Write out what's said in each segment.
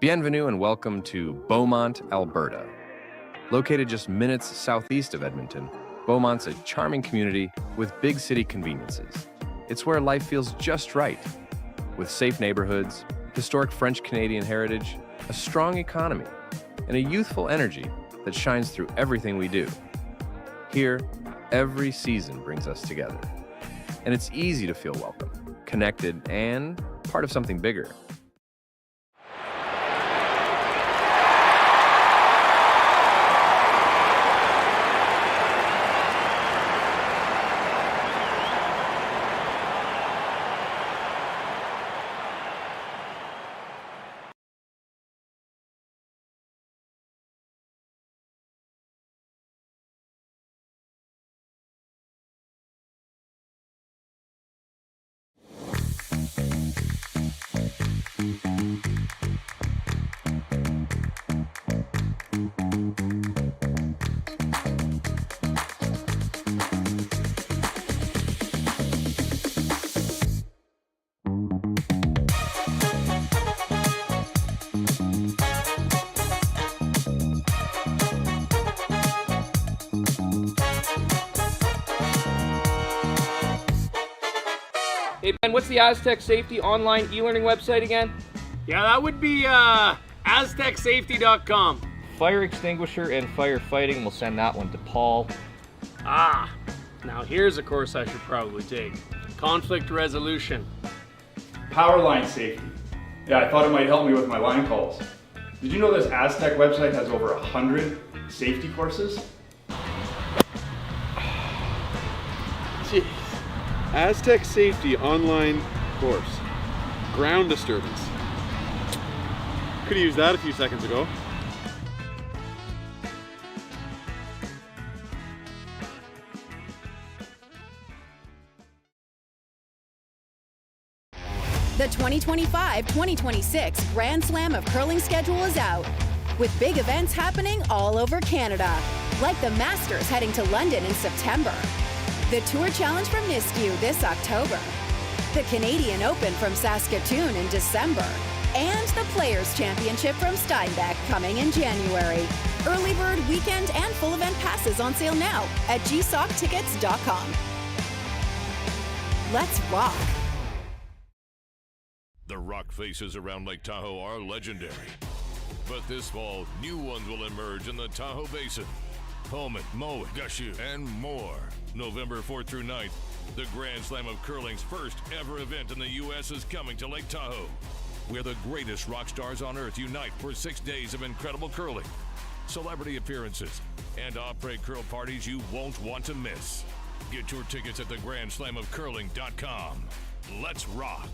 Bienvenue and welcome to Beaumont, Alberta. Located just minutes southeast of Edmonton, Beaumont's a charming community with big city conveniences. It's where life feels just right, with safe neighborhoods, historic French-Canadian heritage, a strong economy, and a youthful energy that shines through everything we do. Here, every season brings us together, and it's easy to feel welcome, connected, and part of something bigger. Hey Ben, what's the Aztec Safety online e-learning website again? Yeah, that would be aztecsafety.com. Fire extinguisher and firefighting, we'll send that one to Paul. Now here's a course I should probably take. Conflict resolution. Power line safety. Yeah, I thought it might help me with my line calls. Did you know this Aztec website has over 100 safety courses? Jeez. Aztec Safety online course. Ground disturbance. Could have used that a few seconds ago. The 2025-2026 Grand Slam of Curling schedule is out, with big events happening all over Canada, like the Masters heading to London in September, the Tour Challenge from Nisku this October, the Canadian Open from Saskatoon in December, and the Players' Championship from Steinbeck coming in January. Early bird weekend and full event passes on sale now at gsoctickets.com. Let's rock! The rock faces around Lake Tahoe are legendary. But this fall, new ones will emerge in the Tahoe Basin. Pullman, Mowat, Gushu, and more. November 4th through 9th, the Grand Slam of Curling's first ever event in the U.S. is coming to Lake Tahoe, where the greatest rock stars on earth unite for 6 days of incredible curling, celebrity appearances, and après curl parties you won't want to miss. Get your tickets at thegrandslamofcurling.com. Let's rock!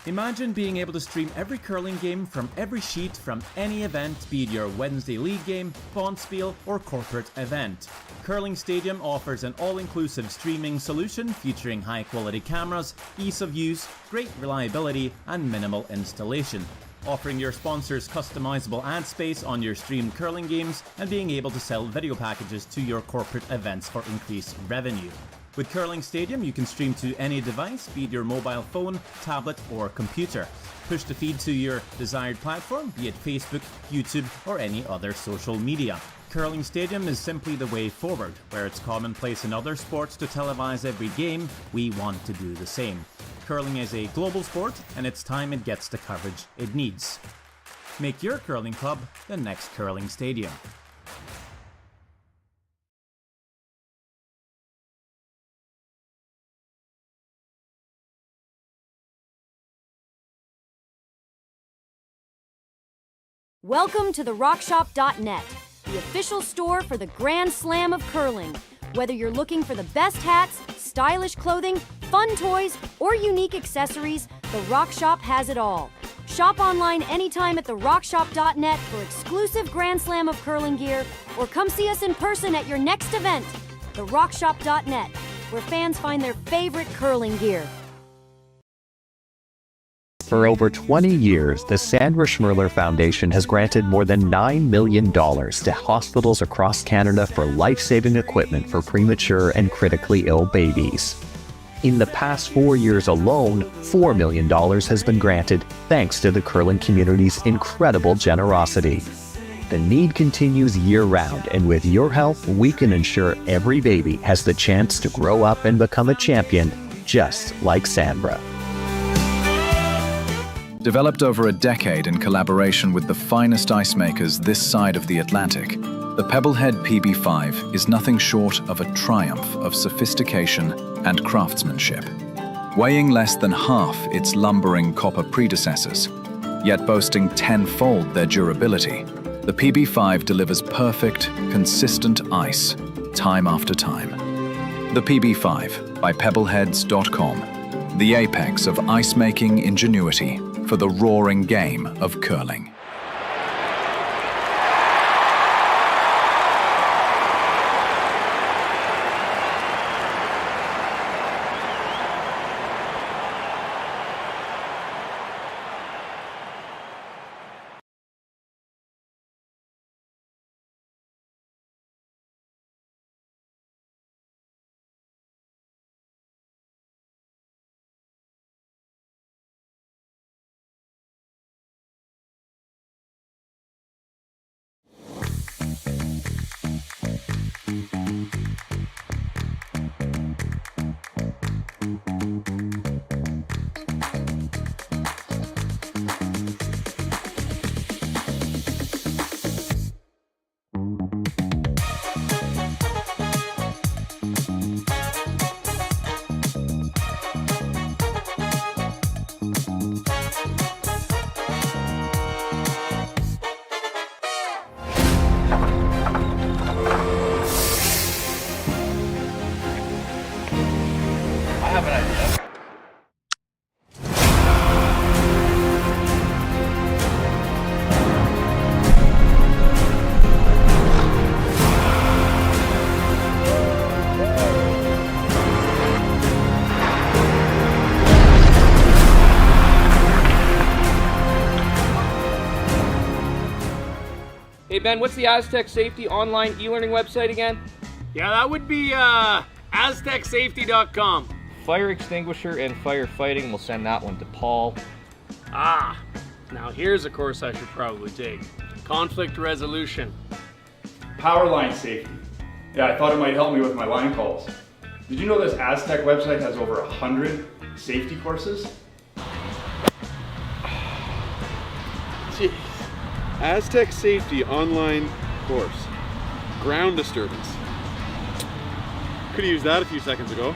Imagine being able to stream every curling game from every sheet from any event, be it your Wednesday league game, bonspiel, or corporate event. Curling Stadium offers an all-inclusive streaming solution featuring high-quality cameras, ease of use, great reliability, and minimal installation. Offering your sponsors customizable ad space on your streamed curling games and being able to sell video packages to your corporate events for increased revenue. With Curling Stadium, you can stream to any device, be it your mobile phone, tablet, or computer. Push the feed to your desired platform, be it Facebook, YouTube, or any other social media. Curling Stadium is simply the way forward. Where it's commonplace in other sports to televise every game, we want to do the same. Curling is a global sport, and it's time it gets the coverage it needs. Make your curling club the next Curling Stadium. Welcome to therockshop.net, the official store for the Grand Slam of Curling. Whether you're looking for the best hats, stylish clothing, fun toys, or unique accessories, The Rock Shop has it all. Shop online anytime at therockshop.net for exclusive Grand Slam of Curling gear, or come see us in person at your next event. therockshop.net, where fans find their favorite curling gear. For over 20 years, the Sandra Schmirler Foundation has granted more than $9 million to hospitals across Canada for life-saving equipment for premature and critically ill babies. In the past 4 years alone, $4 million has been granted thanks to the curling community's incredible generosity. The need continues year-round, and with your help, we can ensure every baby has the chance to grow up and become a champion, just like Sandra. Developed over a decade in collaboration with the finest ice makers this side of the Atlantic, the Pebblehead PB5 is nothing short of a triumph of sophistication and craftsmanship. Weighing less than half its lumbering copper predecessors, yet boasting tenfold their durability, the PB5 delivers perfect, consistent ice, time after time. The PB5 by Pebbleheads.com, the apex of ice-making ingenuity for the roaring game of curling. Hey Ben, what's the Aztec Safety online e-learning website again? Yeah, that would be aztecsafety.com. Fire extinguisher and firefighting, we'll send that one to Paul. Now here's a course I should probably take. Conflict resolution. Power line safety. Yeah, I thought it might help me with my line calls. Did you know this Aztec website has over 100 safety courses? Jeez. Aztec Safety online course. Ground disturbance. Could have used that a few seconds ago.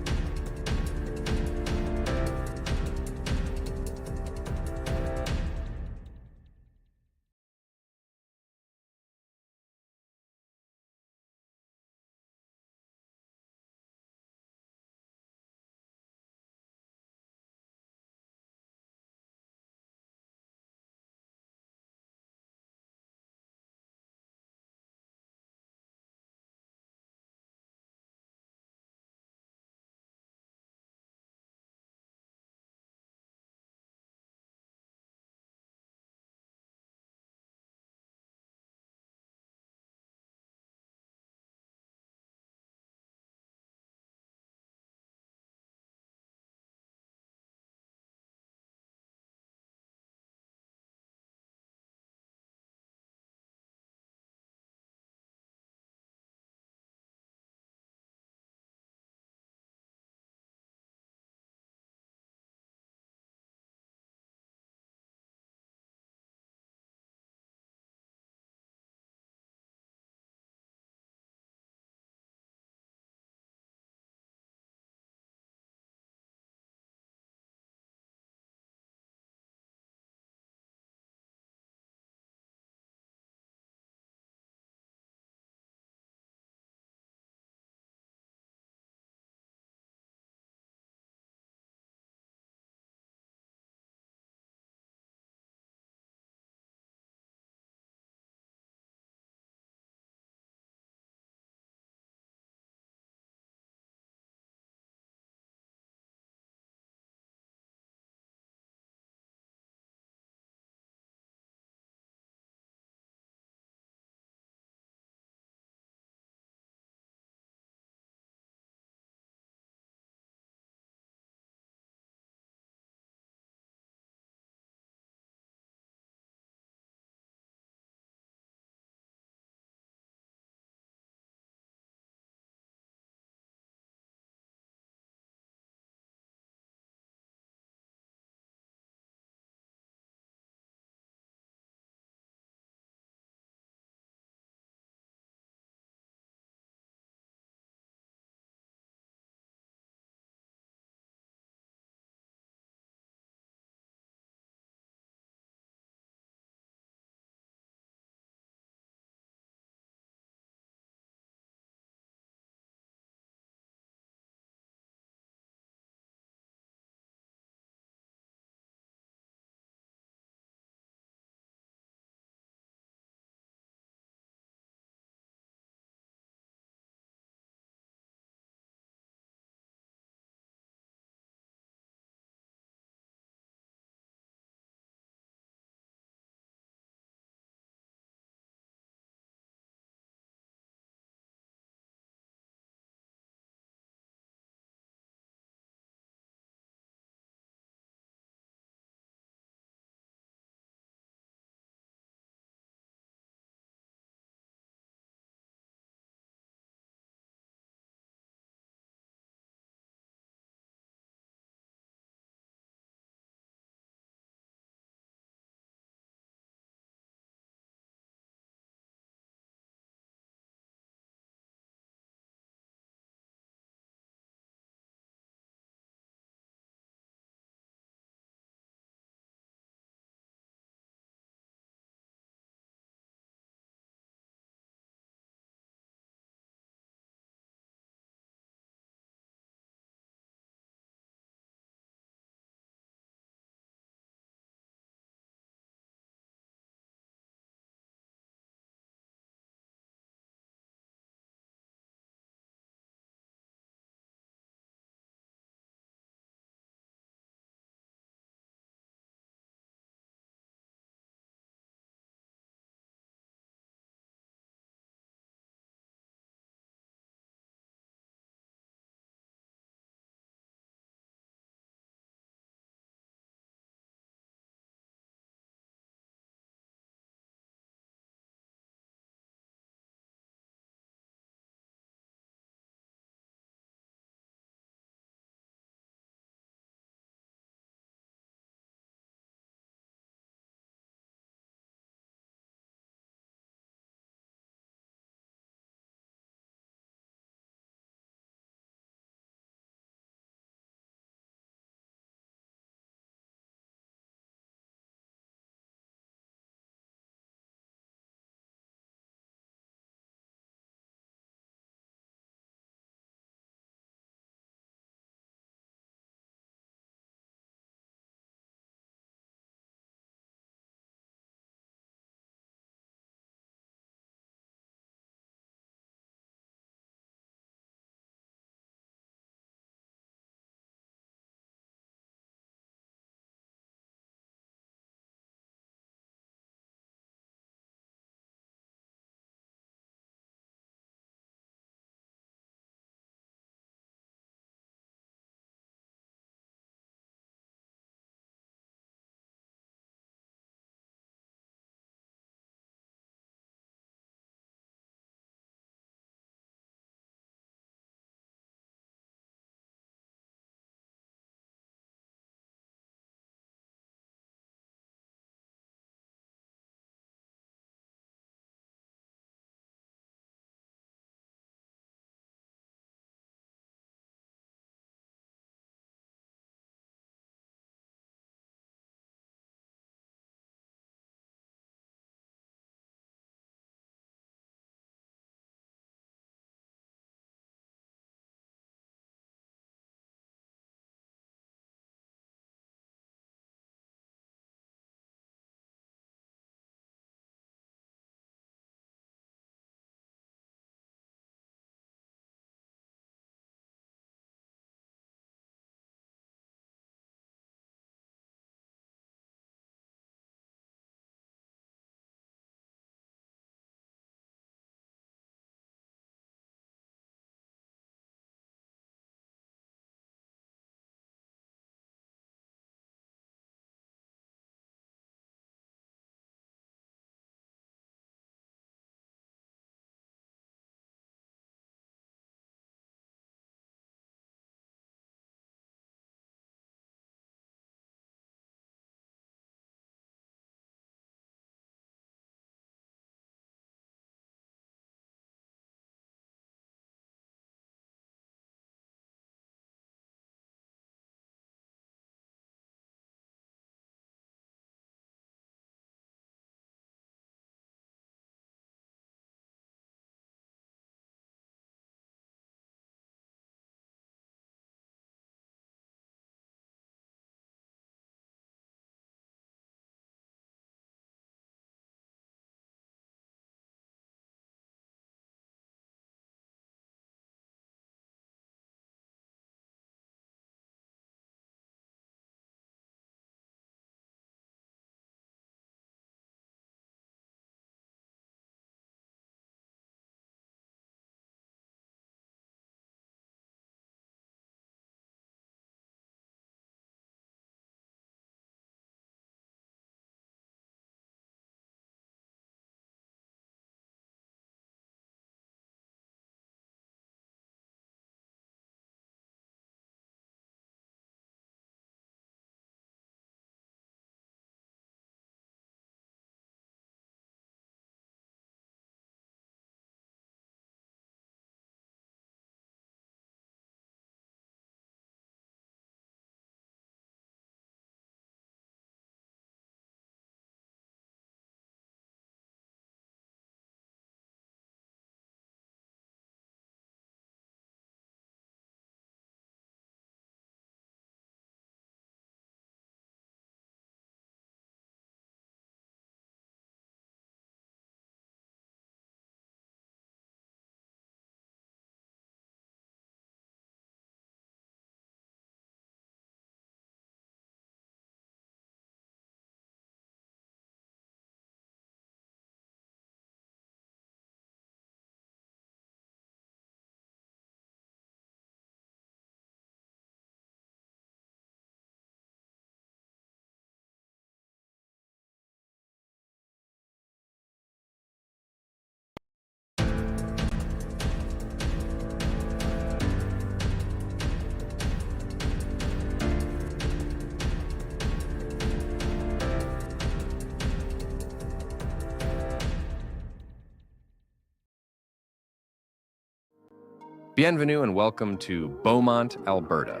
Bienvenue and welcome to Beaumont, Alberta.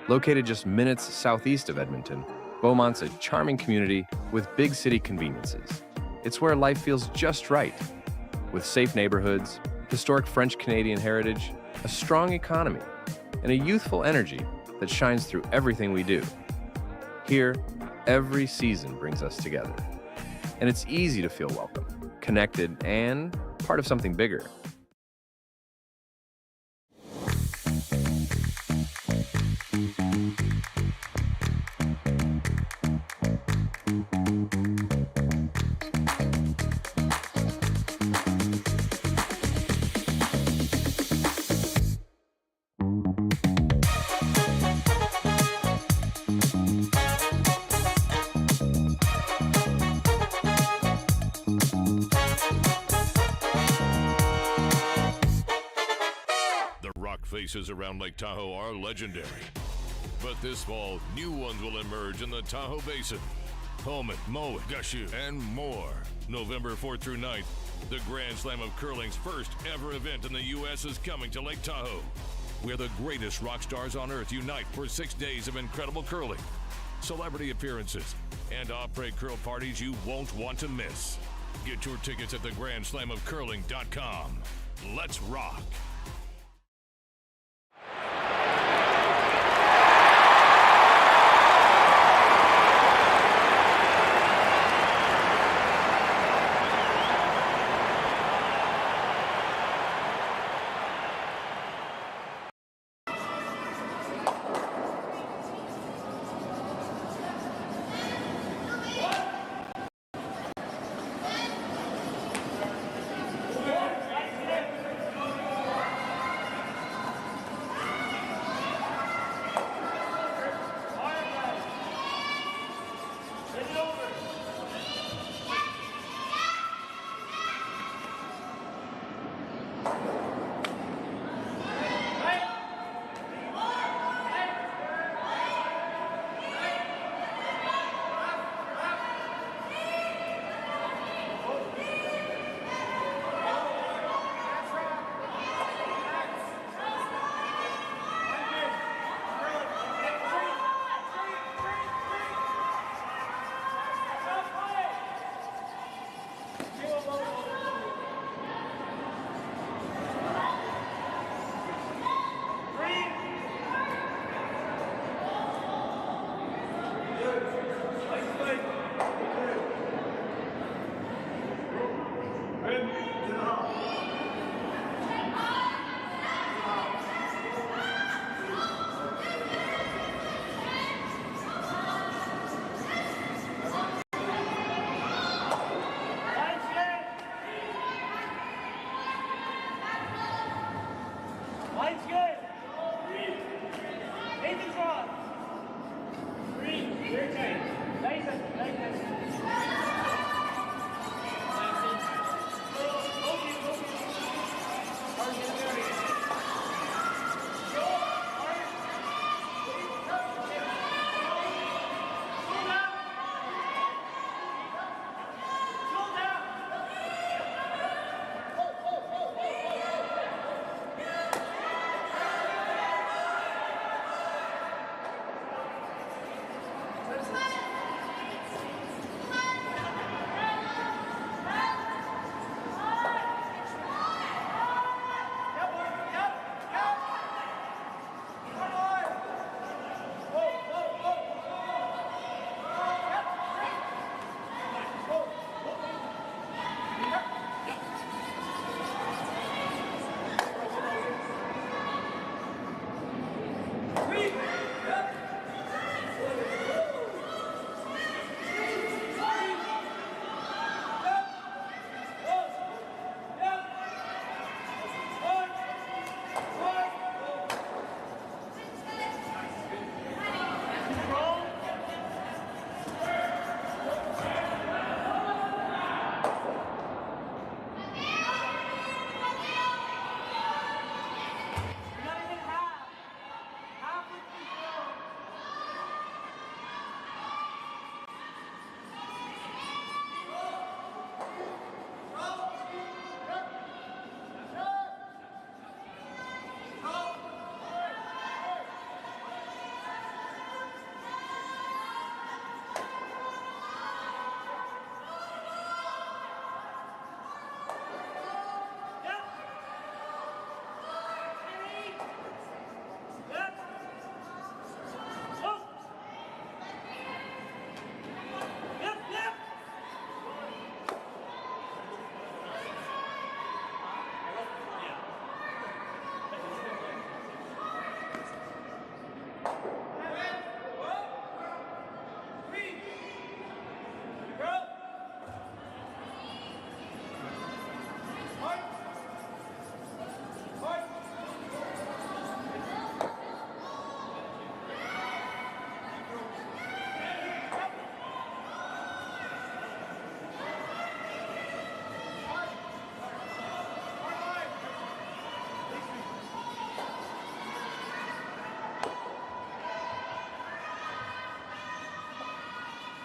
Located just minutes southeast of Edmonton, Beaumont's a charming community with big city conveniences. It's where life feels just right, with safe neighborhoods, historic French-Canadian heritage, a strong economy, and a youthful energy that shines through everything we do. Here, every season brings us together, and it's easy to feel welcome, connected, and part of something bigger. Faces around Lake Tahoe are legendary. But this fall, new ones will emerge in the Tahoe Basin. Beaumont, Moe, Gushu, and more. November 4th through 9th, the Grand Slam of Curling's first ever event in the U.S. is coming to Lake Tahoe, where the greatest rock stars on earth unite for 6 days of incredible curling, celebrity appearances, and après curl parties you won't want to miss. Get your tickets at thegrandslamofcurling.com. Let's rock!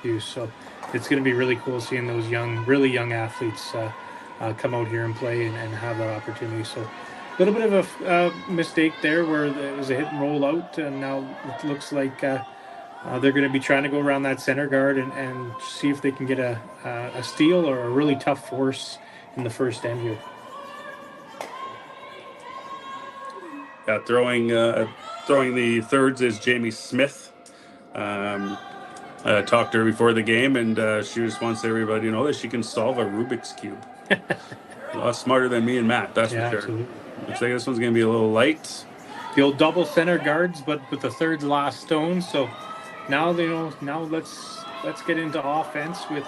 do. So it's going to be really cool seeing those really young athletes come out here and play and have that opportunity. So a little bit of a mistake there where it was a hit and roll out, and now it looks like they're going to be trying to go around that center guard and see if they can get a steal or a really tough force in the first end here. Yeah, throwing the thirds is Jamie Smith. I talked to her before the game, and she just wants everybody to know that she can solve a Rubik's Cube. A lot smarter than me and Matt, that's for sure. Absolutely. Looks like this one's going to be a little light. The old double center guards, but with the thirds last stone. So now let's get into offense with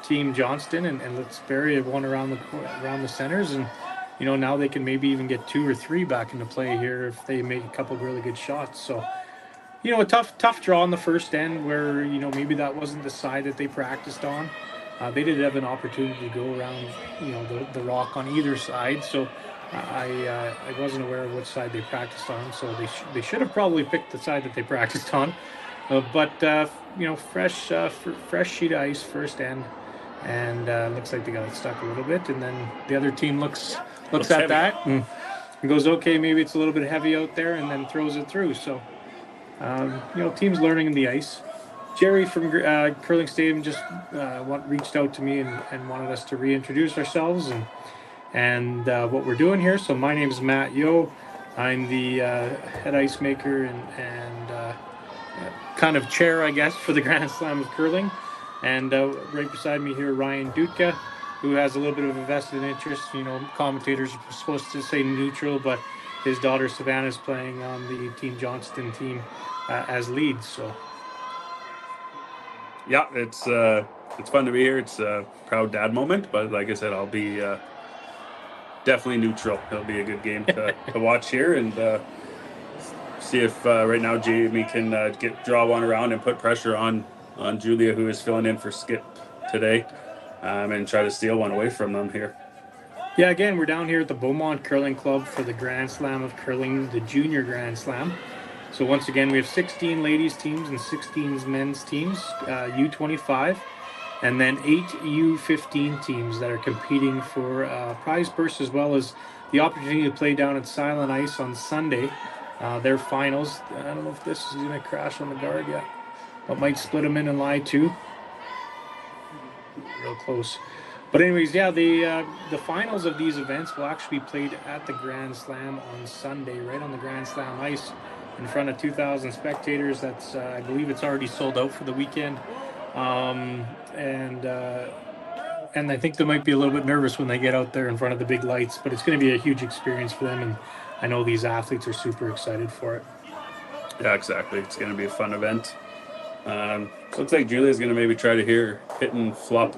Team Johnston and let's bury one around the centers, and now they can maybe even get 2 or 3 back into play here if they make a couple of really good shots. So a tough draw in the first end where maybe that wasn't the side that they practiced on. They did have an opportunity to go around the rock on either side, so I wasn't aware of which side they practiced on, so they should have probably picked the side that they practiced on. But fresh sheet of ice first end, and looks like they got it stuck a little bit, and then the other team looks at heavy. that and goes, okay, maybe it's a little bit heavy out there, and then throws it through. So teams learning in the ice. Jerry from Curling Stadium just reached out to me and wanted us to reintroduce ourselves and what we're doing here. So my name is Matt Yo. I'm the head ice maker and kind of chair, I guess, for the Grand Slam of Curling. And right beside me here, Ryan Dutka, who has a little bit of a vested interest. Commentators are supposed to say neutral, but his daughter Savannah is playing on the Team Johnston team as lead. So. Yeah, it's fun to be here. It's a proud dad moment, but like I said, I'll be definitely neutral. It'll be a good game to watch here, and see if right now Jamie can draw one around and put pressure on Julia, who is filling in for Skip today, and try to steal one away from them here. Yeah, again, we're down here at the Beaumont Curling Club for the Grand Slam of Curling, the Junior Grand Slam. So once again, we have 16 ladies teams and 16 men's teams, U25, and then 8 U15 teams that are competing for prize purse, as well as the opportunity to play down at Silent Ice on Sunday. Their finals. I don't know if this is going to crash on the guard yet, but might split them in and lie too. Real close. But anyways, yeah, the finals of these events will actually be played at the Grand Slam on Sunday, right on the Grand Slam ice, in front of 2,000 spectators. That's I believe it's already sold out for the weekend, and I think they might be a little bit nervous when they get out there in front of the big lights, but it's going to be a huge experience for them, and I know these athletes are super excited for it. Yeah, exactly. It's going to be a fun event. Looks like Julia's going to maybe try to hit and flop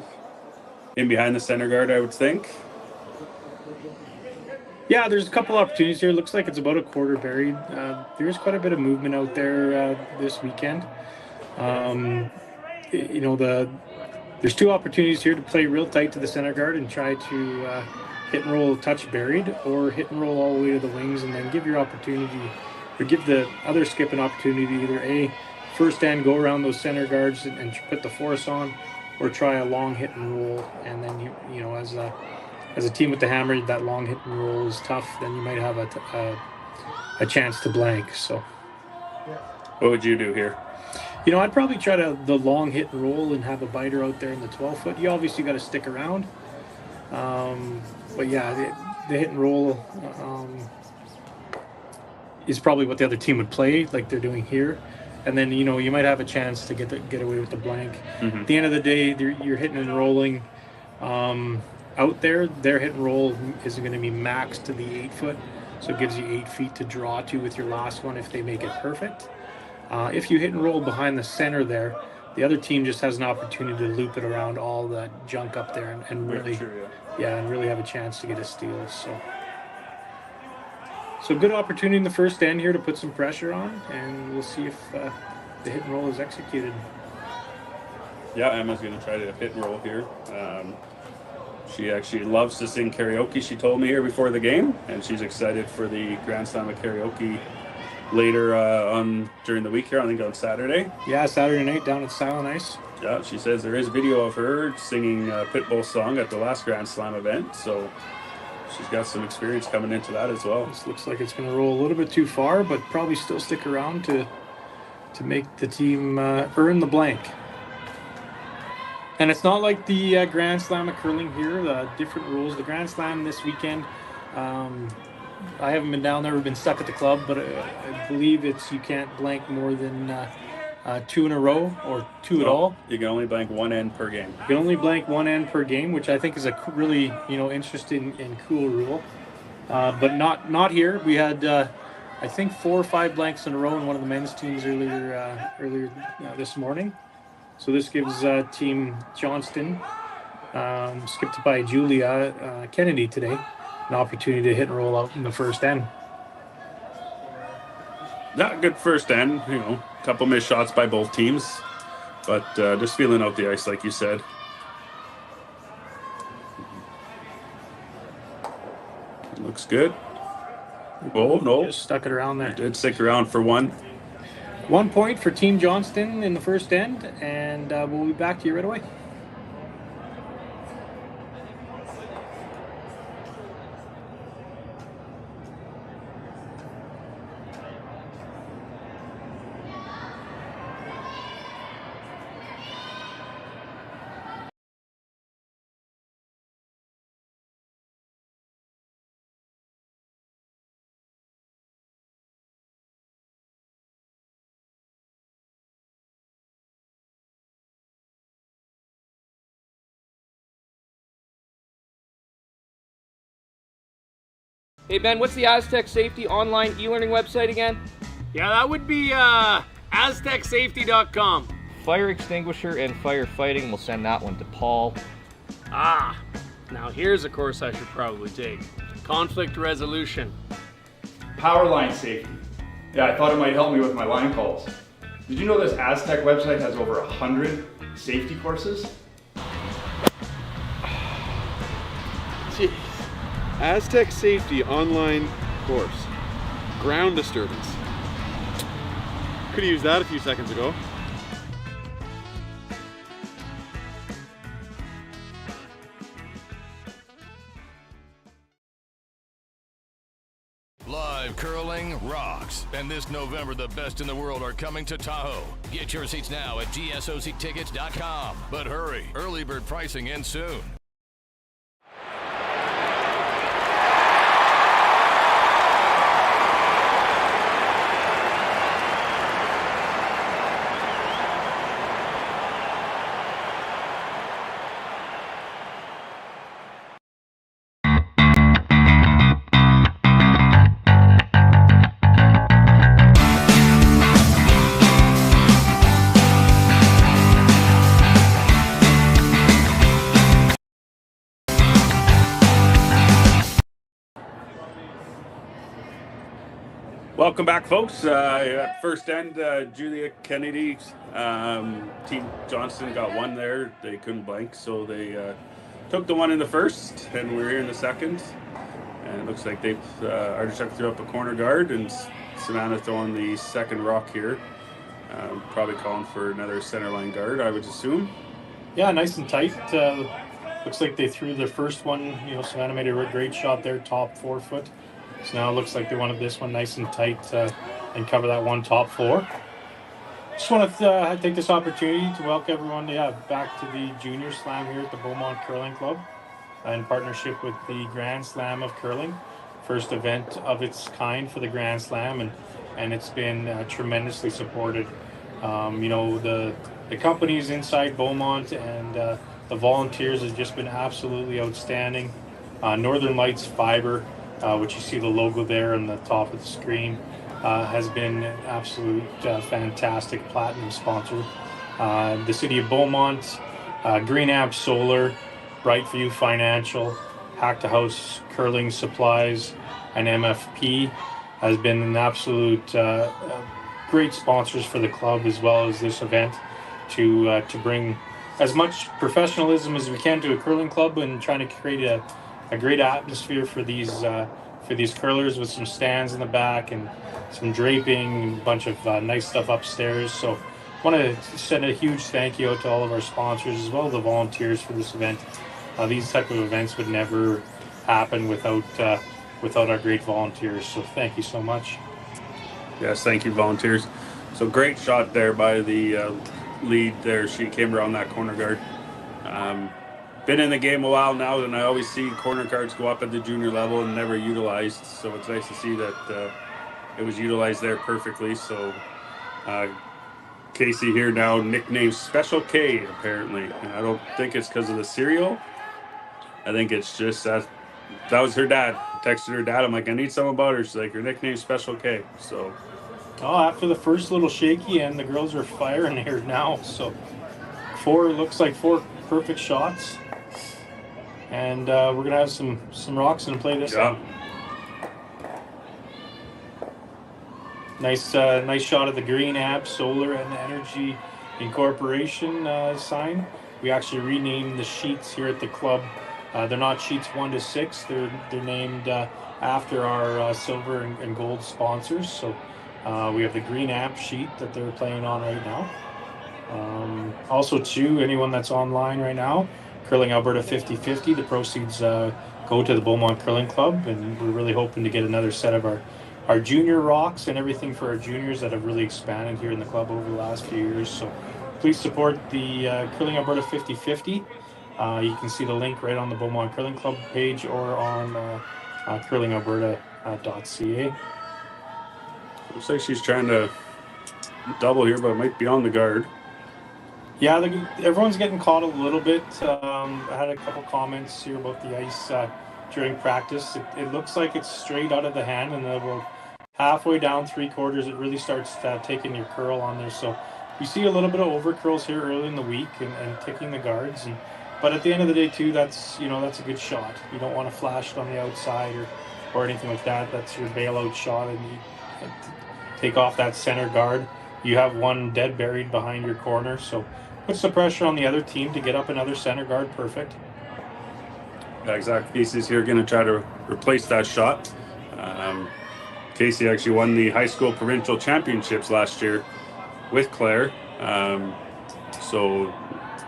in behind the center guard, I would think. Yeah, there's a couple opportunities here. Looks like it's about a quarter buried. There's quite a bit of movement out there this weekend. There's 2 opportunities here to play real tight to the center guard and try to hit and roll touch buried, or hit and roll all the way to the wings and then give the other skip an opportunity to either A, first end, go around those center guards and put the force on, or try a long hit and roll. And then as a team with the hammer, that long hit and roll is tough. Then you might have a chance to blank. So, what would you do here? I'd probably try the long hit and roll and have a biter out there in the 12-foot. You obviously got to stick around. But yeah, the hit and roll is probably what the other team would play, like they're doing here. And then, you might have a chance to get away with the blank. Mm-hmm. At the end of the day, you're hitting and rolling out there. Their hit and roll is going to be maxed to the 8-foot. So it gives you 8 feet to draw to with your last one if they make it perfect. If you hit and roll behind the center there, the other team just has an opportunity to loop it around all that junk up there and really, and really have a chance to get a steal. So good opportunity in the first end here to put some pressure on, and we'll see if the hit and roll is executed. Yeah, Emma's going to try to hit and roll here. She actually loves to sing karaoke, she told me here before the game, and she's excited for the Grand Slam of Karaoke later during the week here, I think on Saturday. Yeah, Saturday night down at Silent Ice. Yeah, she says there is video of her singing Pitbull's song at the last Grand Slam event, so she's got some experience coming into that as well. This looks like it's going to roll a little bit too far, but probably still stick around to make the team earn the blank. And it's not like the Grand Slam of curling here, the different rules. The Grand Slam this weekend, I haven't been down there, we've been stuck at the club, but I believe it's you can't blank more than 2 in a row or 2 at all. You can only blank 1 end per game. You can only blank 1 end per game, which I think is a really interesting and cool rule. But not here. We had I think 4 or 5 blanks in a row in one of the men's teams earlier this morning. So this gives Team Johnston, skipped by Julia Kennedy today, an opportunity to hit and roll out in the first end. Not good first end, a couple missed shots by both teams, but just feeling out the ice, like you said. Looks good. Oh, no. Just stuck it around there. Did stick around for 1. 1 point for Team Johnston in the first end, and we'll be back to you right away. Hey Ben, what's the Aztec Safety online e-learning website again? Yeah, that would be aztecsafety.com. Fire extinguisher and firefighting, we'll send that one to Paul. Now here's a course I should probably take. Conflict resolution. Power line safety. Yeah, I thought it might help me with my line calls. Did you know this Aztec website has over 100 safety courses? Jeez. Aztec Safety online course. Ground disturbance. Could have used that a few seconds ago. Live curling rocks. And this November, the best in the world are coming to Tahoe. Get your seats now at gsoctickets.com. But hurry, early bird pricing ends soon. Welcome back, folks. At first end, Julia Kennedy, Team Johnston got 1 there. They couldn't blank, so they took the 1 in the first, and we're here in the second. And it looks like they've Artichuk threw up a corner guard, and Savannah throwing the second rock here. Probably calling for another center line guard, I would assume. Yeah, nice and tight. Looks like they threw their first one. Savannah made a great shot there, top 4 foot. So now it looks like they wanted this one nice and tight and cover that one top 4. Just want to take this opportunity to welcome everyone back to the Junior Slam here at the Beaumont Curling Club in partnership with the Grand Slam of Curling. First event of its kind for the Grand Slam, and it's been tremendously supported. The companies inside Beaumont and the volunteers have just been absolutely outstanding. Northern Lights Fiber, which you see the logo there on the top of the screen, has been an absolute fantastic platinum sponsor. The City of Beaumont, Green Amp Solar, Bright View Financial, Hack to House Curling Supplies, and MFP has been an absolute great sponsors for the club as well as this event to bring as much professionalism as we can to a curling club and trying to create a great atmosphere for these curlers with some stands in the back and some draping, a bunch of nice stuff upstairs. So want to send a huge thank you out to all of our sponsors as well as the volunteers for this event. These type of events would never happen without our great volunteers. So thank you so much. Yes, thank you, volunteers. So great shot there by the lead there. She came around that corner guard. Been in the game a while now, and I always see corner guards go up at the junior level and never utilized. So it's nice to see that it was utilized there perfectly. So Casey here now nicknamed Special K, apparently. And I don't think it's because of the cereal. I think it's just that was her dad. Texted her dad. I'm like, I need some about her. She's like, her nickname's Special K. So. Oh, after the first little shaky end, the girls are firing here now. So looks like four perfect shots. And we're going to have some rocks and play this up. Nice shot of the Green App Solar and Energy Incorporation sign. We actually renamed the sheets here at the club. They're not sheets 1 to 6. They're named after our silver and gold sponsors. So we have the Green App sheet that they're playing on right now. Also, too, anyone that's online right now, Curling Alberta 50-50, the proceeds go to the Beaumont Curling Club, and we're really hoping to get another set of our junior rocks and everything for our juniors that have really expanded here in the club over the last few years. So please support the Curling Alberta 50-50. You can see the link right on the Beaumont Curling Club page or on curlingalberta.ca. Looks like she's trying to double here, but it might be on the guard. Yeah, everyone's getting caught a little bit. I had a couple comments here about the ice during practice. It looks like it's straight out of the hand, and then about halfway down 3/4, it really starts taking your curl on there. So you see a little bit of over curls here early in the week and kicking the guards. But at the end of the day, too, that's a good shot. You don't want to flash it on the outside or anything like that. That's your bailout shot, and you take off that center guard. You have one dead buried behind your corner, so puts the pressure on the other team to get up another center guard perfect. Yeah, exactly. Casey's here going to try to replace that shot. Casey actually won the high school provincial championships last year with Claire. So,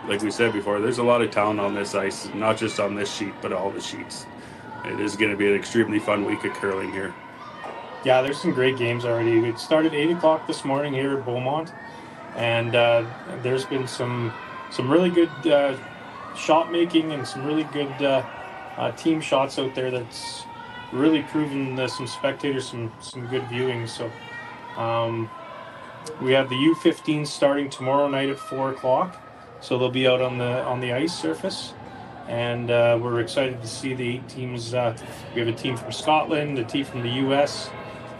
like we said before, there's a lot of talent on this ice, not just on this sheet, but all the sheets. It is going to be an extremely fun week of curling here. Yeah, there's some great games already. It started 8 o'clock this morning here at Beaumont, and there's been some really good shot making and some really good team shots out there that's really proven some spectators some good viewing. So we have the U15 starting tomorrow night at 4 o'clock, so they'll be out on the ice surface. And we're excited to see the 8 teams. We have a team from Scotland, a team from the U.S.,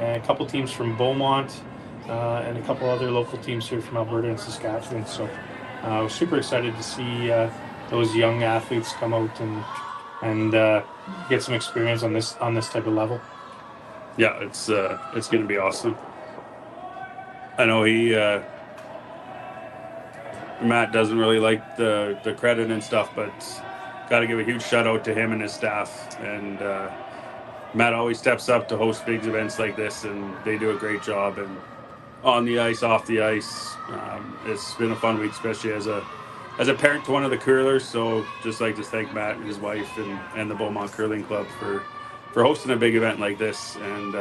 and a couple teams from Beaumont, and a couple other local teams here from Alberta and Saskatchewan. So we're super excited to see those young athletes come out and get some experience on this type of level. Yeah, it's going to be awesome. I know Matt doesn't really like the credit and stuff, but got to give a huge shout out to him and his staff. And Matt always steps up to host big events like this, and they do a great job. And on the ice, off the ice, it's been a fun week, especially as a parent to one of the curlers. So just like to thank Matt and his wife and the Beaumont Curling Club for hosting a big event like this and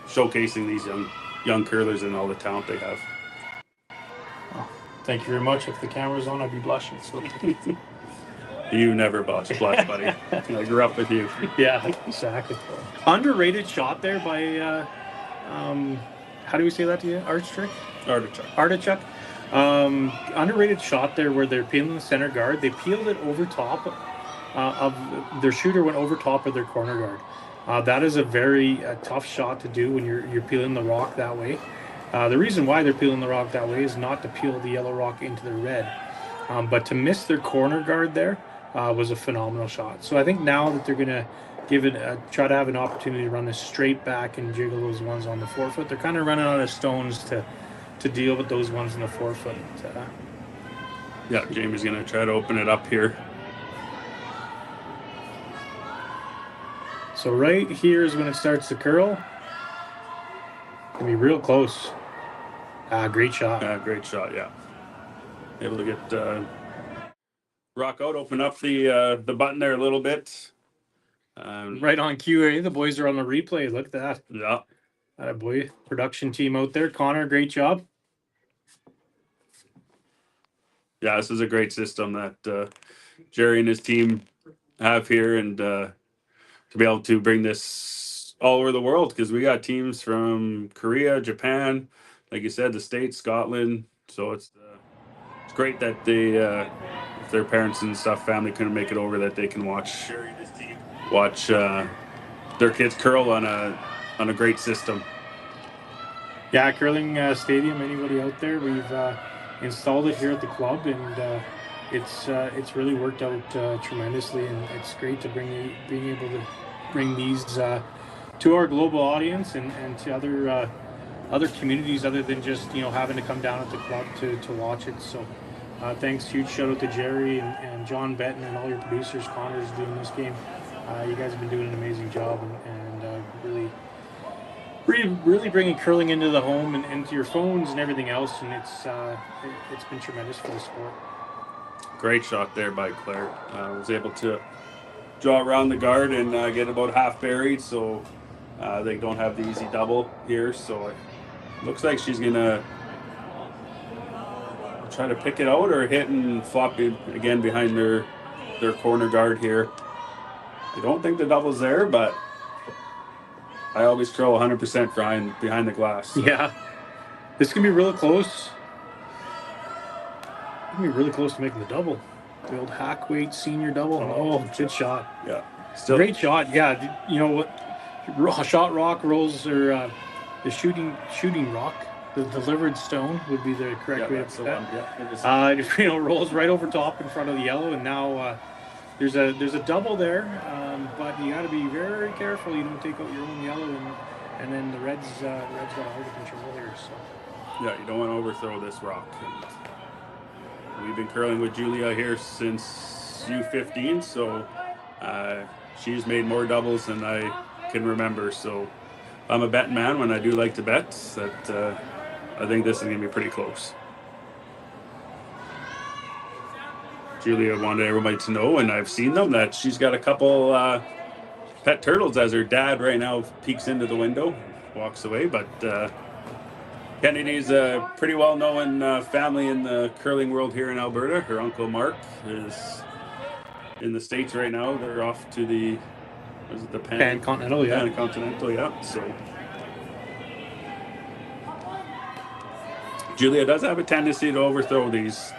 showcasing these young curlers and all the talent they have. Oh, thank you very much. If the camera's on, I'd be blushing. So. You never blush, buddy. I grew up with you. Yeah, exactly. Underrated shot there by, how do we say that to you? Artichuk? Artichuk. Underrated shot there where they're peeling the center guard. They peeled it over top of their shooter, went over top of their corner guard. That is a very tough shot to do when you're peeling the rock that way. The reason why they're peeling the rock that way is not to peel the yellow rock into the red, but to miss their corner guard there was a phenomenal shot. So I think now that they're going to give it try to have an opportunity to run this straight back and jiggle those ones on the forefoot, they're kind of running out of stones to deal with those ones in the forefoot. Yeah, Jamie's going to try to open it up here. So right here is when it starts to curl. Can be real close. Great shot. Great shot, yeah. able to get rock out, open up the button there a little bit. Right on cue, eh? The boys are on the replay. Look at that. Yeah. Boy, production team out there. Connor, great job. Yeah, this is a great system that Jerry and his team have here, and to be able to bring this all over the world, because we got teams from Korea, Japan, like you said, the States, Scotland. So it's great that they, if their parents and stuff, family couldn't make it over, that they can watch their kids curl on a great system. Yeah, curling stadium. Anybody out there? We've installed it here at the club, and it's really worked out tremendously, and it's great to being able to bring these to our global audience and to other communities, other than just having to come down at the club to watch it. So thanks, huge shout out to Jerry and John Benton and all your producers. Connor's doing this game. You guys have been doing an amazing job, and really bringing curling into the home and into your phones and everything else, and it's been tremendous for the sport. Great shot there by Claire. Was able to draw around the guard and get about half buried, so they don't have the easy double here. So it looks like she's gonna try to pick it out or hit and flop it again behind their corner guard here. I don't think the double's there, but I always curl 100% behind the glass. So. Yeah, this can be really close. Can be really close to making the double. The old hack weight senior double. Oh, good shot. Yeah, great shot. Yeah, you know what? Shot rock rolls, or the shooting rock, the delivered stone would be the correct way to put that. Yeah, rolls right over top in front of the yellow, and now there's a double there, but you got to be very careful you don't take out your own yellow, and then the Reds got a hold of control here. So yeah, you don't want to overthrow this rock. We've been curling with Julia here since U15, so she's made more doubles than I can remember. So I'm a betting man when I do like to bet. That I think this is going to be pretty close. Julia wanted everybody to know, and I've seen them, that she's got a couple pet turtles as her dad right now peeks into the window, walks away, but Kennedy's a pretty well-known family in the curling world here in Alberta. Her uncle Mark is in the States right now. They're off to the Pan-Continental, yeah. Pan-Continental, yeah. So Julia does have a tendency to overthrow these.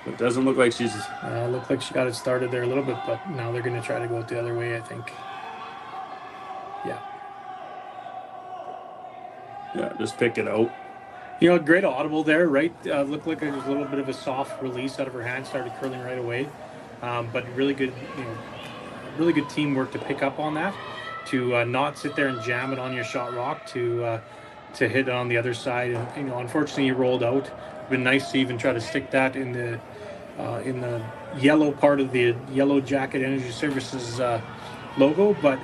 It doesn't look like she's... looked like she got it started there a little bit, but now they're going to try to go it the other way, I think. Yeah, just pick it out. Great audible there, right? Looked like it was a little bit of a soft release out of her hand, started curling right away. But really good, really good teamwork to pick up on that, to not sit there and jam it on your shot rock, to hit it on the other side. And unfortunately, you rolled out. It'd been nice to even try to stick that in the yellow part of the Yellow Jacket Energy Services logo, but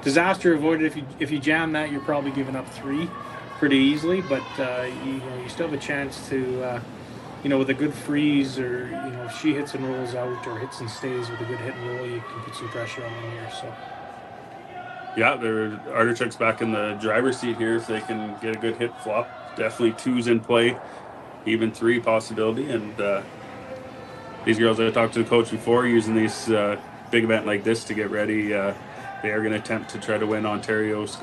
disaster avoided. If you jam that, you're probably giving up 3 pretty easily, but you still have a chance to with a good freeze, or if she hits and rolls out, or hits and stays with a good hit and roll, you can put some pressure on them here. So yeah, Artichuk's back in the driver's seat here if they can get a good hit flop. Definitely 2s in play, even 3 possibility. And these girls, I talked to the coach before, using these big event like this to get ready. They are going to attempt to try to win Ontario's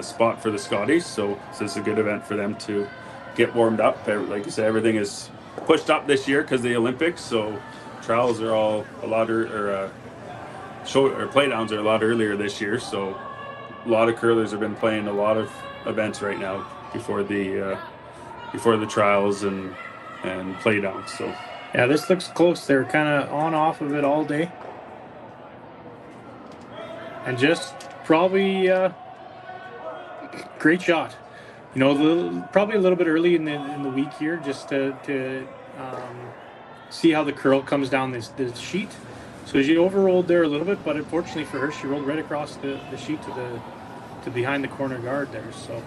spot for the Scotties. So this is a good event for them to get warmed up. Like you said, everything is pushed up this year because of the Olympics. So trials are all a lot play downs are a lot earlier this year. So a lot of curlers have been playing a lot of events right now before the trials and play downs. So yeah, this looks close. They're kind of on off of it all day. And just probably great shot. Probably a little bit early in the week here, just to see how the curl comes down this sheet. So she overrolled there a little bit, but unfortunately for her, she rolled right across the sheet to behind the corner guard there. So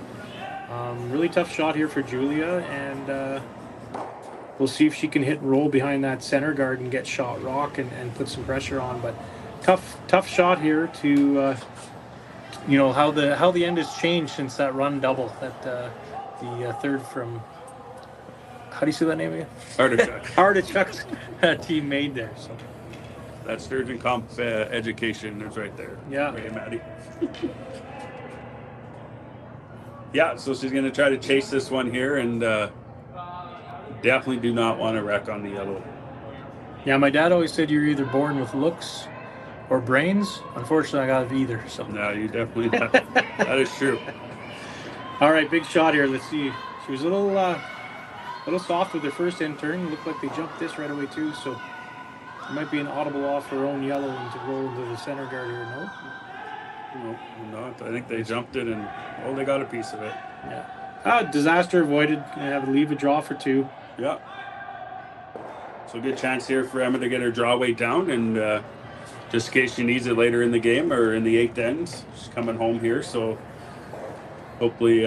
really tough shot here for Julia, and we'll see if she can hit and roll behind that center guard and get shot rock and put some pressure on. But tough shot here to you know how the end has changed since that run double that the third from, how do you say that name again? Artichuk. Artichuk's team made there. So That Sturgeon Comp education is right there. Yeah. Right, Maddie. Yeah, so she's going to try to chase this one here, and definitely do not want to wreck on the yellow. yeah, my dad always said you're either born with looks or brains. Unfortunately, I got either. So No, you definitely not. That is true. all right, big shot here. Let's see. She was a little soft with her first end turn. Looked like they jumped this right away too. So it might be an audible off her own yellow and to roll into the center guard here. No. No, not. I think they jumped it, and they got a piece of it. Yeah. Disaster avoided. Gonna have to leave a draw for two. Yeah. So good chance here for Emma to get her draw weight down, and just in case she needs it later in the game or in the eighth end, she's coming home here. So hopefully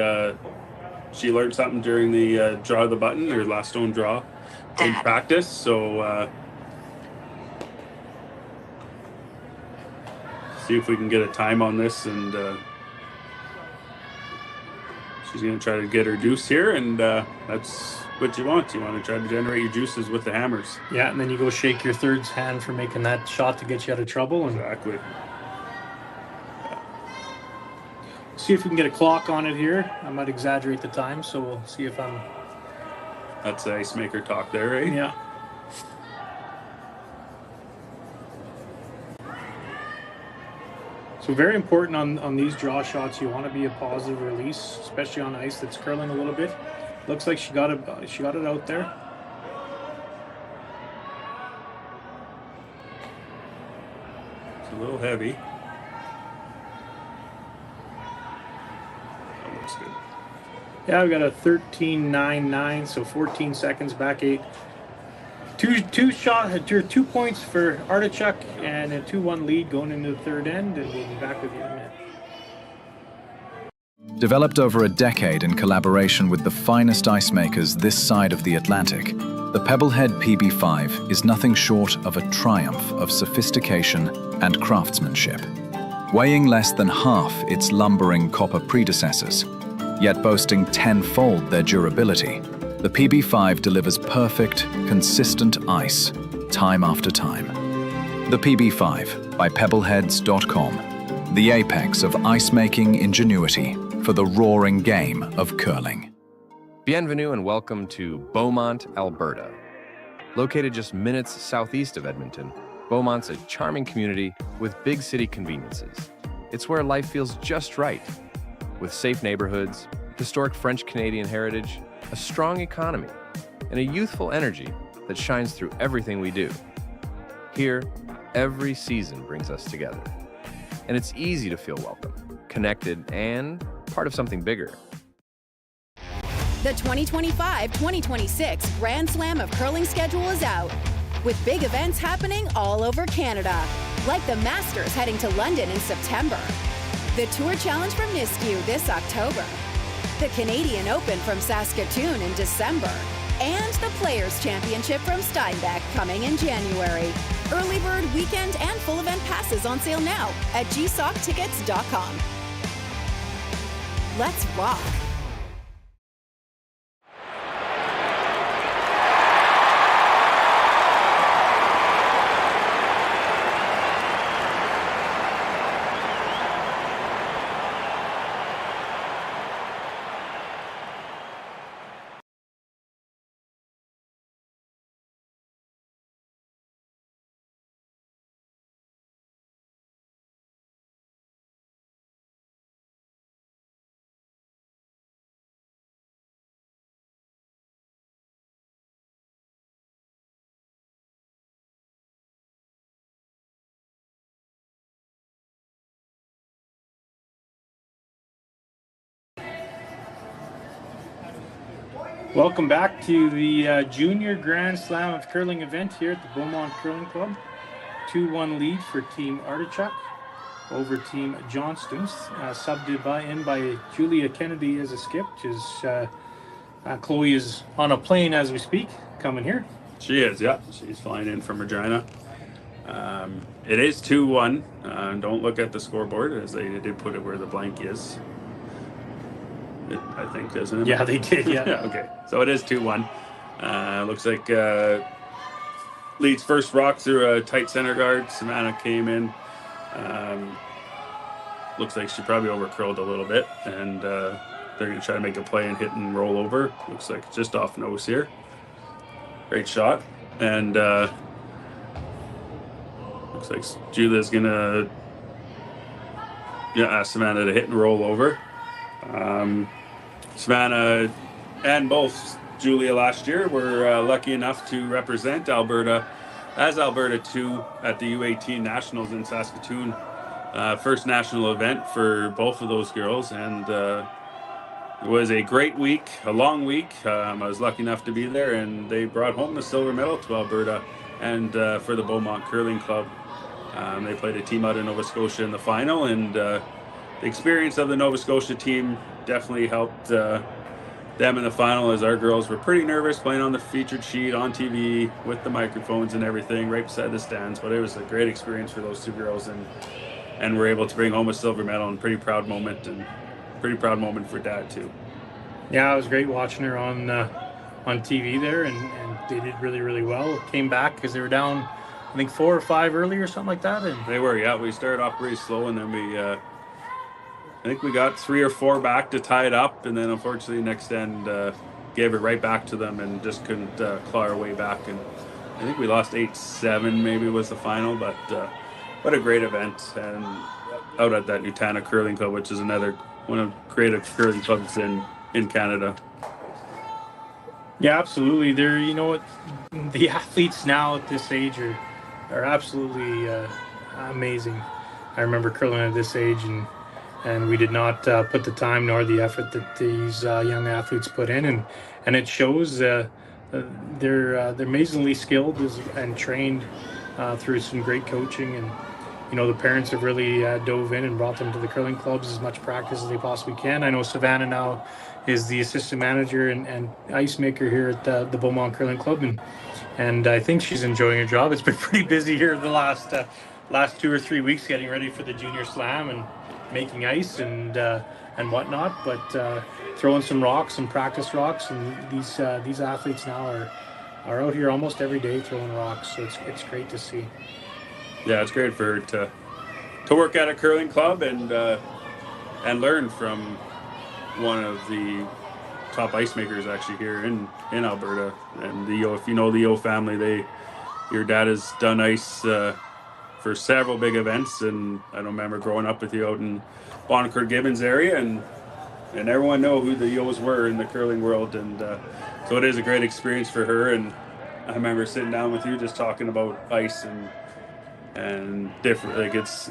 she learned something during the draw of the button or last stone draw in practice. So see if we can get a time on this, and she's going to try to get her deuce here, and that's what you want. You want to try to generate your juices with the hammers. Yeah, and then you go shake your third's hand for making that shot to get you out of trouble. And Exactly. see if we can get a clock on it here. I might exaggerate the time, so we'll see if I'm... That's ice maker talk there, right? Yeah. So very important on these draw shots. You want to be a positive release, especially on ice that's curling a little bit. Looks like she got it out there. It's a little heavy. That looks good. Yeah, we got a 13.99, so 14 seconds, back 8. Two points for Artichuk and a 2-1 lead going into the third end, and we'll be back with you in a minute. Developed over a decade in collaboration with the finest ice makers this side of the Atlantic, the Pebblehead PB5 is nothing short of a triumph of sophistication and craftsmanship. Weighing less than half its lumbering copper predecessors, yet boasting tenfold their durability, the PB5 delivers perfect, consistent ice, time after time. The PB5 by Pebbleheads.com, the apex of ice-making ingenuity for the roaring game of curling. Bienvenue and welcome to Beaumont, Alberta. Located just minutes southeast of Edmonton, Beaumont's a charming community with big city conveniences. It's where life feels just right, with safe neighborhoods, historic French-Canadian heritage, a strong economy, and a youthful energy that shines through everything we do. Here, every season brings us together. And it's easy to feel welcome, connected, and part of something bigger. The 2025-2026 Grand Slam of Curling schedule is out, with big events happening all over Canada, like the Masters heading to London in September, the Tour Challenge from Nisku this October, the Canadian Open from Saskatoon in December, and the Players' Championship from Steinbeck coming in January. Early bird weekend and full event passes on sale now at gsoctickets.com. Let's rock! Welcome back to the Junior Grand Slam of Curling event here at the Beaumont Curling Club. 2-1 lead for Team Artichuk over Team Johnston. Subbed in by Julia Kennedy as a skip, which is Chloe is on a plane as we speak, coming here. She is, yeah. She's flying in from Regina. It is 2-1. Don't look at the scoreboard, as they did put it where the blank is. I think, doesn't it? Yeah, they did, yeah. Yeah, okay. So it is 2-1. Looks like Leeds first rock through a tight center guard. Savannah came in. Looks like she probably overcurled a little bit, and they're going to try to make a play and hit and roll over. Looks like just off nose here. Great shot. And looks like Julia's going to ask Savannah to hit and roll over. Savannah and both Julia last year were lucky enough to represent Alberta as Alberta 2 at the U18 Nationals in Saskatoon. First national event for both of those girls, and it was a great week, a long week. I was lucky enough to be there, and they brought home the silver medal to Alberta and for the Beaumont Curling Club. They played a team out in Nova Scotia in the final, and the experience of the Nova Scotia team definitely helped them in the final, as our girls were pretty nervous playing on the featured sheet on TV with the microphones and everything right beside the stands. But it was a great experience for those two girls, and were able to bring home a silver medal, and pretty proud moment, and pretty proud moment for Dad too. Yeah, it was great watching her on TV there, and they did really, really well. Came back because they were down, I think 4 or 5 early or something like that. And they were, yeah. We started off pretty slow, and then we I think we got 3 or 4 back to tie it up, and then unfortunately next end gave it right back to them and just couldn't claw our way back. And I think we lost 8-7 maybe was the final, but what a great event, and out at that Nutana Curling Club, which is another one of the greatest curling clubs in Canada. yeah, absolutely. They're, you know what, the athletes now at this age are absolutely amazing. I remember curling at this age, and we did not put the time nor the effort that these young athletes put in, and it shows. They're amazingly skilled and trained through some great coaching, and you know, the parents have really dove in and brought them to the curling clubs as much practice as they possibly can. I know Savannah now is the assistant manager and ice maker here at the Beaumont Curling Club, and I think she's enjoying her job. It's been pretty busy here the last 2 or 3 weeks, getting ready for the Junior Slam and making ice and whatnot. But throwing some rocks, some practice rocks, and these athletes now are out here almost every day throwing rocks. So it's great to see. Yeah, it's great for her to work at a curling club and learn from one of the top ice makers actually here in Alberta. And if you know the Yeo family, your dad has done ice for several big events, and I remember growing up with you out in Bonaccord Gibbons area, and everyone know who the Yeos were in the curling world, and so it is a great experience for her. And I remember sitting down with you just talking about ice and different, like it's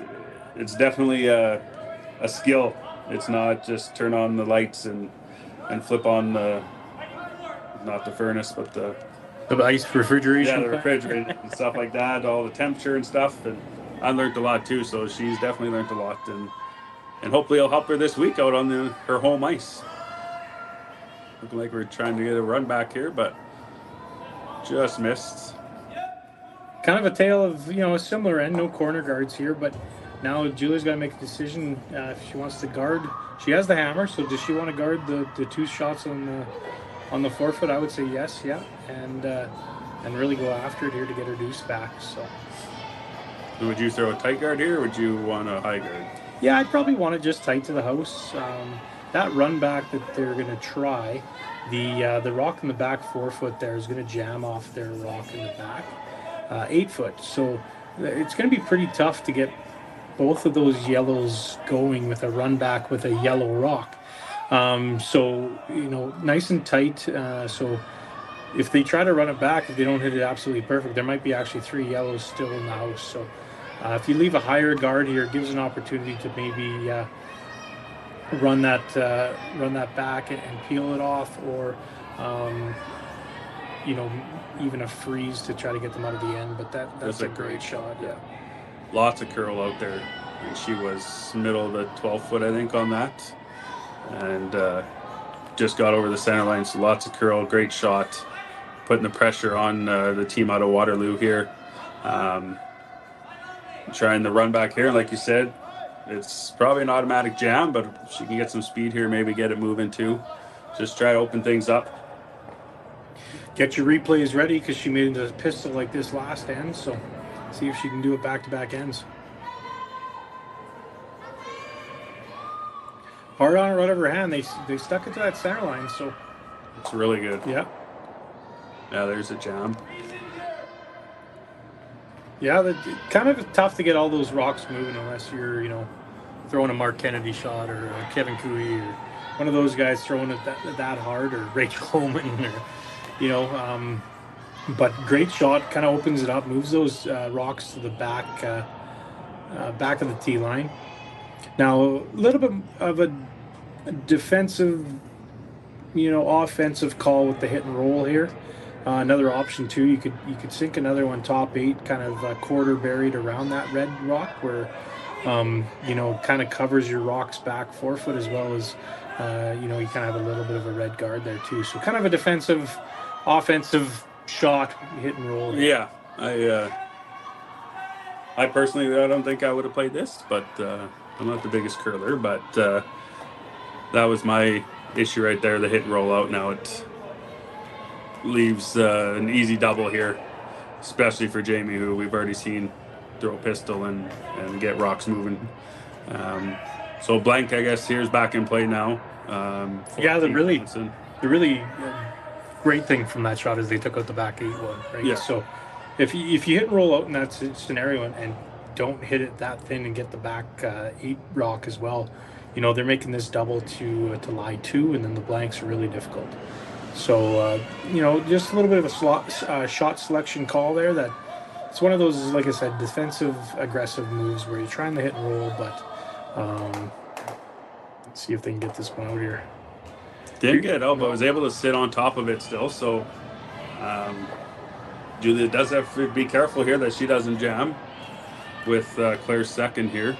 definitely a skill. It's not just turn on the lights and flip on not the furnace, but the ice refrigeration. Yeah, the refrigerator and stuff like that, all the temperature and stuff. And I learned a lot too, so she's definitely learned a lot, and hopefully I'll help her this week out on her home ice. Looking like we're trying to get a run back here, but just missed. Kind of a tale of, you know, a similar end, no corner guards here, but now Julia's got to make a decision if she wants to guard. She has the hammer, so does she want to guard the 2 shots on the forefoot? I would say yes, yeah, and really go after it here to get her deuce back. So would you throw a tight guard here, or would you want a high guard? Yeah, I'd probably want it just tight to the house. That run back that they're going to try, the rock in the back forefoot there is going to jam off their rock in the back 8 foot. So it's going to be pretty tough to get both of those yellows going with a run back with a yellow rock. So, you know, nice and tight. So if they try to run it back, if they don't hit it absolutely perfect, there might be actually 3 yellows still in the house. So if you leave a higher guard here, it gives an opportunity to maybe run that back and peel it off, or you know, even a freeze to try to get them out of the end. But that's a great shot. Yeah. Lots of curl out there. And she was middle of the 12 foot, I think, on that. And just got over the center line, so lots of curl, great shot, putting the pressure on the team out of Waterloo here. Trying the run back here, like you said, it's probably an automatic jam, but if she can get some speed here, maybe get it moving too. Just try to open things up. Get your replays ready because she made a pistol like this last end, so see if she can do it back-to-back ends. Hard on right over her hand. They stuck it to that center line, so it's really good. Yeah. Yeah, there's a jam. Yeah, kind of tough to get all those rocks moving unless you're, throwing a Mark Kennedy shot or a Kevin Cooey or one of those guys throwing it that hard, or Rachel Holman, or but great shot, kind of opens it up, moves those rocks to the back of the tee line. Now a little bit of a defensive, offensive call with the hit and roll here. Another option too, you could sink another one top 8, kind of quarter buried around that red rock, where kind of covers your rocks back 4 foot, as well as you kind of have a little bit of a red guard there too. So kind of a defensive, offensive shot, hit and roll. Yeah, I personally, I don't think I would have played this, but I'm not the biggest curler, but that was my issue right there, the hit and roll out. Now it leaves an easy double here, especially for Jamie, who we've already seen throw a pistol and get rocks moving. So blank, I guess, here's back in play now. Yeah, the really great thing from that shot is they took out the back 8-1, right? Yeah. So if you hit and roll out in that scenario and don't hit it that thin and get the back 8 rock as well, they're making this double to lie 2, and then the blanks are really difficult. So, just a little bit of a shot selection call there. That it's one of those, like I said, defensive, aggressive moves where you're trying to hit and roll, but let's see if they can get this one out here. Didn't get out, but was able to sit on top of it still. So, Julia does have to be careful here that she doesn't jam with Claire's second here.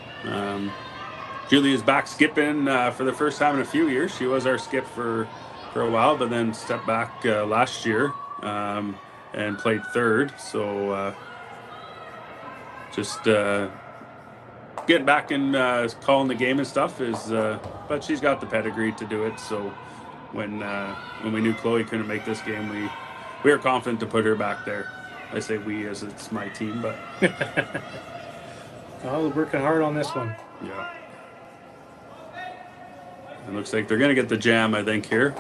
Julia's back skipping for the first time in a few years. She was our skip for a while, but then stepped back last year and played third. So just getting back and calling the game and stuff is, but she's got the pedigree to do it. So when we knew Chloe couldn't make this game, we were confident to put her back there. I say we as it's my team, but well, they're working hard on this one. Yeah. It looks like they're going to get the jam, I think, here.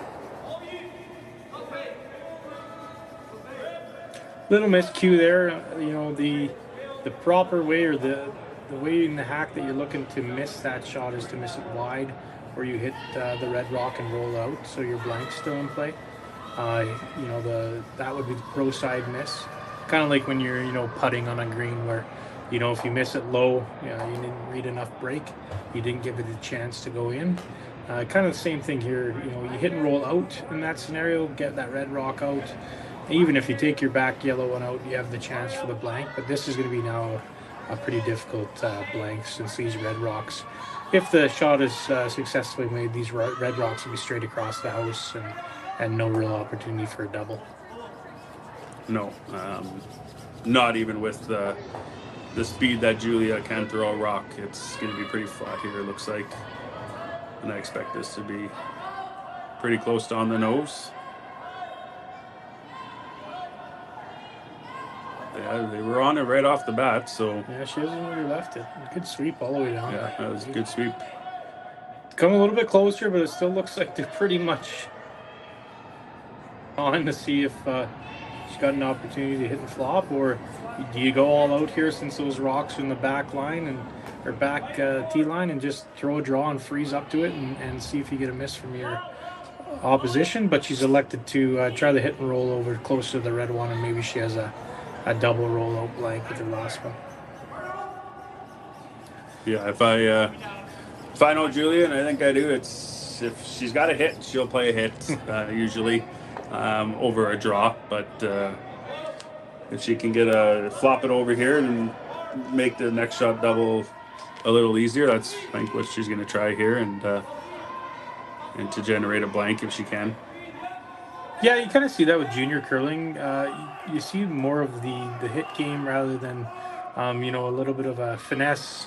Little miscue there, the proper way, or the way in the hack that you're looking to miss that shot is to miss it wide, where you hit the red rock and roll out, so your blank's still in play. That would be the pro side miss. Kind of like when you're, putting on a green where, if you miss it low, you didn't read enough break, you didn't give it a chance to go in. Kind of the same thing here, you hit and roll out in that scenario, get that red rock out. Even if you take your back yellow one out, you have the chance for the blank, but this is going to be now a pretty difficult blank, since these red rocks, if the shot is successfully made, these red rocks will be straight across the house and no real opportunity for a double. No, not even with the speed that Julia can throw a rock. It's going to be pretty flat here, it looks like. And I expect this to be pretty close to on the nose. Yeah, they were on it right off the bat, so... Yeah, she hasn't really left it. Good sweep all the way down. Yeah, that was a good sweep. Come a little bit closer, but it still looks like they're pretty much on to see if she's got an opportunity to hit and flop, or do you go all out here since those rocks are in the back line or back tee line, and just throw a draw and freeze up to it and see if you get a miss from your opposition? But she's elected to try the hit and roll over close to the red one, and maybe she has a double roll out blank with her last one. Yeah, if I know Julia, and I think I do, it's if she's got a hit, she'll play a hit usually over a draw. But if she can flop it over here and make the next shot double a little easier, that's I think what she's going to try here. And to generate a blank if she can. Yeah, you kind of see that with junior curling. You see more of the hit game rather than, you know, a little bit of a finesse.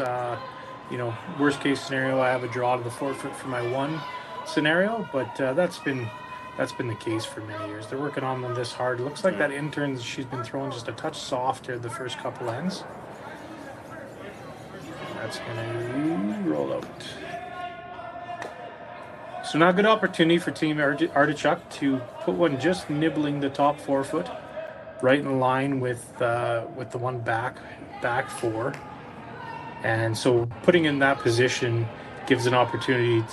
You know, worst case scenario, I have a draw to the forefoot for my one scenario, but that's been the case for many years. They're working on them this hard. It looks like that intern, she's been throwing just a touch soft here the first couple ends. That's gonna roll out. So now a good opportunity for Team Artichuk to put one just nibbling the top forefoot, right in line with the one back four. And so putting in that position gives an opportunity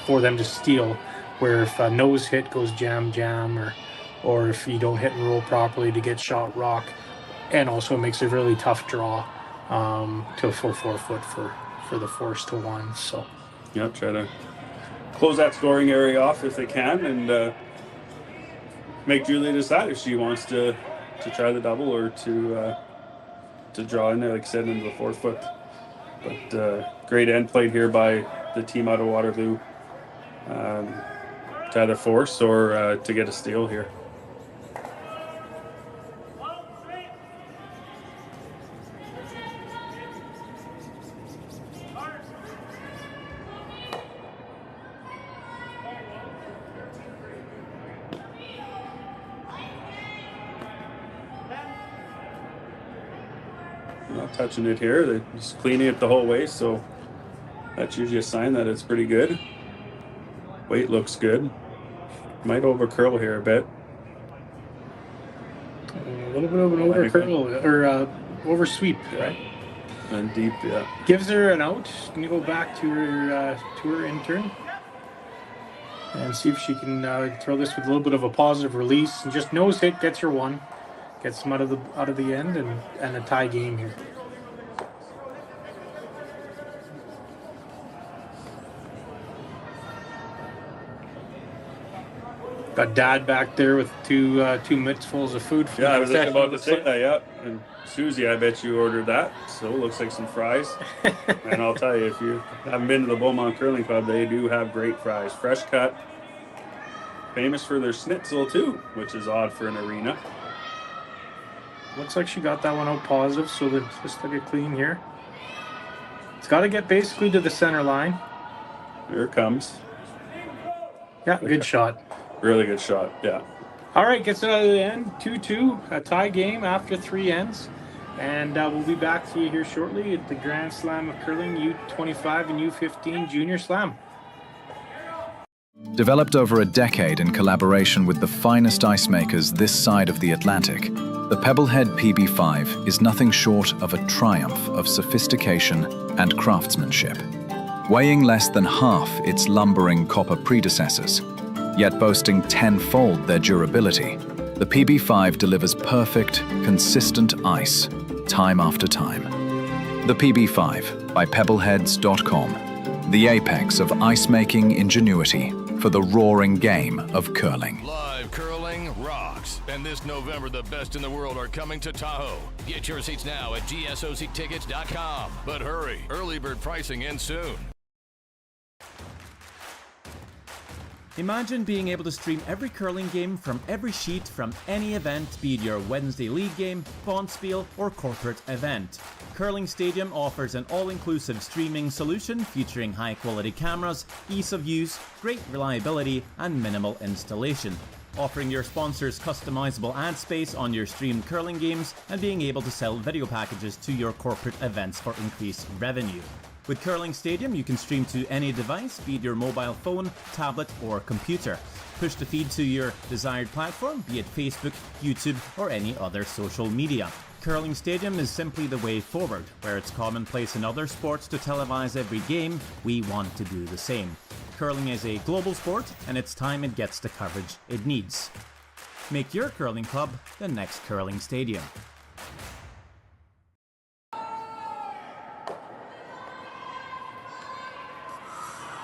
for them to steal, where if a nose hit goes jam, or if you don't hit and roll properly to get shot rock, and also it makes a really tough draw to a full forefoot for the force to one. So yeah, try to close that scoring area off if they can, and make Julia decide if she wants to try the double or to draw in there, like I said, into the forefoot. But great end played here by the team out of Waterloo to either force or to get a steal here. Not touching it here, they're just cleaning it the whole way, so that's usually a sign that it's pretty good. Weight looks good. Might over curl here a bit. A little bit of an over curl or over sweep, right? And deep, yeah. Gives her an out. Can you go back to her intern and see if she can throw this with a little bit of a positive release, and just nose hit gets her one. Gets them out of the end and a tie game here. Got Dad back there with two mitts fulls of food. Yeah, I was just about to say that. Yeah, and Susie, I bet you ordered that. So it looks like some fries. And I'll tell you, if you haven't been to the Beaumont Curling Club, they do have great fries, fresh cut. Famous for their schnitzel too, which is odd for an arena. Looks like she got that one out positive, so just like a clean here. It's got to get basically to the center line. Here it comes. Yeah, good shot. Really good shot, yeah. All right, gets it out of the end. 2-2, a tie game after 3 ends. And we'll be back to you here shortly at the Grand Slam of Curling U25 and U15 Junior Slam. Developed over a decade in collaboration with the finest ice makers this side of the Atlantic, the Pebblehead PB5 is nothing short of a triumph of sophistication and craftsmanship. Weighing less than half its lumbering copper predecessors, yet boasting tenfold their durability, the PB5 delivers perfect, consistent ice, time after time. The PB5 by Pebbleheads.com, the apex of ice-making ingenuity for the roaring game of curling. Live curling rocks. And this November, the best in the world are coming to Tahoe. Get your seats now at gsoctickets.com. But hurry, early bird pricing ends soon. Imagine being able to stream every curling game from every sheet from any event, be it your Wednesday league game, bonspiel, or corporate event. Curling Stadium offers an all-inclusive streaming solution featuring high-quality cameras, ease of use, great reliability, and minimal installation. Offering your sponsors customizable ad space on your streamed curling games and being able to sell video packages to your corporate events for increased revenue. With Curling Stadium, you can stream to any device, be it your mobile phone, tablet, or computer. Push the feed to your desired platform, be it Facebook, YouTube, or any other social media. Curling Stadium is simply the way forward. Where it's commonplace in other sports to televise every game, we want to do the same. Curling is a global sport, and it's time it gets the coverage it needs. Make your curling club the next Curling Stadium.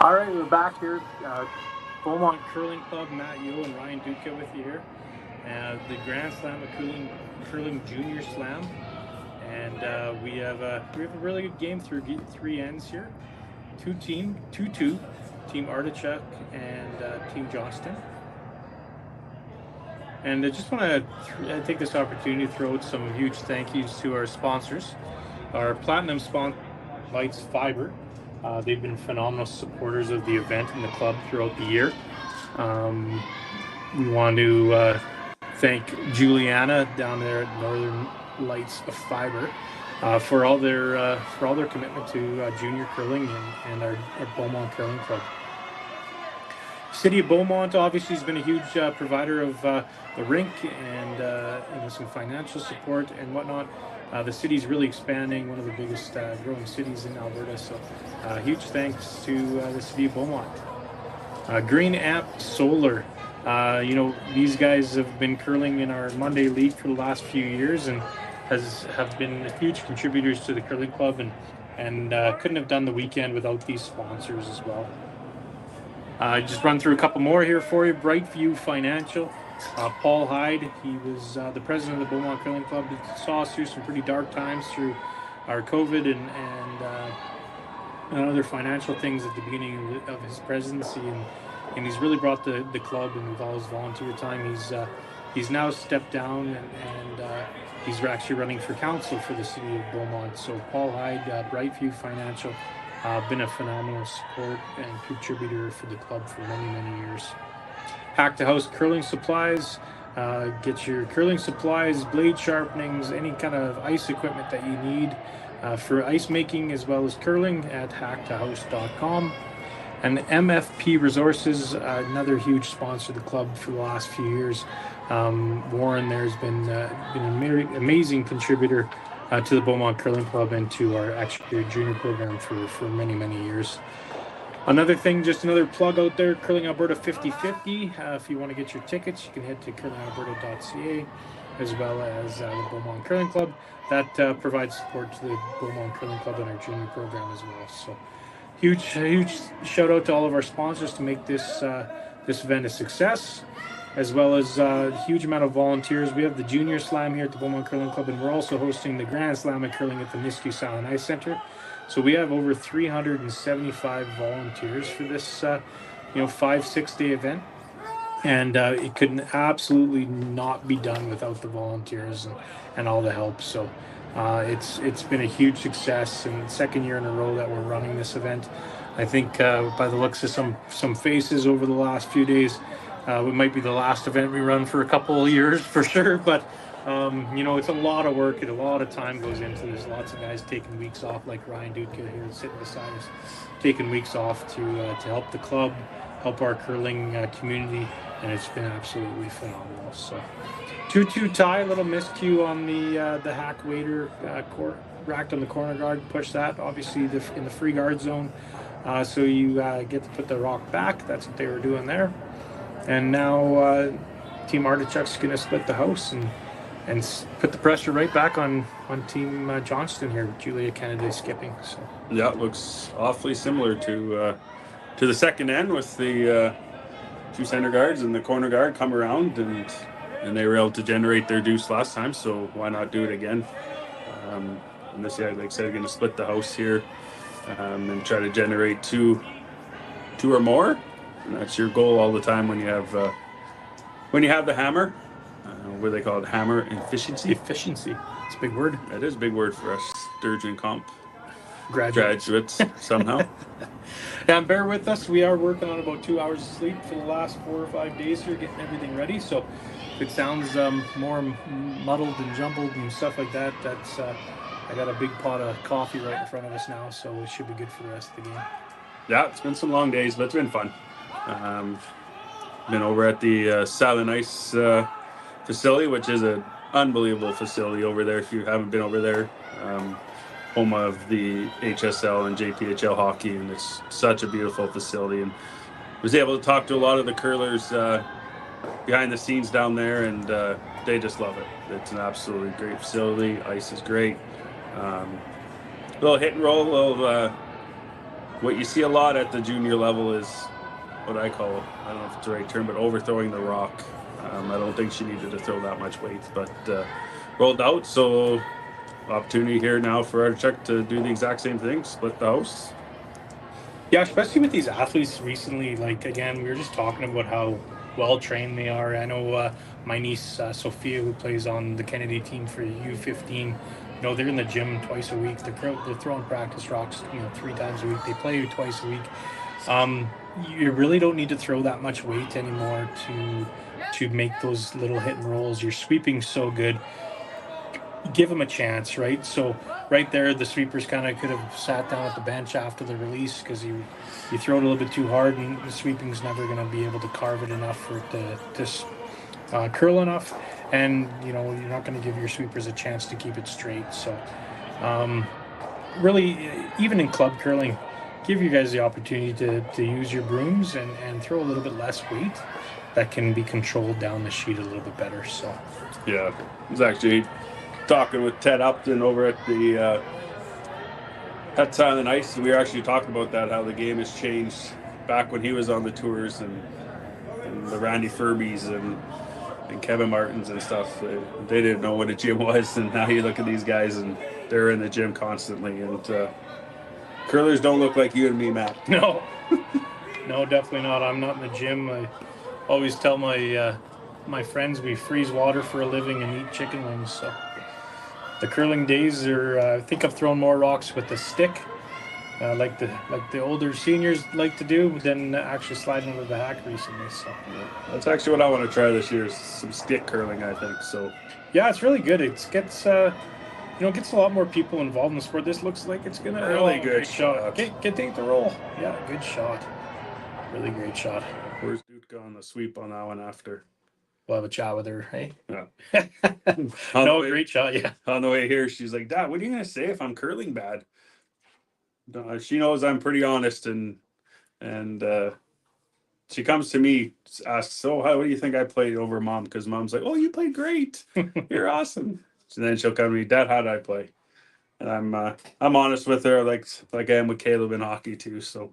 All right, we're back here. Beaumont Curling Club, Matt Yule and Ryan Duca with you here. The Grand Slam of Curling Junior Slam. And we have a really good game through 3 ends here. 2-2. Team Artichuk, and Team Johnston. And I just want to take this opportunity to throw out some huge thank yous to our sponsors. Our platinum sponsor, Lights Fiber. They've been phenomenal supporters of the event and the club throughout the year. We want to thank Juliana down there at Northern Lights of Fiber for all their commitment to junior curling and our Beaumont Curling Club. City of Beaumont obviously has been a huge provider of the rink and some financial support and whatnot. The city's really expanding, one of the biggest growing cities in Alberta. So huge thanks to the City of Beaumont. Green Amp Solar. These guys have been curling in our Monday League for the last few years and have been huge contributors to the curling club and couldn't have done the weekend without these sponsors as well. Just run through a couple more here for you. Brightview Financial. Paul Hyde, he was the president of the Beaumont Curling Club. He saw us through some pretty dark times through our COVID and other financial things at the beginning of his presidency, and he's really brought the club and with all his volunteer time. He's now stepped down and he's actually running for council for the city of Beaumont. So Paul Hyde, Brightview Financial, been a phenomenal support and contributor for the club for many years. Hack to House Curling Supplies. Get your curling supplies, blade sharpenings, any kind of ice equipment that you need for ice making as well as curling at hacktohouse.com. And MFP Resources, another huge sponsor of the club for the last few years. Warren there has been an amazing contributor to the Beaumont Curling Club and to our actually junior program for many years. Another thing, just another plug out there, Curling Alberta 50/50. If you want to get your tickets, you can head to curlingalberta.ca as well as the Beaumont Curling Club. That provides support to the Beaumont Curling Club and our junior program as well. So huge shout out to all of our sponsors to make this event a success, as well as a huge amount of volunteers. We have the Junior Slam here at the Beaumont Curling Club, and we're also hosting the Grand Slam of Curling at the Nisku Silent Ice Center. So we have over 375 volunteers for this 5-6 day event, and it could absolutely not be done without the volunteers and all the help. So it's been a huge success, and second year in a row that we're running this event. I think by the looks of some faces over the last few days, it might be the last event we run for a couple of years for sure, but it's a lot of work and a lot of time goes into this. Lots of guys taking weeks off, like Ryan Dudka here sitting beside us, taking weeks off to help the club, help our curling community, and it's been absolutely phenomenal. So 2-2 tie, a little miscue on the hack waiter, racked on the corner guard, push that obviously in the free guard zone, so you get to put the rock back. That's what they were doing there. And now Team Artichuk's going to split the house and put the pressure right back on Team Johnston here with Julia Kennedy skipping. So yeah, it looks awfully similar to the second end with the two center guards and the corner guard come around and they were able to generate their deuce last time, so why not do it again? And this year, like I said, going to split the house here and try to generate two or more. And that's your goal all the time when you have the hammer. What do they call it? Hammer efficiency. Efficiency. It's a big word. It is a big word for us Sturgeon Comp graduates somehow. Yeah, and bear with us. We are working on about 2 hours of sleep for the last 4 or 5 days here, getting everything ready. So if it sounds more muddled and jumbled and stuff like that, that's I got a big pot of coffee right in front of us now, so it should be good for the rest of the game. Yeah, it's been some long days, but it's been fun. Been over at the Silent Ice facility, which is an unbelievable facility over there. If you haven't been over there, home of the HSL and JPHL hockey, and it's such a beautiful facility. And was able to talk to a lot of the curlers behind the scenes down there, and they just love it. It's an absolutely great facility. Ice is great. Little hit and roll, what you see a lot at the junior level is what I call, I don't know if it's the right term, but overthrowing the rock. I don't think she needed to throw that much weight, but rolled out. So opportunity here now for Artichuk to do the exact same thing, split the house. Yeah, especially with these athletes recently. Like, again, we were just talking about how well trained they are. I know my niece Sophia, who plays on the Kennedy team for U15. They're in the gym twice a week. They're throwing practice rocks, 3 times a week. They play twice a week. You really don't need to throw that much weight anymore to make those little hit and rolls. You're sweeping so good. Give them a chance, right? So right there, the sweepers kind of could have sat down at the bench after the release, because you throw it a little bit too hard, and the sweeping's never going to be able to carve it enough for it to curl enough, and you're not going to give your sweepers a chance to keep it straight. So really, even in club curling, give you guys the opportunity to use your brooms and throw a little bit less weight that can be controlled down the sheet a little bit better. So Yeah, I was actually talking with Ted Upton over at the at Silent Ice. We were actually talking about that, how the game has changed back when he was on the tours, and the Randy Furbys and Kevin Martins and stuff. They didn't know what a gym was, and now you look at these guys and they're in the gym constantly. And curlers don't look like you and me, Matt. No, no, definitely not. I'm not in the gym. I always tell my friends we freeze water for a living and eat chicken wings. So the curling days are. I think I've thrown more rocks with the stick, like the older seniors like to do, than actually sliding with the hack recently. So That's actually what I want to try this year, is some stick curling, I think. So yeah, it's really good. It gets gets a lot more people involved in the sport. This looks like it's gonna Really good great shot. Okay, take the roll. Yeah, good shot. Really great shot. Where's Dutka on the sweep on that one after? We'll have a chat with her, hey? Yeah. No, great shot, yeah. On the way here, she's like, Dad, what are you going to say if I'm curling bad? She knows I'm pretty honest, and she comes to me, asks, so what do you think I played over Mom? Because Mom's like, oh, you played great. You're awesome. So then she'll come to me, Dad, how did I play? And I'm honest with her, like I am with Caleb in hockey too. So,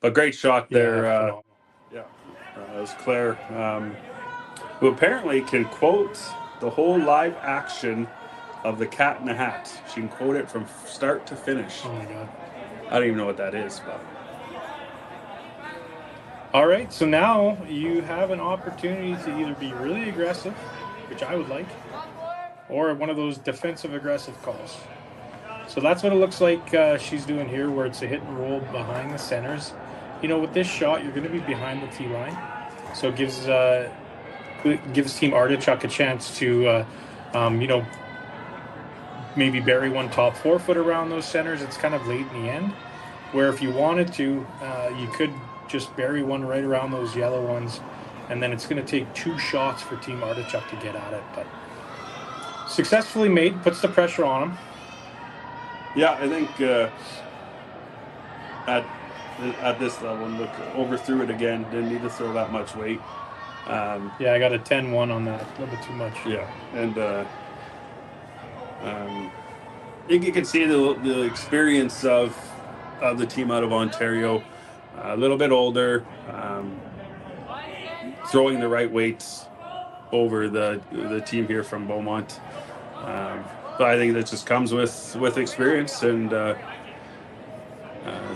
but great shot there. Yeah, it was Claire, who apparently can quote the whole live action of The Cat in the Hat. She can quote it from start to finish. Oh my God. I don't even know what that is, but. All right, so now you have an opportunity to either be really aggressive, which I would like, or one of those defensive aggressive calls. So that's what it looks like she's doing here, where it's a hit and roll behind the centers. With this shot, you're going to be behind the tee line. So it gives Team Artichuk a chance to, maybe bury one top 4 foot around those centers. It's kind of late in the end, where if you wanted to, you could just bury one right around those yellow ones, and then it's going to take 2 shots for Team Artichuk to get at it. But successfully made, puts the pressure on them. Yeah, I think at this level, look, overthrew it again. Didn't need to throw that much weight. Yeah, I got a 10-1 on that. A little bit too much. Yeah, and I think you can see the experience of the team out of Ontario. A little bit older, throwing the right weights over the team here from Beaumont. But I think that just comes with experience, and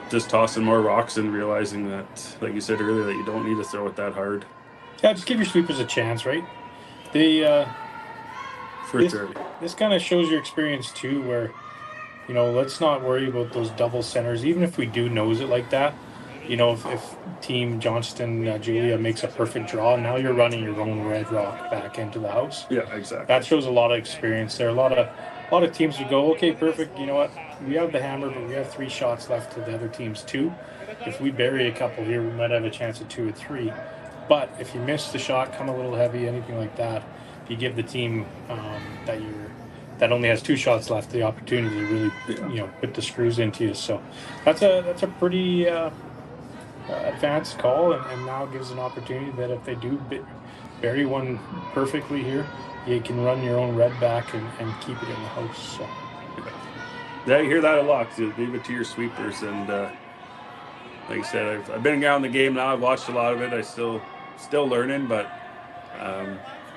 just tossing more rocks and realizing that, like you said earlier, that you don't need to throw it that hard. Yeah, just give your sweepers a chance, right? This kind of shows your experience too, where, let's not worry about those double centers. Even if we do nose it like that, if Team Johnston, Julia makes a perfect draw, now you're running your own red rock back into the house. Yeah, exactly. That shows a lot of experience there. A lot of teams would go, okay, perfect. You know what? We have the hammer, but we have 3 shots left to the other team's 2. If we bury a couple here, we might have a chance of 2 or 3. But if you miss the shot, come a little heavy, anything like that, you give the team that only has 2 shots left the opportunity to really, put the screws into you. So that's a pretty advanced call, and now gives an opportunity that if they do bury one perfectly here, you can run your own red back and keep it in the house. So. Yeah, you hear that a lot. So leave it to your sweepers, and like I said, I've been around the game now. I've watched a lot of it. I still learning, but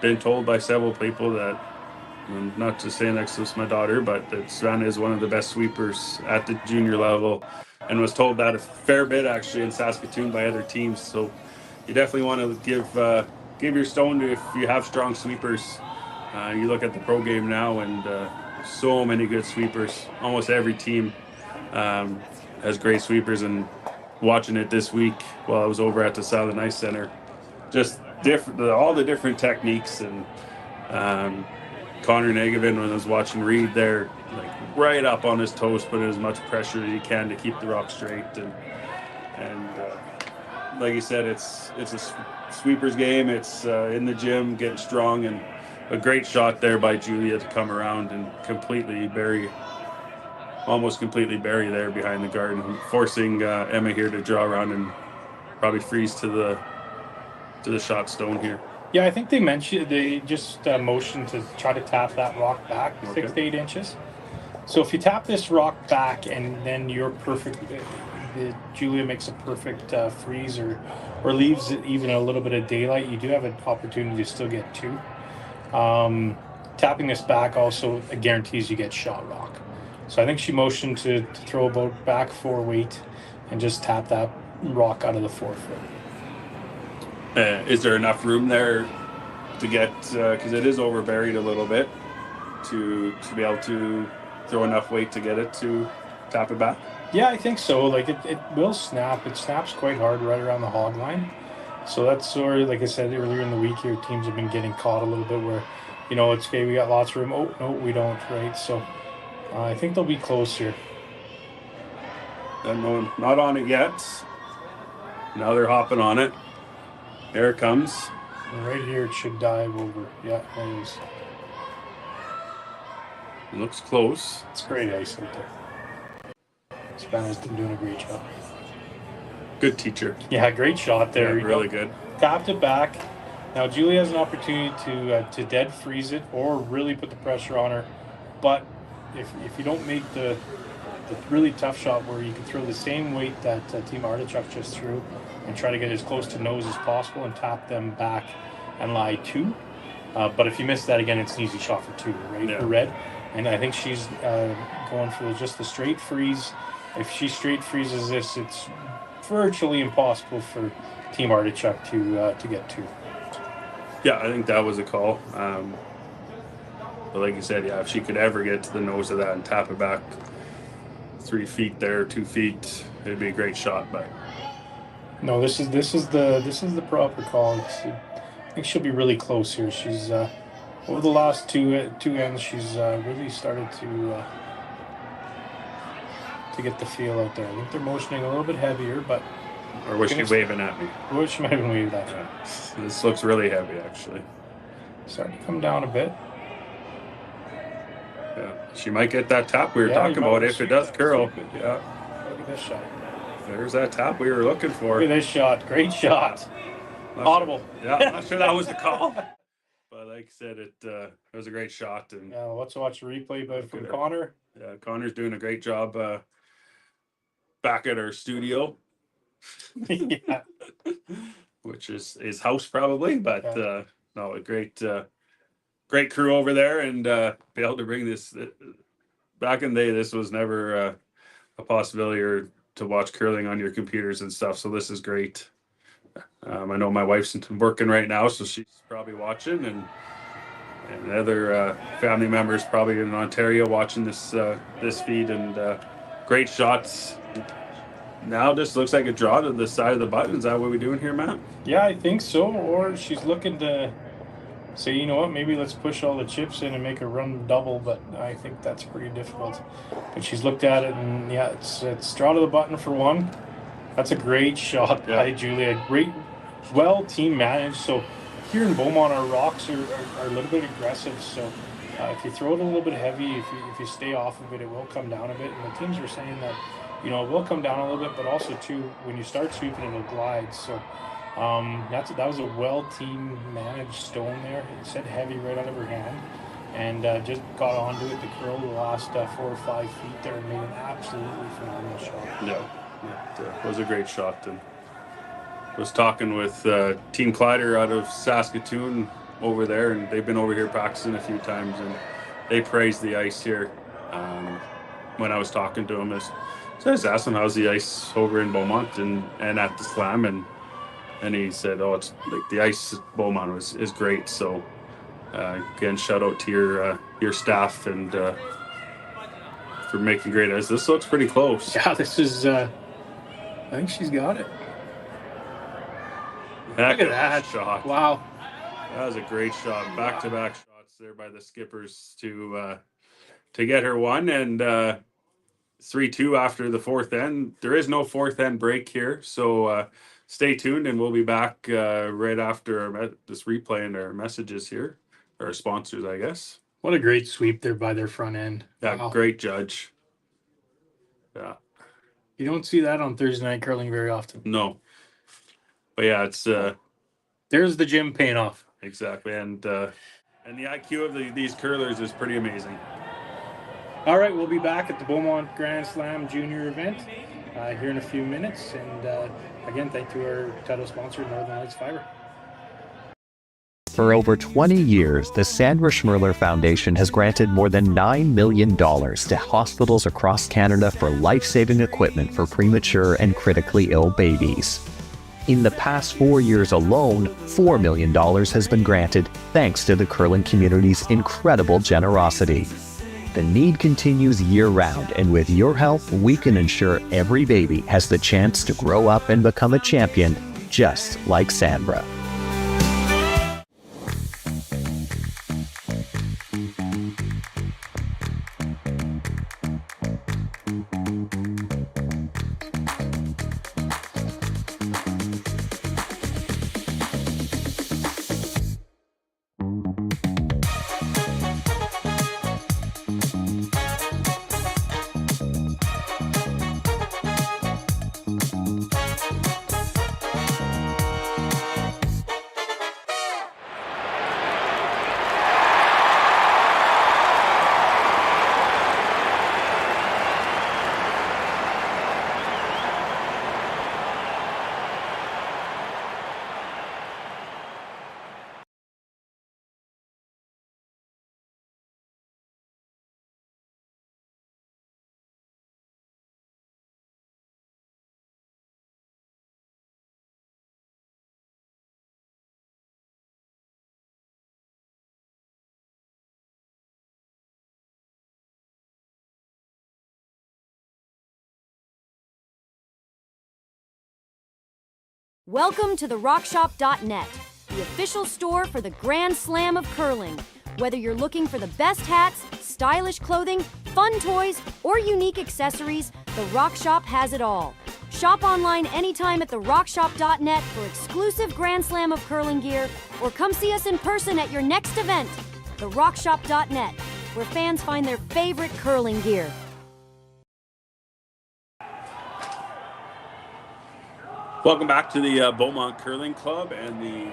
been told by several people that I'm not just saying that's just my daughter, but that Savannah is one of the best sweepers at the junior level, and was told that a fair bit actually in Saskatoon by other teams. So you definitely want to give your stone to if you have strong sweepers. You look at the pro game now, and so many good sweepers. Almost every team has great sweepers, and watching it this week while I was over at the Southern Ice Center, just all the different techniques. And Connor Negevin, when I was watching Reed there, like right up on his toes, putting as much pressure as he can to keep the rock straight. And like you said, it's a sweeper's game. It's in the gym, getting strong, and a great shot there by Julia to come around and almost completely bury there behind the garden, forcing Emma here to draw around and probably freeze to the shot stone here. Yeah, I think they just motioned to try to tap that rock back 6 to 8 inches. So if you tap this rock back and then you're perfect, Julia makes a perfect freeze or leaves it even a little bit of daylight, you do have an opportunity to still get 2. Tapping this back also guarantees you get shot rock. So I think she motioned to throw about back 4 weight and just tap that rock out of the 4 foot. Is there enough room there to get, because it is over buried a little bit, to be able to throw enough weight to get it to tap it back? Yeah, I think so. Like it will snap. It snaps quite hard right around the hog line. So that's sort of, like I said earlier in the week here, teams have been getting caught a little bit where, it's okay, we got lots of room. Oh, no, we don't, right? So I think they'll be close here. No, not on it yet. Now they're hopping on it. There it comes. And right here, it should dive over. Yeah, there it is. It looks close. It's great ice out there. Savannah's been doing a great job. Good teacher. Yeah, great shot there. Yeah, really good. Tapped it back. Now Julie has an opportunity to dead freeze it or really put the pressure on her. But if you don't make the really tough shot where you can throw the same weight that Team Artichuk just threw and try to get as close to nose as possible and tap them back and lie 2. But if you miss that again, it's an easy shot for 2, right? Yeah. For red. And I think she's going for just the straight freeze. If she straight freezes this, it's virtually impossible for Team Artichuk to get 2. Yeah, I think that was a call. But like you said, yeah, if she could ever get to the nose of that and tap it back 3 feet there, 2 feet, it'd be a great shot. But no, this is the proper call. I think she'll be really close here. She's over the last two ends, she's really started to get the feel out there. I think they're motioning a little bit heavier, but. Or was she waving at me? Or she might have been waving at me. This looks really heavy, actually. Starting to come down a bit. Yeah, she might get that tap we were talking about if it does curl. Yeah. Look at this shot. There's that tap we were looking for. Look at this shot. Great shot. Audible. Yeah, I'm not sure that was the call. But like I said, it was a great shot. And let's watch the replay from Connor. Yeah, Connor's doing a great job back at our studio. Yeah. Which is his house probably, but no, a great crew over there, and be able to bring this. Back in the day, this was never a possibility or to watch curling on your computers and stuff. So this is great. I know my wife's working right now, so she's probably watching, and other family members probably in Ontario watching this feed, and great shots. Now this looks like a draw to the side of the button. Is that what we're doing here, Matt? Yeah, I think so. Or she's looking to say, you know what, maybe let's push all the chips in and make a run double, but I think that's pretty difficult. But she's looked at it, and yeah, it's draw to the button for 1. That's a great shot by Julia. Great, well team managed. So here in Beaumont, our rocks are a little bit aggressive. So if you throw it a little bit heavy, if you stay off of it, it will come down a bit. And the teams are saying that, it will come down a little bit, but also too, when you start sweeping, it'll glide. So that was a well team managed stone there. It said heavy right out of her hand, and just got onto it to curl the last 4 or 5 feet there and made an absolutely phenomenal shot. Yeah, it was a great shot. And I was talking with Team Clyder out of Saskatoon over there, and they've been over here practicing a few times, and they praised the ice here when I was talking to them. So I just asked him, how's the ice over in Beaumont and at the Slam, and he said, oh, it's like the ice at Beaumont is great. So again, shout out to your staff and for making great ice. This looks pretty close. Yeah, this is I think she's got it. Heck Look at of a that shot. Wow. That was a great shot. Back-to-back shots there by the skippers to get her one, and 3-2 after the fourth end. There is no fourth end break here, so stay tuned, and we'll be back right after this replay and our messages here, our sponsors, I guess. What a great sweep there by their front end. Yeah, Wow. Great judge. Yeah. You don't see that on Thursday night curling very often. No. But yeah, it's there's the gym paying off. Exactly, and the IQ of these curlers is pretty amazing. All right, we'll be back at the Beaumont Grand Slam Junior event here in a few minutes. And again, thank you to our title sponsor, Northern Lights Fiber. For over 20 years, the Sandra Schmirler Foundation has granted more than $9 million to hospitals across Canada for life-saving equipment for premature and critically ill babies. In the past 4 years alone, $4 million has been granted thanks to the curling community's incredible generosity. The need continues year-round, and with your help, we can ensure every baby has the chance to grow up and become a champion, just like Sandra. Welcome to the RockShop.net, the official store for the Grand Slam of curling. Whether you're looking for the best hats, stylish clothing, fun toys, or unique accessories, the Rock Shop has it all. Shop online anytime at the RockShop.net for exclusive Grand Slam of curling gear, or come see us in person at your next event. The RockShop.net, where fans find their favorite curling gear. Welcome back to the Beaumont Curling Club and the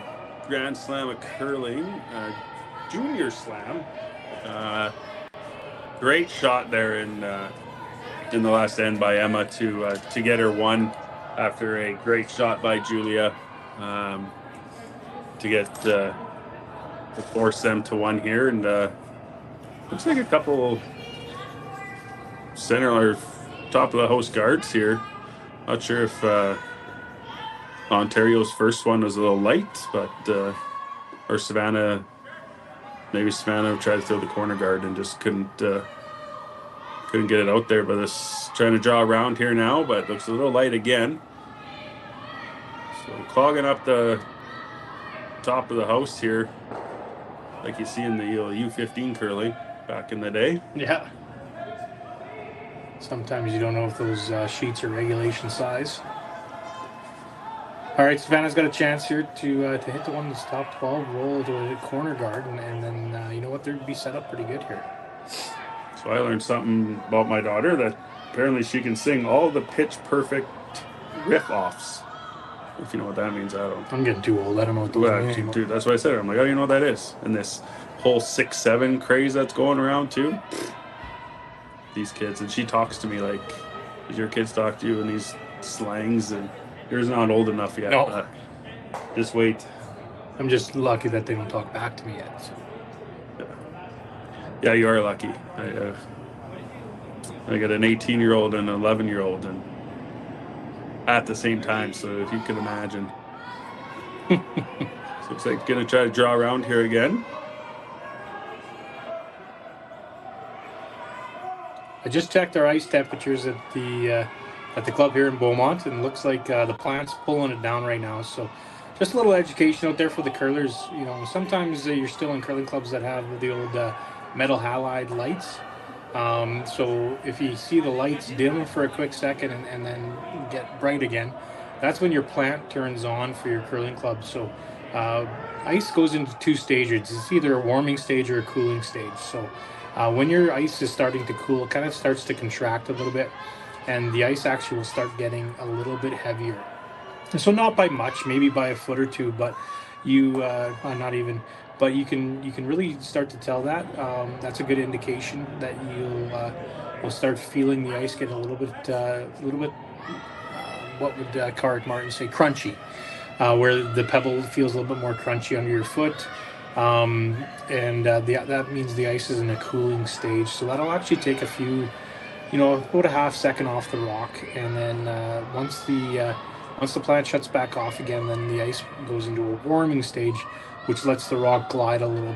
Grand Slam of Curling Junior Slam. Great shot there in the last end by Emma to get her one after a great shot by Julia to get to force them to one here. And looks like a couple center or top of the house guards here. Not sure if Ontario's first one was a little light, but or Savannah tried to throw the corner guard and just couldn't get it out there. But this trying to draw around here now, but looks a little light again. So clogging up the top of the house here, like you see in the U15 curling back in the day. Yeah. Sometimes you don't know if those sheets are regulation size. All right, Savannah's got a chance here to hit the one that's top 12, roll to a corner guard, and then you know what, they'd be set up pretty good here. So I learned something about my daughter, that apparently she can sing all the pitch-perfect riff-offs. If you know what that means, I don't. I'm getting too old. I don't know what those mean. Dude, that's what I said. I'm like, oh, you know what that is? And this whole 6-7 craze that's going around too. These kids, and she talks to me like, does your kids talk to you in these slangs? And yours not old enough yet. No. But just wait. I'm just lucky that they don't talk back to me yet. So. Yeah. yeah, you are lucky. I got an 18-year-old and an 11-year-old, and at the same time. So if you can imagine, so looks like gonna try to draw around here again. I just checked our ice temperatures at the club here in Beaumont, and it looks like the plant's pulling it down right now. So just a little education out there for the curlers. You know, sometimes you're still in curling clubs that have the old metal halide lights. So if you see the lights dim for a quick second and then get bright again, that's when your plant turns on for your curling club. So ice goes into two stages. It's either a warming stage or a cooling stage. So when your ice is starting to cool, it kind of starts to contract a little bit, and the ice actually will start getting a little bit heavier. So not by much, maybe by a foot or two, but you not even. But you can really start to tell that. That's a good indication that you'll start feeling the ice get a little bit. What would Carrick Martin say? Crunchy, where the pebble feels a little bit more crunchy under your foot, and that means the ice is in a cooling stage. So that'll actually take a few, about a half second off the rock, and then once the plant shuts back off again, then the ice goes into a warming stage, which lets the rock glide a little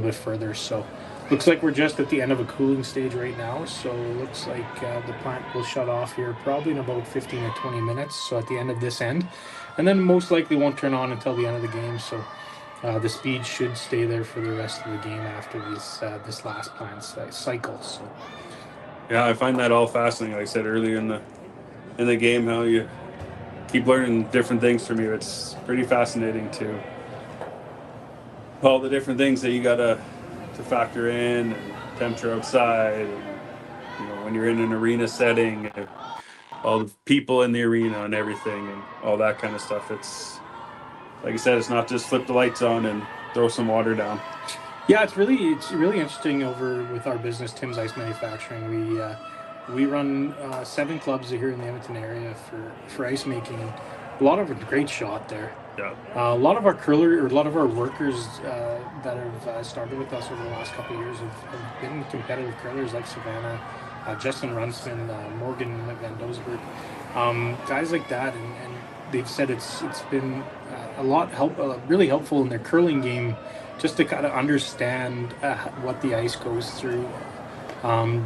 bit further. So looks like we're just at the end of a cooling stage right now. So it looks like the plant will shut off here probably in about 15 or 20 minutes. So at the end of this end, and then most likely won't turn on until the end of the game. So the speed should stay there for the rest of the game after this last plant cycle. So yeah, I find that all fascinating. Like I said earlier in the game, how you keep learning different things from you. It's pretty fascinating to all the different things that you gotta to factor in, and temperature outside, and, when you're in an arena setting, and all the people in the arena and everything, and all that kind of stuff. It's like I said, it's not just flip the lights on and throw some water down. Yeah, it's really interesting over with our business, Tim's Ice Manufacturing. We run 7 clubs here in the Edmonton area for ice making, and a lot of a great shot there. Yeah. A lot of our workers that have started with us over the last couple of years have been competitive curlers like Savannah, Justin Runsman, Morgan Van Dosberg, guys like that, and they've said it's been really helpful in their curling game, just to kind of understand what the ice goes through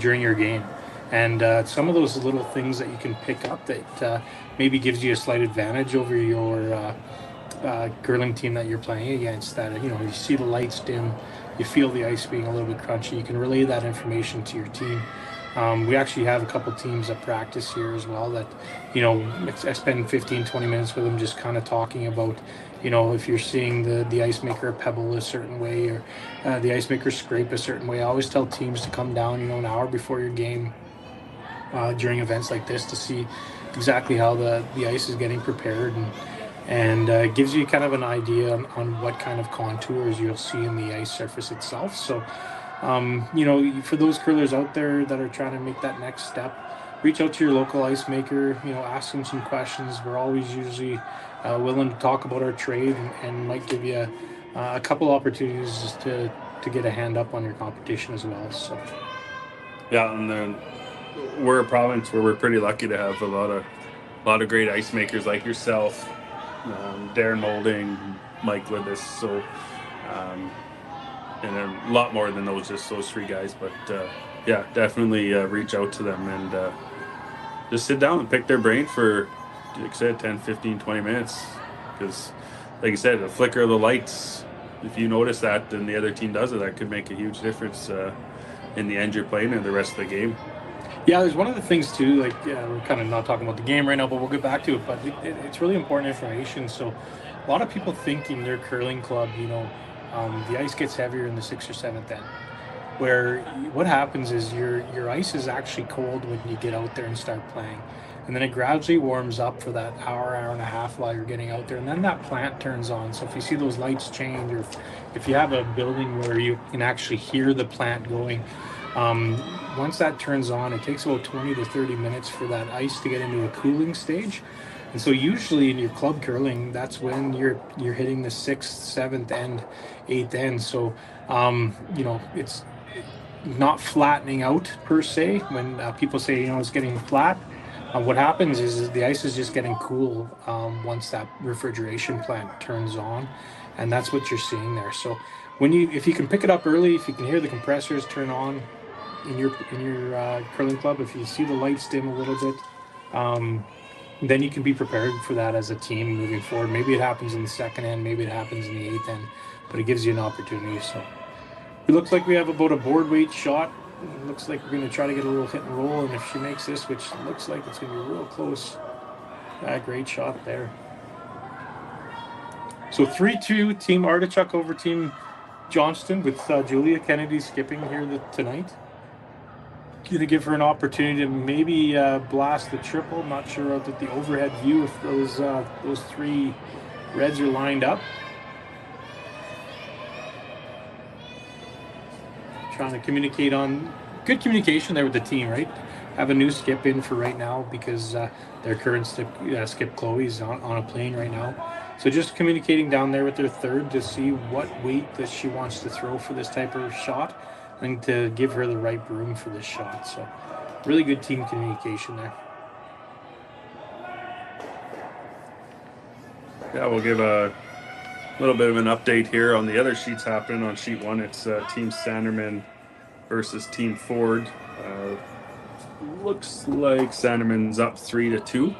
during your game. And some of those little things that you can pick up that maybe gives you a slight advantage over your curling team that you're playing against, that you see the lights dim, you feel the ice being a little bit crunchy, you can relay that information to your team. We actually have a couple teams that practice here as well that, I spend 15-20 minutes with them just kind of talking about, if you're seeing the ice maker pebble a certain way, or the ice maker scrape a certain way. I always tell teams to come down, an hour before your game during events like this, to see exactly how the ice is getting prepared, and gives you kind of an idea on what kind of contours you'll see in the ice surface itself. So, for those curlers out there that are trying to make that next step, reach out to your local ice maker, ask them some questions. We're always usually willing to talk about our trade, and might give you a couple opportunities just to get a hand up on your competition as well. So, yeah, and then we're a province where we're pretty lucky to have a lot of great ice makers like yourself, Darren Molding, Mike Lidis, so and a lot more than those 3 guys. But yeah, definitely reach out to them and just sit down and pick their brain for, like I said, 10, 15, 20 minutes. Because, like I said, the flicker of the lights, if you notice that and the other team does it, that could make a huge difference in the end you're playing and the rest of the game. Yeah, there's one of the things too, we're kind of not talking about the game right now, but we'll get back to it. But it's really important information. So a lot of people think in their curling club, the ice gets heavier in the 6th or 7th end, where what happens is your ice is actually cold when you get out there and start playing. And then it gradually warms up for that hour and a half while you're getting out there. And then that plant turns on. So if you see those lights change, or if you have a building where you can actually hear the plant going, Once that turns on, it takes about 20 to 30 minutes for that ice to get into a cooling stage. And so usually in your club curling, that's when you're hitting the 6th, 7th, and 8th end. So, it's not flattening out per se. When people say, it's getting flat, what happens is the ice is just getting cool once that refrigeration plant turns on. And that's what you're seeing there. So if you can pick it up early, if you can hear the compressors turn on in your curling club, if you see the lights dim a little bit, then you can be prepared for that as a team moving forward. Maybe it happens in the 2nd end, maybe it happens in the 8th end, but it gives you an opportunity. So it looks like we have about a board weight shot. It looks like we're going to try to get a little hit and roll, and if she makes this, which looks like it's going to be real close, great shot there. So 3-2 Team Artichuk over Team Johnston, with Julia Kennedy skipping here tonight. Going to give her an opportunity to maybe blast the triple. Not sure out at the overhead view if those 3 reds are lined up. Trying to communicate on good communication there with the team, right? Have a new skip in for right now because their current skip Chloe's on a plane right now. So just communicating down there with their 3rd to see what weight that she wants to throw for this type of shot and to give her the right broom for this shot. So really good team communication there. Yeah, we'll give a little bit of an update here on the other sheets happening. On sheet 1, it's Team Sanderman versus Team Ford. Looks like Sanderman's up 3-2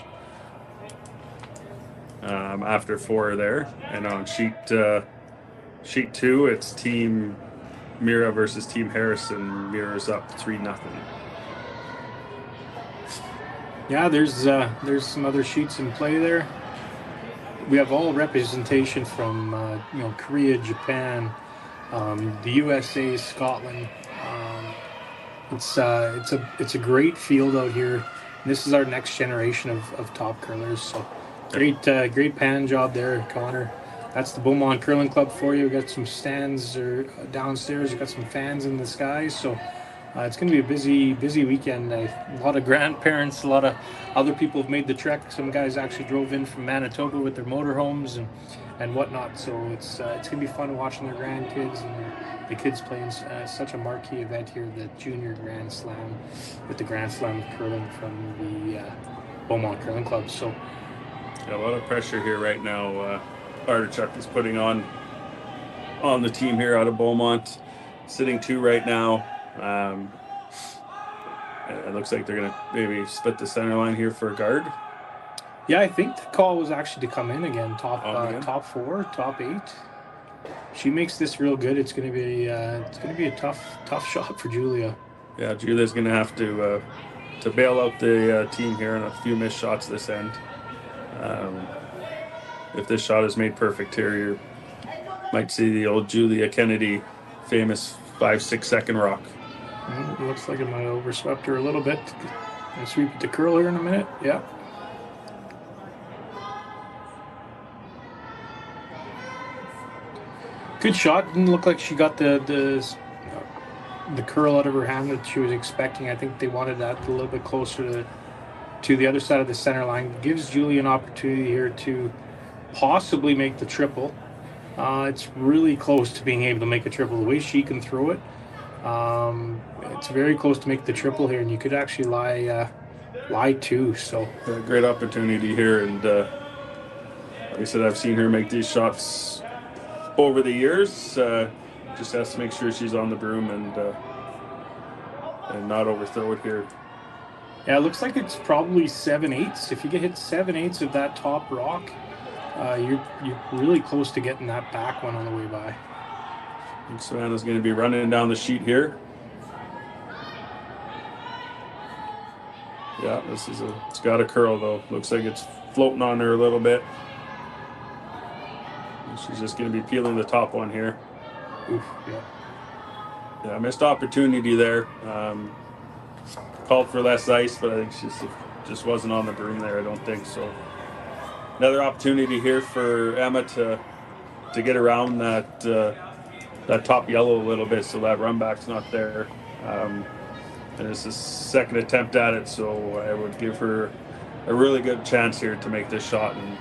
after 4 there. And on sheet 2, it's Team Mira versus Team Harrison. Mira's up 3-0. Yeah, there's some other sheets in play there. We have all representation from Korea, Japan, the USA, Scotland. It's a great field out here. This is our next generation of top curlers. So great pan job there, Connor. That's the Beaumont Curling Club for you. We've got some stands downstairs. You've got some fans in the sky. So it's going to be a busy weekend. A lot of grandparents, a lot of other people have made the trek. Some guys actually drove in from Manitoba with their motorhomes and whatnot. So it's going to be fun watching their grandkids and the kids playing such a marquee event here, the Junior Grand Slam with the Grand Slam of Curling from the Beaumont Curling Club. So a lot of pressure here right now. Artichuk is putting on the team here out of Beaumont, sitting 2 right now. It looks like they're going to maybe split the center line here for a guard. Yeah, I think the call was actually to come in again, top 4, top 8. She makes this real good. It's going to be a tough shot for Julia. Yeah, Julia's going to have to bail out the team here on a few missed shots this end. If this shot is made perfect here, you might see the old Julia Kennedy famous 5-6 second rock. It looks like it might have overswept her a little bit. I'll sweep it to curl here in a minute. Yeah. Good shot. Didn't look like she got the curl out of her hand that she was expecting. I think they wanted that a little bit closer to the other side of the center line. Gives Julie an opportunity here to possibly make the triple. It's really close to being able to make a triple. The way she can throw it, it's very close to make the triple here, and you could actually lie 2. So a great opportunity here, and like I said, I've seen her make these shots over the years. Just has to make sure she's on the broom and not overthrow it here. Yeah, it looks like it's probably 7/8. If you get hit 7/8 of that top rock, you're really close to getting that back one on the way by. And Savannah's going to be running down the sheet here. Yeah, it's got a curl though. Looks like it's floating on her a little bit. And she's just going to be peeling the top one here. Oof, yeah. Yeah, missed opportunity there. Called for less ice, but I think it just wasn't on the broom there, I don't think so. Another opportunity here for Emma to get around that top yellow a little bit, so that run back's not there. And it's the second attempt at it, so I would give her a really good chance here to make this shot and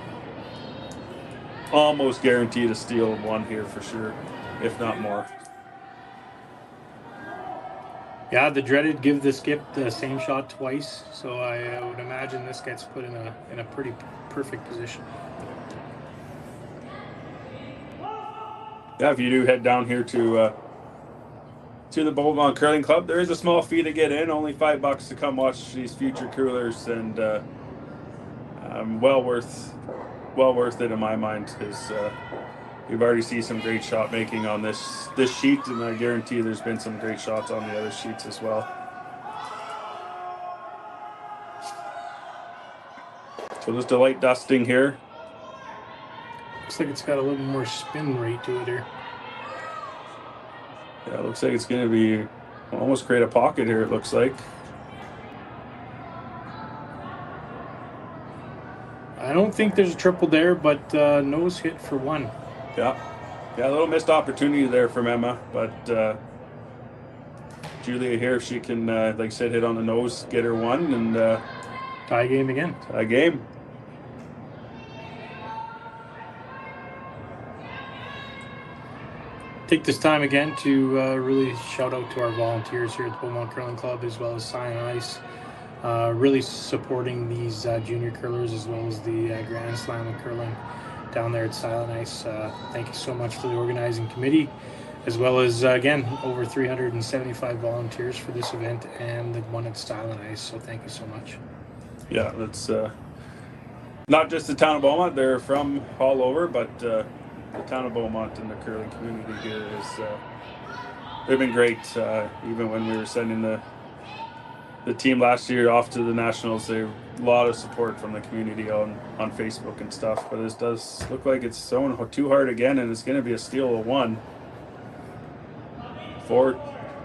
almost guaranteed a steal one here for sure, if not more. Yeah, the dreaded give the skip the same shot twice, so I would imagine this gets put in a pretty perfect position. Yeah, if you do head down here to the Beaumont Curling Club, there is a small fee to get in, only $5 to come watch these future curlers, and well worth it in my mind, because you've already seen some great shot making on this sheet, and I guarantee there's been some great shots on the other sheets as well. So just a light dusting here. Looks like it's got a little more spin rate to it here. Yeah, it looks like it's going to be almost create a pocket here, it looks like. I don't think there's a triple there, but nose hit for one. Yeah, a little missed opportunity there from Emma, but Julia here, if she can, like I said, hit on the nose, get her one, and tie game again. Tie game. Take this time again to really shout out to our volunteers here at the Beaumont Curling Club, as well as Silent Ice, really supporting these junior curlers, as well as the Grand Slam of curling down there at Silent Ice. Thank you so much to the organizing committee, as well as, again, over 375 volunteers for this event and the one at Silent Ice, so thank you so much. Yeah, that's not just the town of Beaumont, they're from all over, but the town of Beaumont and the curling community here is they've been great. Even when we were sending the team last year off to the nationals, there's a lot of support from the community on Facebook and stuff. But it does look like it's thrown too hard again, and it's going to be a steal of one for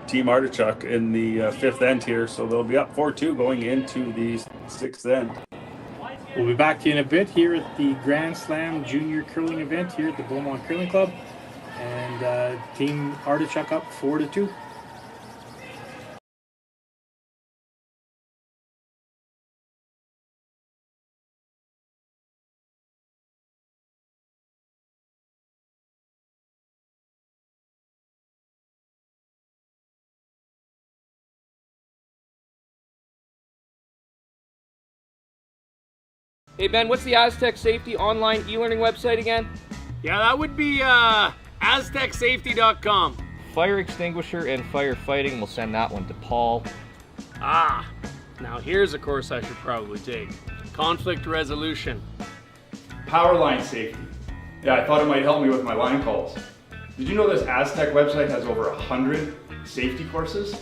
Team Artichuk in the fifth end here. So they'll be up 4-2 going into the sixth end. We'll be back to you in a bit here at the Grand Slam Junior Curling event here at the Beaumont Curling Club. And Team Artichuk up 4-2. Hey Ben, what's the Aztec Safety online e-learning website again? Yeah, that would be aztecsafety.com. Fire extinguisher and firefighting, we'll send that one to Paul. Now here's a course I should probably take. Conflict resolution. Power line safety. Yeah, I thought it might help me with my line calls. Did you know this Aztec website has over 100 safety courses?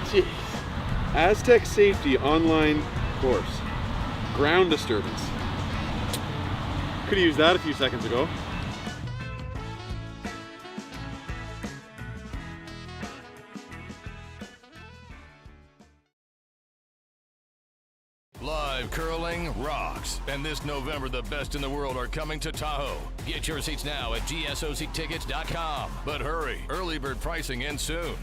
Jeez. Aztec Safety online course. Ground disturbance. Could have used that a few seconds ago. Live curling rocks. And this November, the best in the world are coming to Tahoe. Get your seats now at gsoctickets.com. But hurry, early bird pricing ends soon.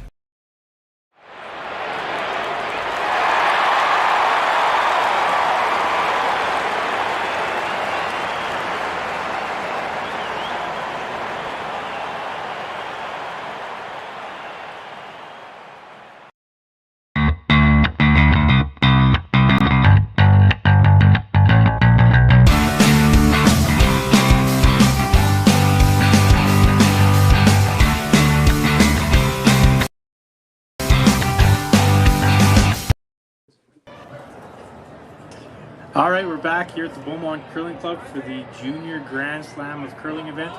All right, we're back here at the Beaumont Curling Club for the Junior Grand Slam of Curling event,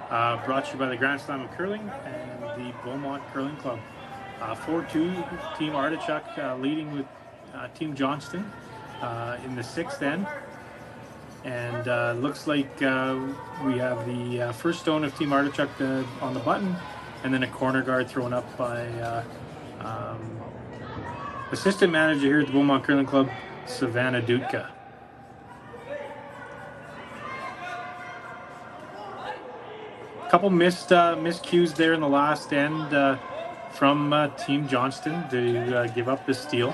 brought to you by the Grand Slam of Curling and the Beaumont Curling Club. 4-2, Team Artichuk leading with Team Johnston in the sixth end. And looks like we have the first stone of Team Artichuk on the button, and then a corner guard thrown up by assistant manager here at the Beaumont Curling Club, Savannah Dutka. couple miscues there in the last end from Team Johnston to give up the steal.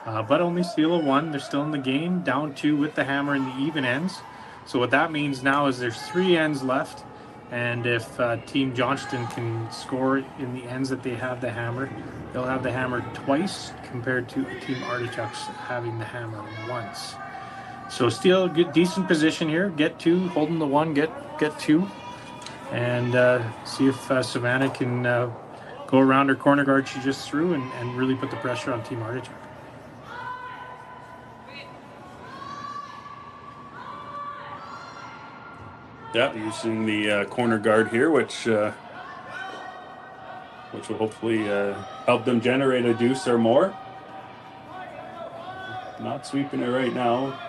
But only steal of 1. They're still in the game, down 2 with the hammer in the even ends. So what that means now is there's 3 ends left. And if Team Johnston can score in the ends that they have the hammer, they'll have the hammer twice compared to Team Artichuk's having the hammer once. So still good, decent position here. Get 2, holding the 1, get 2. And see if Savannah can go around her corner guard she just threw and really put the pressure on Team Artichuk. Yeah, using the corner guard here, which will hopefully help them generate a deuce or more. Not sweeping it right now.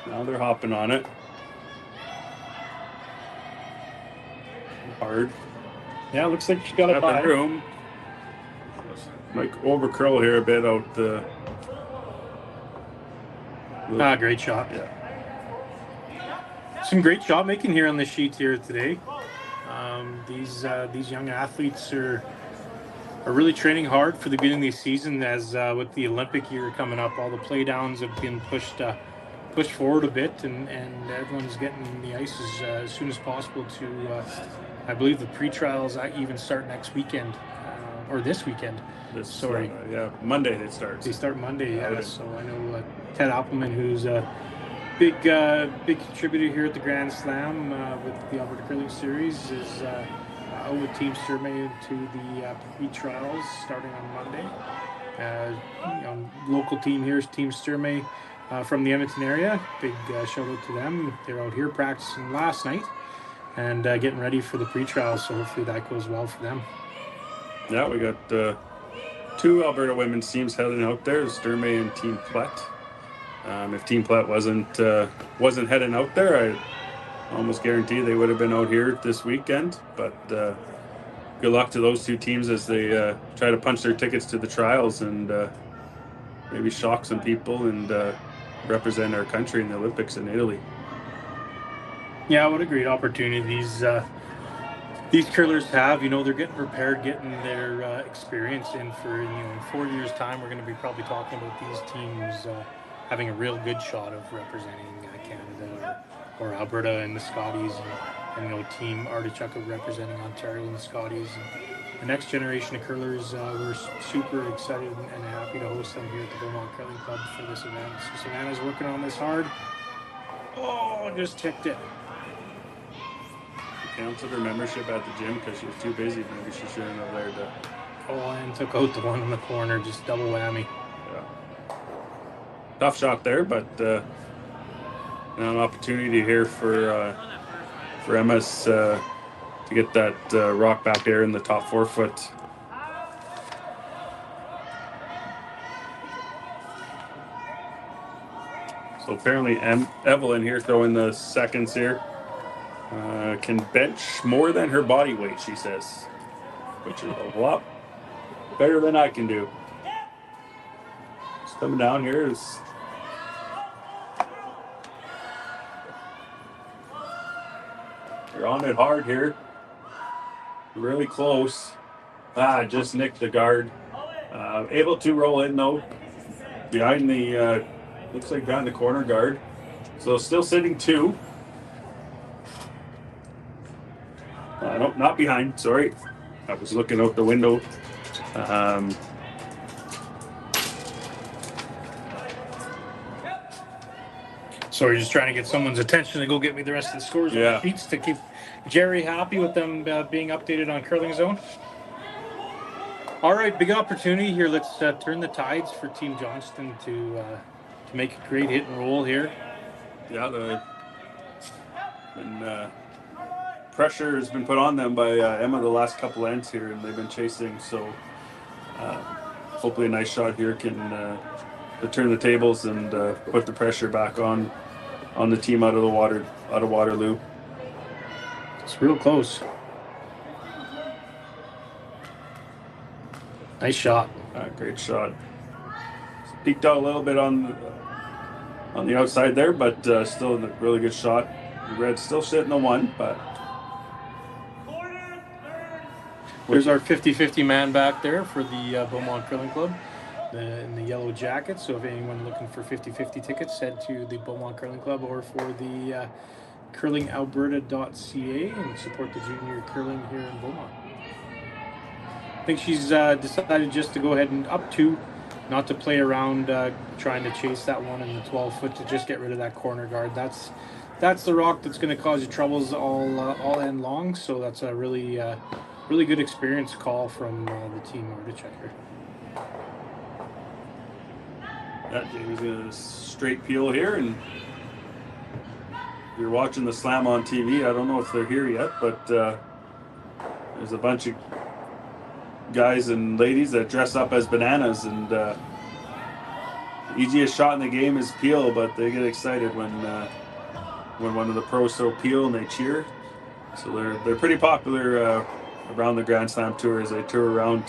Now they're hopping on it. Hard. Yeah, looks like she got a buy. Room. Might over curl here a bit out the. Great shot. Yeah. Some great shot making here on the sheet here today. These young athletes are really training hard for the beginning of the season. As with the Olympic year coming up, all the play downs have been pushed forward a bit, and everyone's getting the ice as soon as possible to. I believe the pre-trials even start next weekend, or this weekend. Sorry. Monday they start. They start Monday, yeah. So I know Ted Appelman, who's a big contributor here at the Grand Slam with the Alberta Curling Series, is out with Team Surmey to the pre-trials starting on Monday. Local team here is Team Surmey from the Edmonton area. Big shout out to them. They're out here practicing last night and getting ready for the pre-trials, so hopefully that goes well for them. Yeah, we got 2 Alberta women's teams heading out there, Sturmey and Team Plett. If Team Plett wasn't heading out there, I almost guarantee they would have been out here this weekend. But good luck to those 2 teams as they try to punch their tickets to the trials and maybe shock some people and represent our country in the Olympics in Italy. Yeah, what a great opportunity these curlers have. They're getting prepared, getting their experience in for, in 4 years' time, we're going to be probably talking about these teams having a real good shot of representing Canada or Alberta and the Scotties, and Team Artichuk of representing Ontario and the Scotties. And the next generation of curlers, we're super excited and happy to host them here at the Beaumont Curling Club for this event. So Savannah's working on this hard. Oh, just tipped it. Canceled her membership at the gym because she was too busy. Maybe she shouldn't have there to. Oh, and took out the one in the corner, just double whammy. Yeah. Tough shot there, but an opportunity here for Emma's to get that rock back there in the top 4 foot. So apparently Evelyn here throwing the seconds here. Can bench more than her body weight, she says, which is a lot better than I can do. It's coming down here is they're on it hard here, really close. Just nicked the guard. Able to roll in though, behind the looks like behind the corner guard. So still sitting 2. No, not behind, sorry. I was looking out the window. So we're just trying to get someone's attention to go get me the rest of the scores on the sheets to keep Jerry happy with them being updated on Curling Zone. All right, big opportunity here. Let's turn the tides for Team Johnston to make a great hit and roll here. Yeah, pressure has been put on them by Emma the last couple ends here, and they've been chasing. So hopefully a nice shot here can turn the tables and put the pressure back on the team out of Waterloo. It's real close. Nice shot. Great shot. Peeked out a little bit on the outside there, but still a really good shot. Red's still sitting the 1, but There's our 50-50 man back there for the Beaumont Curling Club in the yellow jacket. So if anyone looking for 50-50 tickets, head to the Beaumont Curling Club or for the curlingalberta.ca and support the junior curling here in Beaumont. I think she's decided just to go ahead and up two, not to play around trying to chase that one in the 12 foot, to just get rid of that corner guard. That's the rock that's going to cause you troubles all end long. So that's a really good experience call from the team Artichuk here. That Jamie's gonna straight peel here, and if you're watching the slam on TV, I don't know if they're here yet, but there's a bunch of guys and ladies that dress up as bananas, and the easiest shot in the game is peel, but they get excited when one of the pros throw peel and they cheer. So they're pretty popular around the Grand Slam tour as they tour around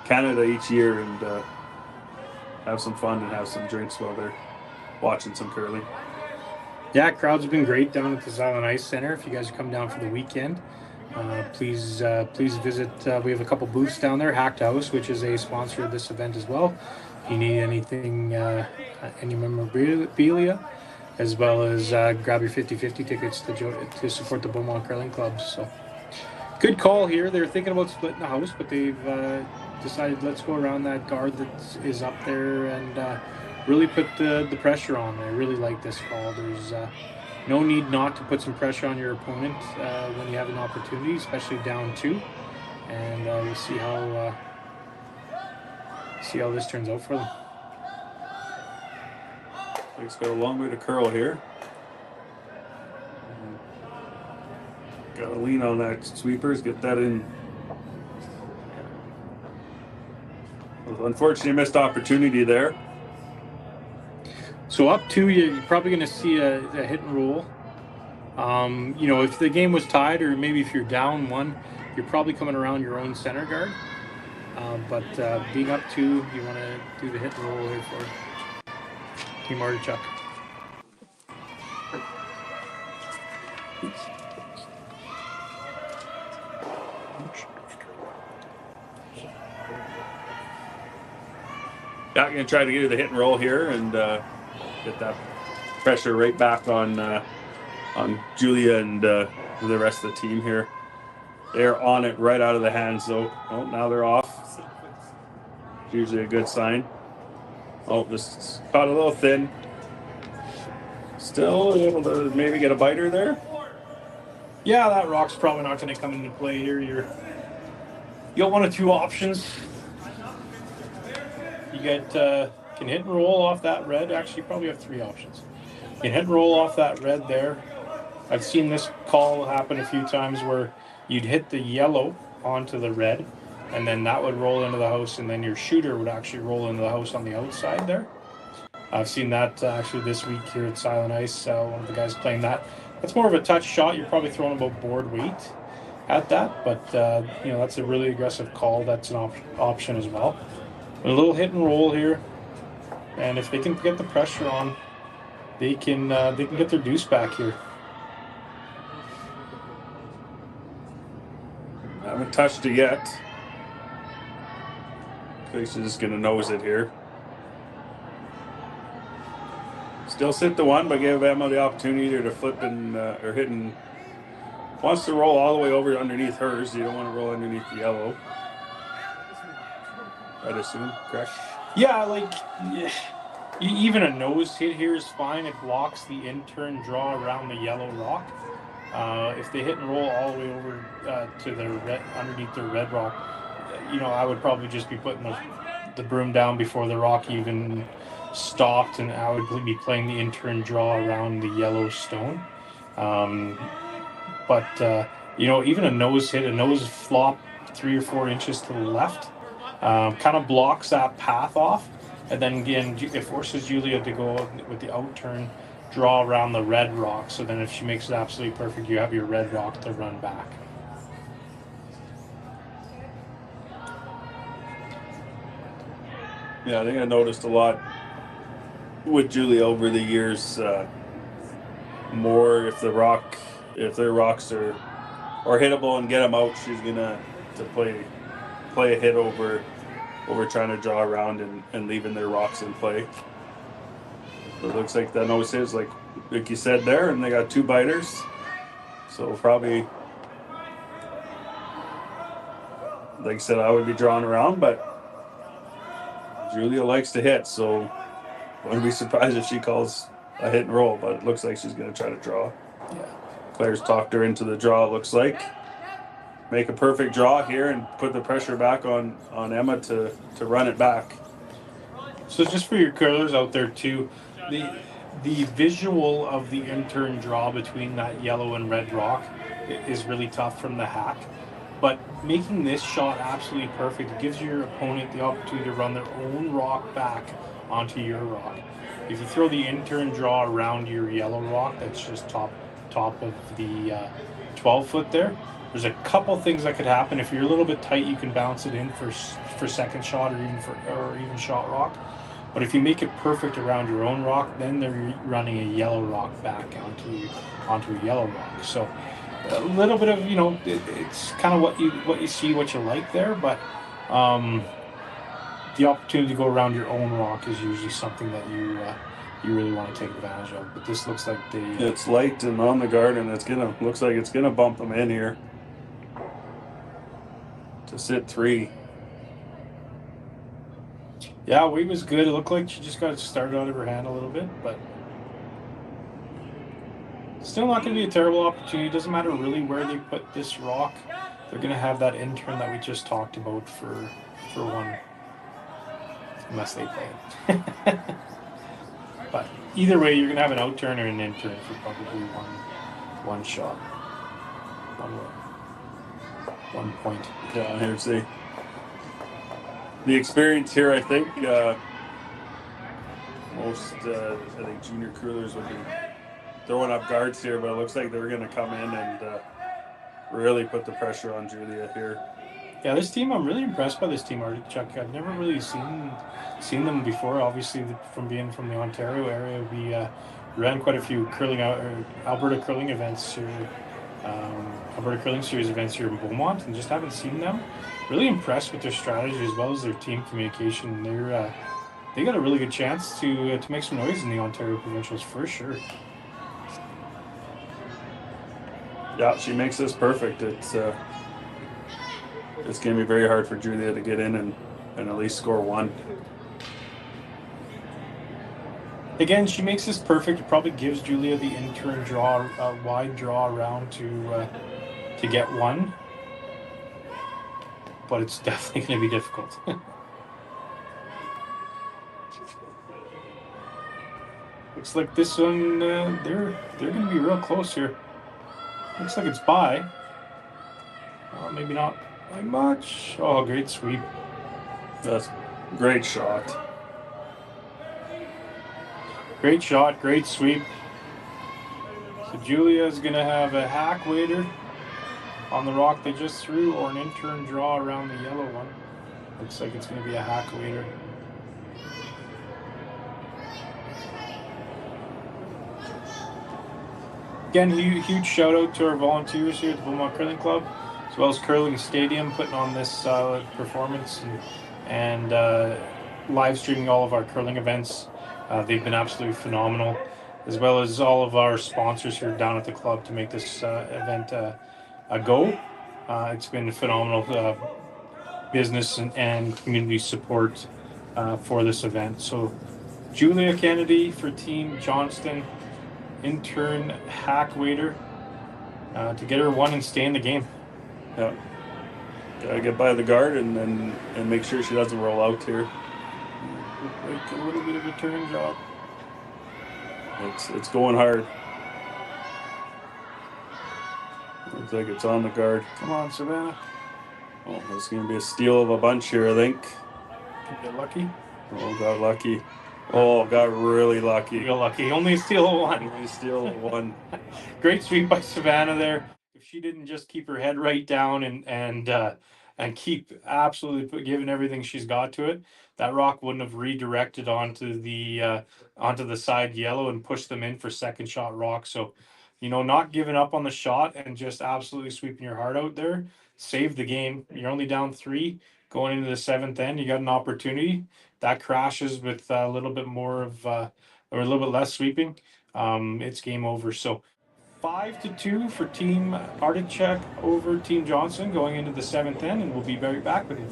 Canada each year and have some fun and have some drinks while they're watching some curling. Yeah, crowds have been great down at the Silent Ice Center. If you guys come down for the weekend, please visit. We have a couple booths down there. Hacked House, which is a sponsor of this event as well. If you need anything, any memorabilia, as well as grab your 50-50 tickets to support the Beaumont Curling Club. So good call here. They're thinking about splitting the house, but they've decided let's go around that guard that is up there and really put the pressure on. I really like this call. There's no need not to put some pressure on your opponent when you have an opportunity, especially down two. And we'll see how this turns out for them. It's got a long way to curl here. Got to lean on that sweepers, get that in. Unfortunately, missed opportunity there. So up two, you're probably going to see a hit and roll. If the game was tied, or maybe if you're down one, you're probably coming around your own center guard. But being up two, you want to do the hit and roll here for Team Artichuk. Yeah, I'm going to try to get the hit and roll here and get that pressure right back on Julia and the rest of the team here. They're on it right out of the hands, though. Oh, now they're off. Usually a good sign. Oh, this caught a little thin. Still able to maybe get a biter there. Yeah, that rock's probably not going to come into play here. You got one of two options. You can hit and roll off that red. Actually, you probably have three options. You can hit and roll off that red there. I've seen this call happen a few times where you'd hit the yellow onto the red, and then that would roll into the house, and then your shooter would actually roll into the house on the outside there. I've seen that actually this week here at Silent Ice. One of the guys playing that. That's more of a touch shot. You're probably throwing about board weight at that, but that's a really aggressive call. That's an option as well. A little hit and roll here, and if they can get the pressure on, they can get their deuce back here. I haven't touched it yet. She's just going to nose it here. Still sit the one, but give Emma the opportunity to flip and or hit and wants to roll all the way over underneath hers. You don't want to roll underneath the yellow. I'd assume, correct? Yeah, even a nose hit here is fine. It blocks the in-turn draw around the yellow rock. If they hit and roll all the way over to the red, underneath the red rock, I would probably just be putting the broom down before the rock even stopped, and I would be playing the in-turn draw around the yellow stone. Even a nose flop 3 or 4 inches to the left, kind of blocks that path off, and then again it forces Julia to go with the out-turn draw around the red rock. So then if she makes it absolutely perfect, you have your red rock to run back. Yeah, I think I noticed a lot with Julia over the years. More if their rocks are hittable and get them out, she's gonna to play a hit over trying to draw around and leaving their rocks in play. So it looks like that nose hits, like you said there, and they got 2 biters. So probably, like I said, I would be drawing around, but Julia likes to hit, so I wouldn't be surprised if she calls a hit and roll, but it looks like she's going to try to draw. Yeah. Claire's talked her into the draw, it looks like. Make a perfect draw here and put the pressure back on Emma to run it back. So just for your curlers out there too, the visual of the in-turn draw between that yellow and red rock is really tough from the hack. But making this shot absolutely perfect, it gives your opponent the opportunity to run their own rock back onto your rock. If you throw the in-turn draw around your yellow rock, that's just top of the 12 foot there. There's a couple things that could happen. If you're a little bit tight, you can bounce it in for second shot or even shot rock. But if you make it perfect around your own rock, then they're running a yellow rock back onto a yellow rock. So a little bit of, it's kind of what you see, what you like there, but the opportunity to go around your own rock is usually something that you really want to take advantage of. But this looks like it's light and on the guard, and looks like it's gonna bump them in here to sit 3. Yeah, weight was good. It looked like she just got started out of her hand a little bit, but still not going to be a terrible opportunity. It doesn't matter really where they put this rock. They're going to have that in-turn that we just talked about for one, unless they play it. But either way, you're going to have an out-turn or an in-turn for probably one shot. One point. Yeah, here's the experience here. I think most I think junior curlers would be throwing up guards here, but it looks like they're going to come in and really put the pressure on Julia here. Yeah, this team, I'm really impressed by this team, Artichuk. I've never really seen them before. Obviously, from being from the Ontario area, we ran quite a few Alberta curling events here, Alberta Curling Series events here in Beaumont, and just haven't seen them. Really impressed with their strategy as well as their team communication. They got a really good chance to make some noise in the Ontario provincials for sure. Yeah, she makes this perfect. It's going to be very hard for Julia to get in and at least score 1. Again, she makes this perfect. It probably gives Julia the in-turn draw, a wide draw around to get 1. But it's definitely going to be difficult. Looks like this one, they're going to be real close here. Looks like it's by. Maybe not by much. Oh, great sweep. That's great shot. Great shot, great sweep. So Julia's going to have a hack waiter on the rock they just threw, or an in-turn draw around the yellow one. Looks like it's going to be a hack waiter. Again, huge shout out to our volunteers here at the Beaumont Curling Club, as well as Curling Stadium, putting on this performance and live streaming all of our curling events. They've been absolutely phenomenal, as well as all of our sponsors here down at the club to make this event a go. It's been a phenomenal business and community support for this event. So Julia Kennedy for Team Johnston, in-turn hack waiter to get her 1 and stay in the game. Yeah, gotta get by the guard and make sure she doesn't roll out here. Like a little bit of a turn job. It's going hard. Looks like it's on the guard. Come on, Savannah. Oh, it's going to be a steal of a bunch here, I think. Get lucky. Oh, got lucky. Oh, got really lucky. You got lucky. Only a steal of 1. Only a steal of 1. Great sweep by Savannah there. If she didn't just keep her head right down and keep absolutely giving everything she's got to it, that rock wouldn't have redirected onto the side yellow and pushed them in for second shot rock. So, not giving up on the shot and just absolutely sweeping your heart out there save the game. You're only down 3 going into the 7th end. You got an opportunity that crashes with a little bit more of or a little bit less sweeping. It's game over. So 5-2 for Team Artichuk over Team Johnston going into the 7th end, and we'll be right back with you.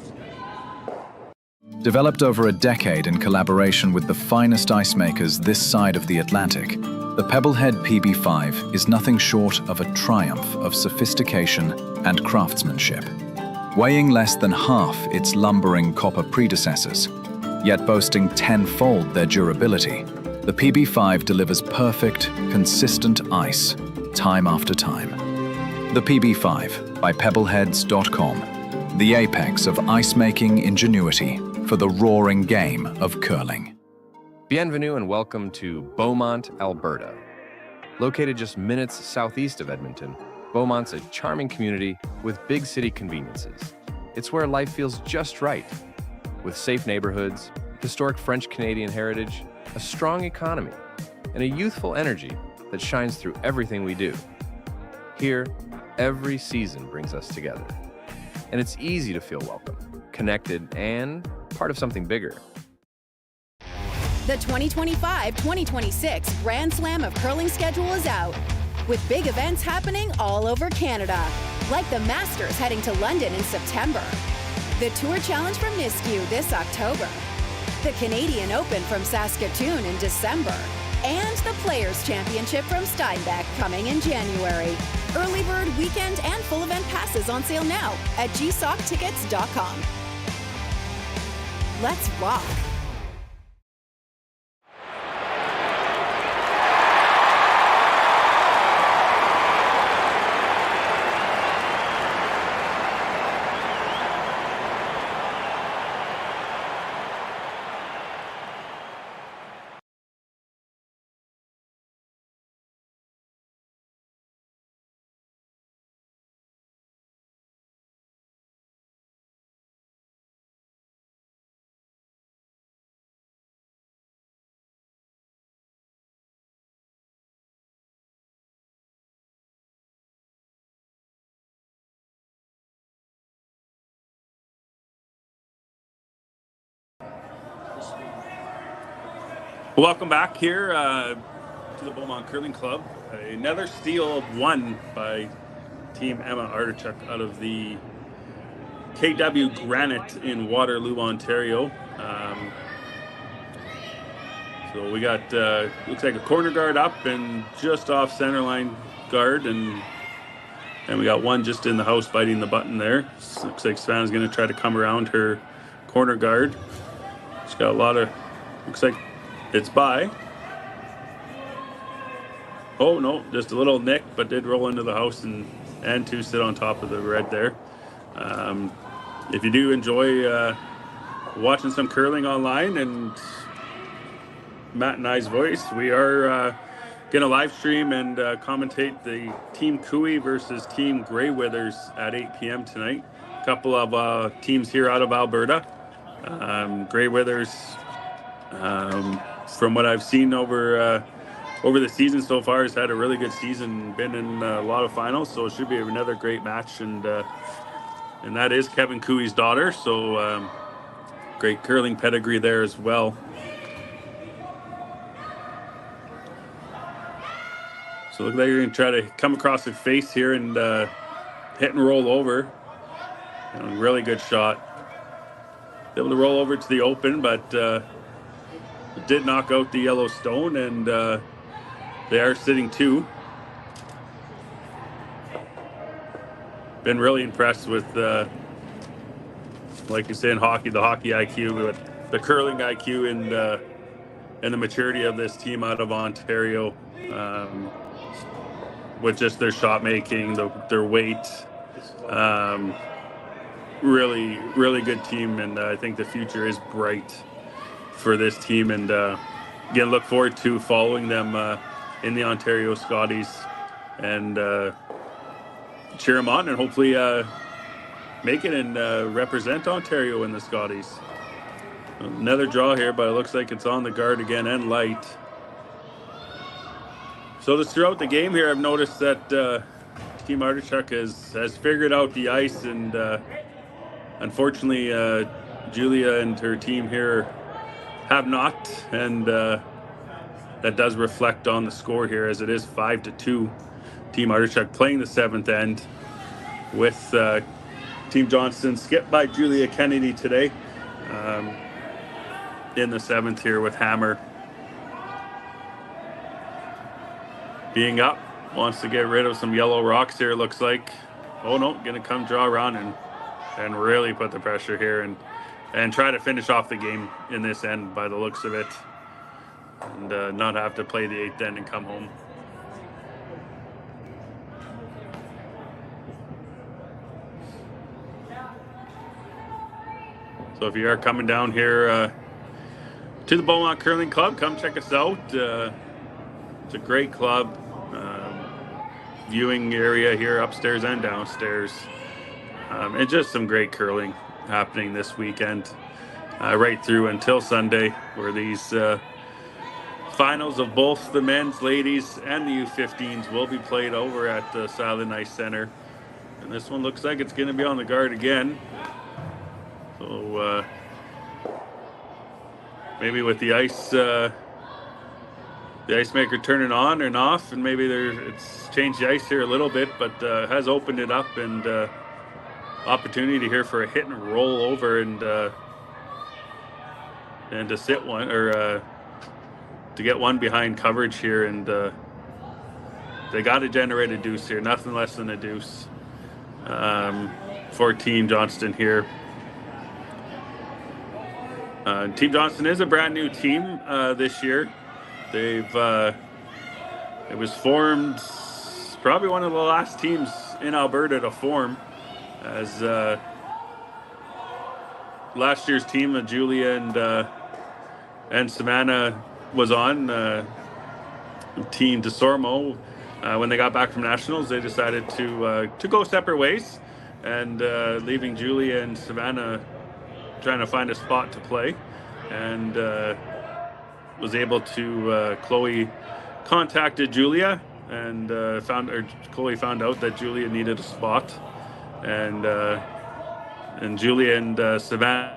Developed over a decade in collaboration with the finest ice makers this side of the Atlantic, the Pebblehead PB5 is nothing short of a triumph of sophistication and craftsmanship. Weighing less than half its lumbering copper predecessors, yet boasting tenfold their durability, the PB5 delivers perfect, consistent ice, time after time. The PB5 by Pebbleheads.com, the apex of ice-making ingenuity for the roaring game of curling. Bienvenue and welcome to Beaumont, Alberta. Located just minutes southeast of Edmonton, Beaumont's a charming community with big city conveniences. It's where life feels just right, with safe neighborhoods, historic French-Canadian heritage, a strong economy, and a youthful energy that shines through everything we do. Here, every season brings us together, and it's easy to feel welcome, connected, and part of something bigger. The 2025-2026 Grand Slam of Curling schedule is out, with big events happening all over Canada, like the Masters heading to London in September, the Tour Challenge from Nisku this October, the Canadian Open from Saskatoon in December, and the Players' Championship from Steinbeck coming in January. Early bird weekend and full event passes on sale now at gsoctickets.com. Let's rock! Welcome back here to the Beaumont Curling Club. Another steal won by Team Emma Artichuk out of the KW Granite in Waterloo, Ontario. So we got, looks like a corner guard up and just off center line guard, and we got one just in the house biting the button there. Looks like Savannah's going to try to come around her corner guard. She's got a lot of, looks like it's by. Oh no, just a little nick, but did roll into the house and to sit on top of the red there. If you do enjoy watching some curling online and Matt and I's voice, we are going to live stream and commentate the Team Cooey versus Team Grey Withers at 8 p.m. tonight. A couple of teams here out of Alberta. Grey Withers, from what I've seen over the season so far, has had a really good season, been in a lot of finals, so it should be another great match. And that is Kevin Cooey's daughter, so great curling pedigree there as well. So look like you're going to try to come across the face here and hit and roll over. Really good shot. Able to roll over to the open, but did knock out the yellow stone, and they are sitting 2. Been really impressed with, like you say in hockey, the hockey IQ, but the curling IQ and the maturity of this team out of Ontario, with just their shot making, their weight. Really, really good team, and I think the future is bright for this team, and again, look forward to following them in the Ontario Scotties and cheer them on, and hopefully make it and represent Ontario in the Scotties. Another draw here, but it looks like it's on the guard again and light. So just throughout the game here, I've noticed that Team Artichuk has figured out the ice, and unfortunately, Julia and her team here have not, and that does reflect on the score here, as it is 5-2. Team Artichuk playing the 7th end with Team Johnston skipped by Julia Kennedy today in the 7th here, with Hammer being up. Wants to get rid of some yellow rocks here, it looks like. Oh no, gonna come draw around and really put the pressure here and try to finish off the game in this end by the looks of it, and not have to play the 8th end and come home. So if you are coming down here to the Beaumont Curling Club, come check us out. It's a great club. Viewing area here upstairs and downstairs. And just some great curling happening this weekend. Right through until Sunday, where these finals of both the men's, ladies, and the U15s will be played over at the Silent Ice Center. And this one looks like it's going to be on the guard again. So maybe with the ice, the ice maker turning on and off, and maybe it's changed the ice here a little bit, but has opened it up, and opportunity here for a hit and roll over and to sit one, or to get one behind coverage here, and they got to generate a deuce here, nothing less than a deuce for Team Johnston here. Team Johnston is a brand new team this year. It was formed, probably one of the last teams in Alberta to form, as last year's team of Julia and Savannah was on. Team DeSormo, when they got back from nationals, they decided to go separate ways, and leaving Julia and Savannah trying to find a spot to play, and was able to Chloe contacted Julia, and Chloe found out that Julia needed a spot, and Julia and Savannah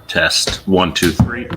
Test 1, 2, 3.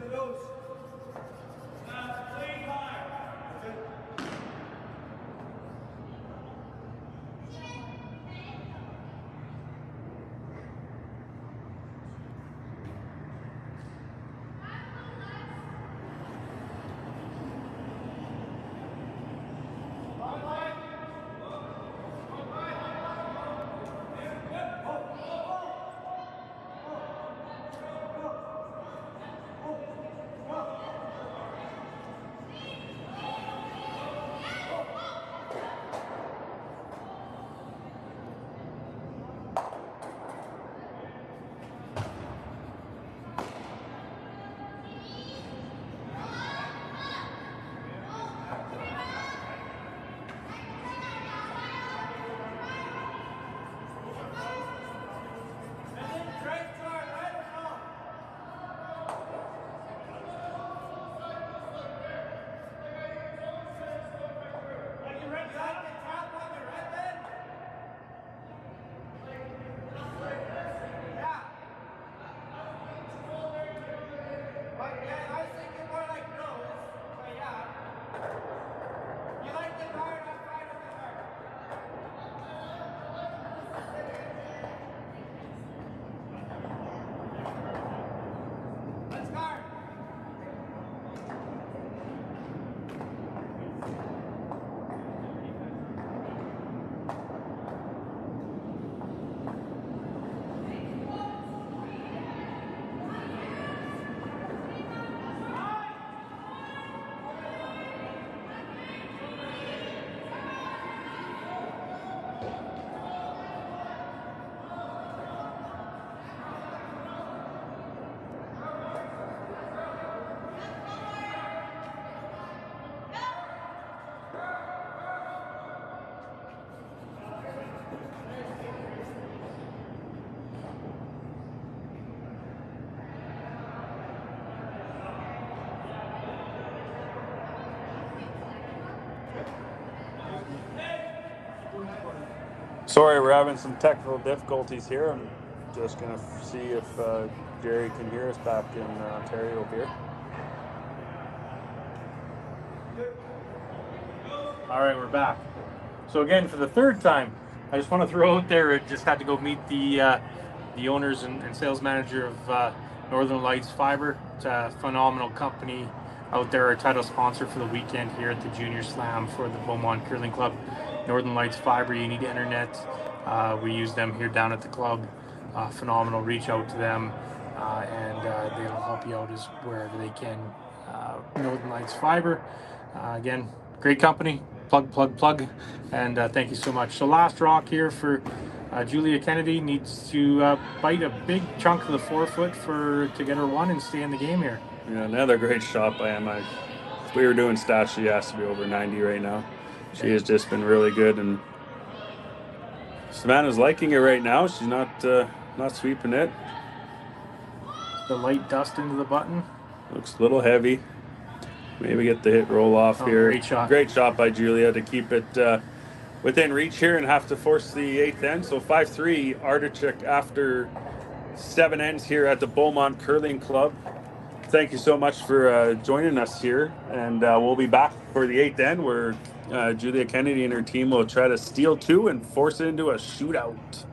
Sorry, we're having some technical difficulties here. I'm just going to see if Jerry can hear us back in Ontario here. All right, we're back. So again, for the third time, I just want to throw out there, I just had to go meet the owners and sales manager of Northern Lights Fiber. It's a phenomenal company out there, our title sponsor for the weekend here at the Junior Slam for the Beaumont Curling Club. Northern Lights Fiber, you need internet. We use them here down at the club. Phenomenal, reach out to them and they'll help you out as wherever they can. Northern Lights Fiber, again, great company. Plug. And thank you so much. So last rock here for Julia Kennedy, needs to bite a big chunk of the forefoot to get her one and stay in the game here. Yeah, another great shot by Emma. If we were doing stats, she has to be over 90 right now. She has just been really good, and Savannah's liking it right now. She's not sweeping it. The light dust into the button. Looks a little heavy. Maybe get the hit roll off here. Great shot by Julia to keep it within reach here and have to force the 8th end. So 5-3 Artichuk after 7 ends here at the Beaumont Curling Club. Thank you so much for joining us here, and we'll be back for the 8th end where Julia Kennedy and her team will try to steal 2 and force it into a shootout.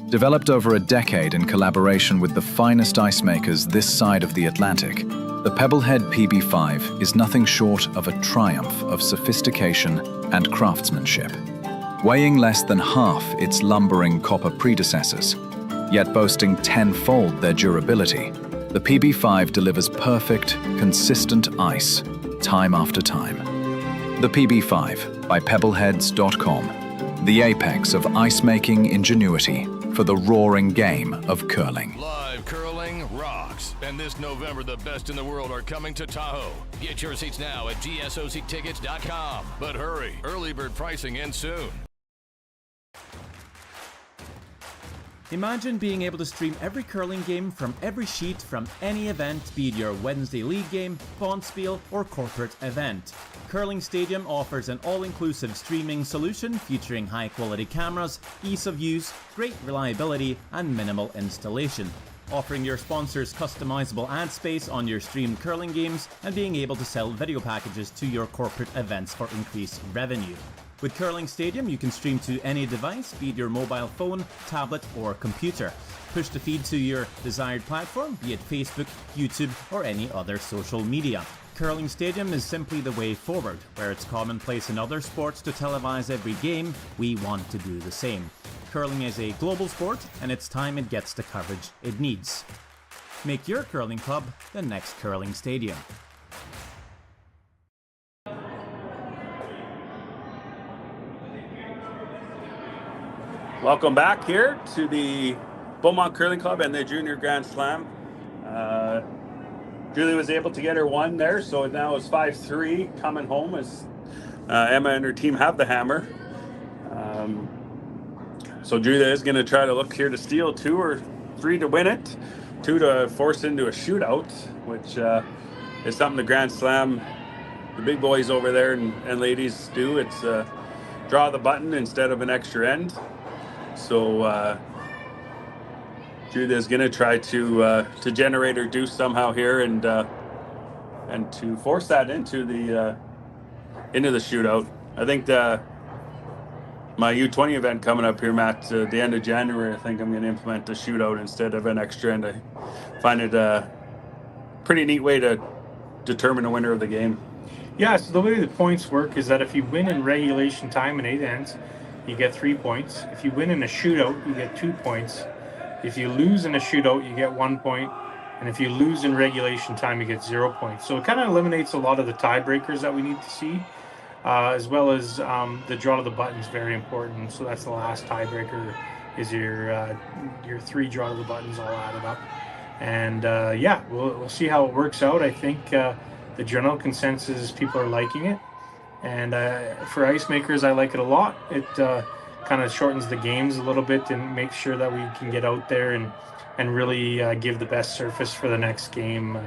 Developed over a decade in collaboration with the finest ice makers this side of the Atlantic, the Pebblehead PB5 is nothing short of a triumph of sophistication and craftsmanship. Weighing less than half its lumbering copper predecessors, yet boasting 10-fold their durability, the PB5 delivers perfect, consistent ice, time after time. The PB5 by Pebbleheads.com, the apex of ice-making ingenuity for the roaring game of curling. Live curling rocks And this November, the best in the world are coming to Tahoe. Get your seats now at gsoctickets.com. But hurry, early bird pricing ends soon. Imagine being able to stream every curling game from every sheet from any event, be it your Wednesday league game, bonspiel, or corporate event. Curling Stadium offers an all-inclusive streaming solution featuring high-quality cameras, ease of use, great reliability, and minimal installation. Offering your sponsors customizable ad space on your streamed curling games and being able to sell video packages to your corporate events for increased revenue. With Curling Stadium, you can stream to any device, be it your mobile phone, tablet, or computer. Push the feed to your desired platform, be it Facebook, YouTube, or any other social media. Curling Stadium is simply the way forward. Where it's commonplace in other sports to televise every game, we want to do the same. Curling is a global sport, and it's time it gets the coverage it needs. Make your curling club the next Curling Stadium. Welcome back here to the Beaumont Curling Club and the Junior Grand Slam. Julie was able to get her one there, so now it's 5-3 coming home as Emma and her team have the hammer. So Julia is going to try to look here to steal 2 or 3 to win it, 2 to force into a shootout, which is something the Grand Slam, the big boys over there and ladies do. It's draw the button instead of an extra end. So Julia's going to try to generate her deuce somehow here and to force that into the shootout. I think my U20 event coming up here, Matt, at the end of January, I think I'm going to implement the shootout instead of an extra end. I find it a pretty neat way to determine the winner of the game. Yeah, so the way the points work is that if you win in regulation time in 8 ends, you get 3 points. If you win in a shootout, you get 2 points. If you lose in a shootout, you get 1 point. And if you lose in regulation time, you get 0 points. So it kind of eliminates a lot of the tiebreakers that we need to see, as well as the draw to the button is very important. So that's the last tiebreaker, is your 3 draw to the buttons all added up. And yeah, we'll see how it works out. I think the general consensus is people are liking it. And for ice makers, I like it a lot. It kind of shortens the games a little bit and makes sure that we can get out there and really give the best surface for the next game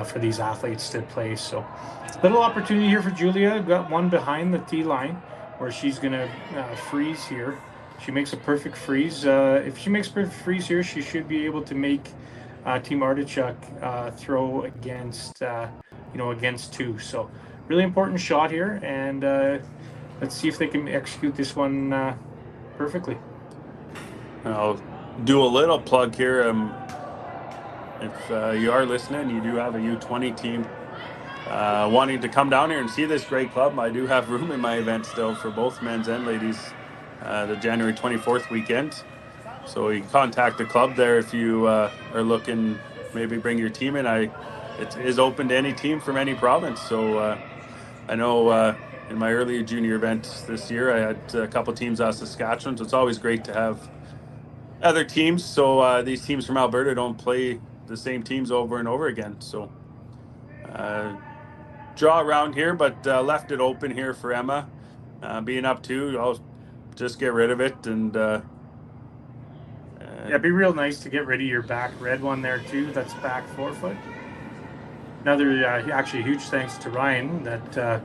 for these athletes to play. So little opportunity here for Julia. Got one behind the tee line where she's going to freeze here. She makes a perfect freeze. If she makes a perfect freeze here, she should be able to make Team Artichuk throw against, against 2. So really important shot here, and let's see if they can execute this one perfectly. I'll do a little plug here. If you are listening, you do have a U20 team wanting to come down here and see this great club, I do have room in my event still for both men's and ladies the January 24th weekend. So you can contact the club there if you are looking, maybe bring your team in. It is open to any team from any province. So I know in my earlier junior event this year, I had a couple teams out of Saskatchewan. So it's always great to have other teams. So these teams from Alberta don't play the same teams over and over again. So draw around here, but left it open here for Emma. Being up 2, I'll just get rid of it. And yeah, it'd be real nice to get rid of your back red one there too. That's back 4 foot. Another actually huge thanks to Ryan that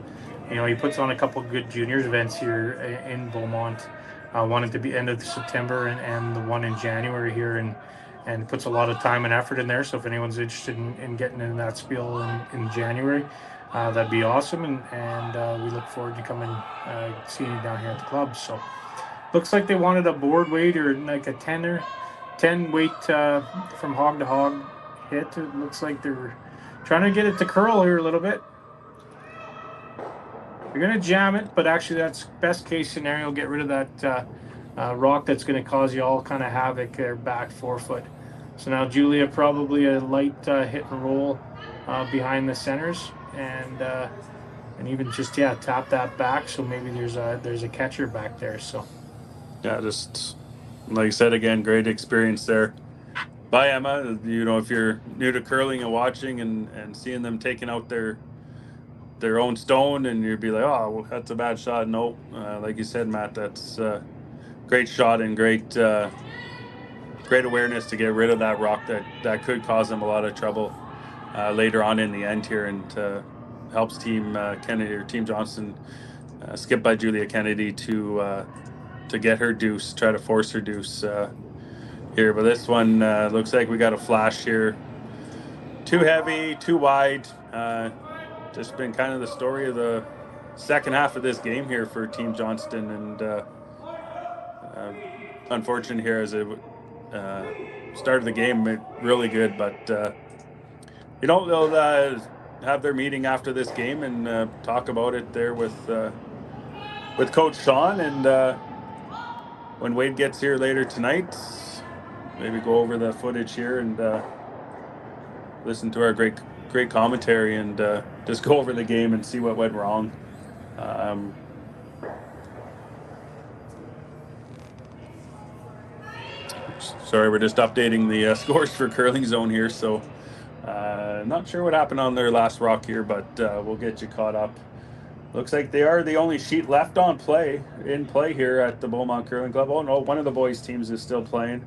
he puts on a couple good juniors events here in Beaumont. One at the end of September and the one in January here, and puts a lot of time and effort in there. So if anyone's interested in getting in that spiel in January, that'd be awesome. And we look forward to coming seeing you down here at the club. So looks like they wanted a board weight or like a 10 weight from hog to hog hit. It looks like they're trying to get it to curl here a little bit. You're going to jam it, but actually that's best case scenario. Get rid of that rock that's going to cause you all kind of havoc there back 4 foot. So now Julia probably a light hit and roll behind the centers, and even just tap that back. So maybe there's a catcher back there. So yeah, just like I said again, great experience there. by Emma. You know, if you're new to curling and watching and seeing them taking out their own stone, and you'd be like, oh, well, that's a bad shot. No, like you said, Matt, that's great shot and great awareness to get rid of that rock that could cause them a lot of trouble later on in the end here, and helps Team Kennedy or Team Johnston skip by Julia Kennedy to get her deuce, try to force her deuce here. But this one looks like we got a flash here. Too heavy, too wide. Just been kind of the story of the second half of this game here for Team Johnston, and unfortunate here as it started the game really good, but they'll have their meeting after this game and talk about it there with Coach Sean, and when Wade gets here later tonight, maybe go over the footage here and listen to our great commentary and just go over the game and see what went wrong. Sorry, we're just updating the scores for Curling Zone here, so not sure what happened on their last rock here, but we'll get you caught up. Looks like they are the only sheet left in play here at the Beaumont Curling Club. Oh no, one of the boys' teams is still playing,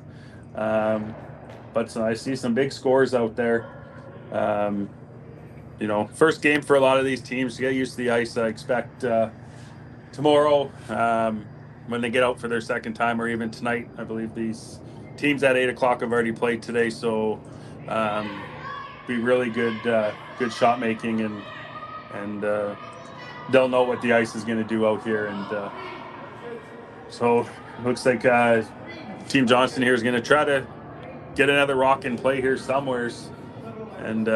but I see some big scores out there. You know, first game for a lot of these teams to get used to the ice. I expect tomorrow, when they get out for their second time, or even tonight, I believe these teams at 8 o'clock have already played today, so be really good shot making, and they'll know what the ice is going to do out here. And so it looks like Team Johnston here is going to try to get another rock in play here somewheres, and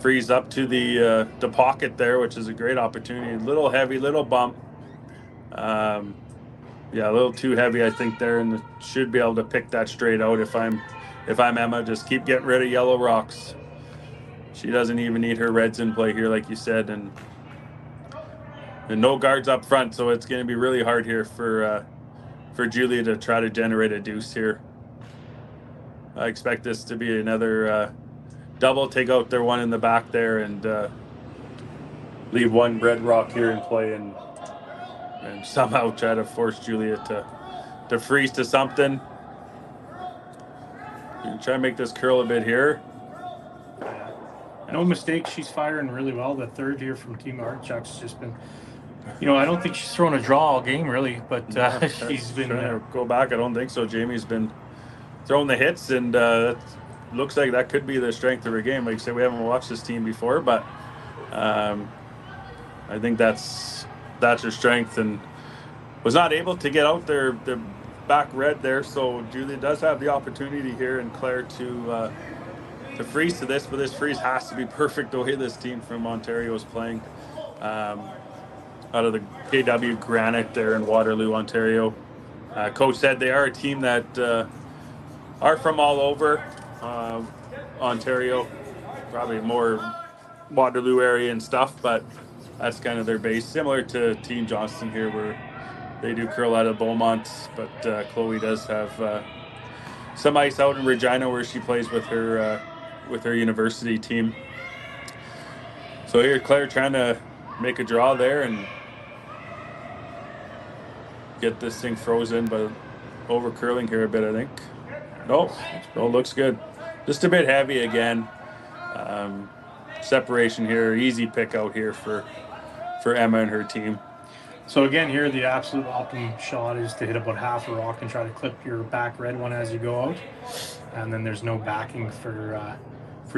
freeze up to the pocket there, which is a great opportunity. A little heavy, little bump. Yeah, a little too heavy, I think, there, and should be able to pick that straight out. If I'm Emma, just keep getting rid of yellow rocks. She doesn't even need her reds in play here, like you said, and no guards up front, so it's going to be really hard here for Julia to try to generate a deuce here. I expect this to be another double, take out their one in the back there, and leave one red rock here in play, and somehow try to force Julia to freeze to something. Try and make this curl a bit here. No mistake, she's firing really well. The third here from Team Artichuk's just been, I don't think she's thrown a draw all game really, but she's been go back. I don't think so. Jamie's been throwing the hits, and it looks like that could be the strength of her game. Like I said, we haven't watched this team before, but I think that's her strength, and was not able to get out their back red there. So Julia does have the opportunity here, and Claire to freeze to this, but this freeze has to be perfect the way this team from Ontario is playing. Out of the KW Granite there in Waterloo, Ontario. Coach said they are a team that are from all over Ontario, probably more Waterloo area and stuff, but that's kind of their base. Similar to Team Johnston here, where they do curl out of Beaumont, but Chloe does have some ice out in Regina where she plays with her university team. So here Claire trying to make a draw there and get this thing frozen, but over curling here a bit, I think. No, looks good. Just a bit heavy again. Separation here, easy pick out here for Emma and her team. So again, here the absolute optimum shot is to hit about half a rock and try to clip your back red one as you go out, and then there's no backing for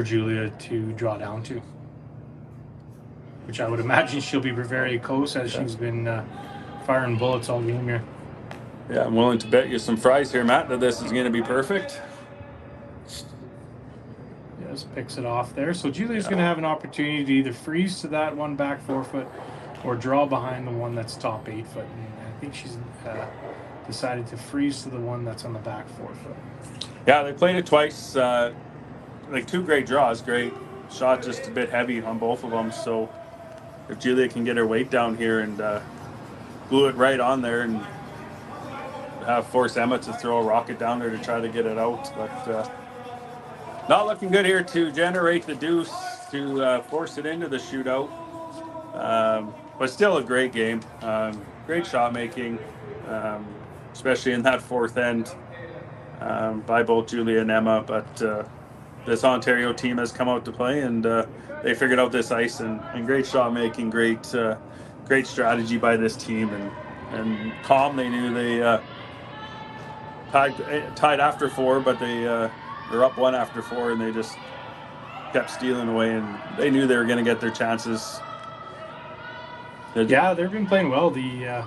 Julia to draw down to, which I would imagine she'll be very close, as she's been firing bullets all game here. Yeah, I'm willing to bet you some fries here, Matt, that this is going to be perfect. Yes, picks it off there. So Julia's going to have an opportunity to either freeze to that one back 4 foot or draw behind the one that's top 8 foot. And I think she's decided to freeze to the one that's on the back 4 foot. Yeah, they played it twice. Like 2 great draws, great shot, just a bit heavy on both of them. So if Julia can get her weight down here and glue it right on there and force Emma to throw a rocket down there to try to get it out. But not looking good here to generate the deuce to force it into the shootout. But still a great game. Great shot making, especially in that fourth end by both Julia and Emma. But this Ontario team has come out to play, and they figured out this ice, and great shot making, great strategy by this team, and calm. They knew they tied after 4, but they were up 1 after 4, and they just kept stealing away, and they knew they were going to get their chances. Yeah, they've been playing well. The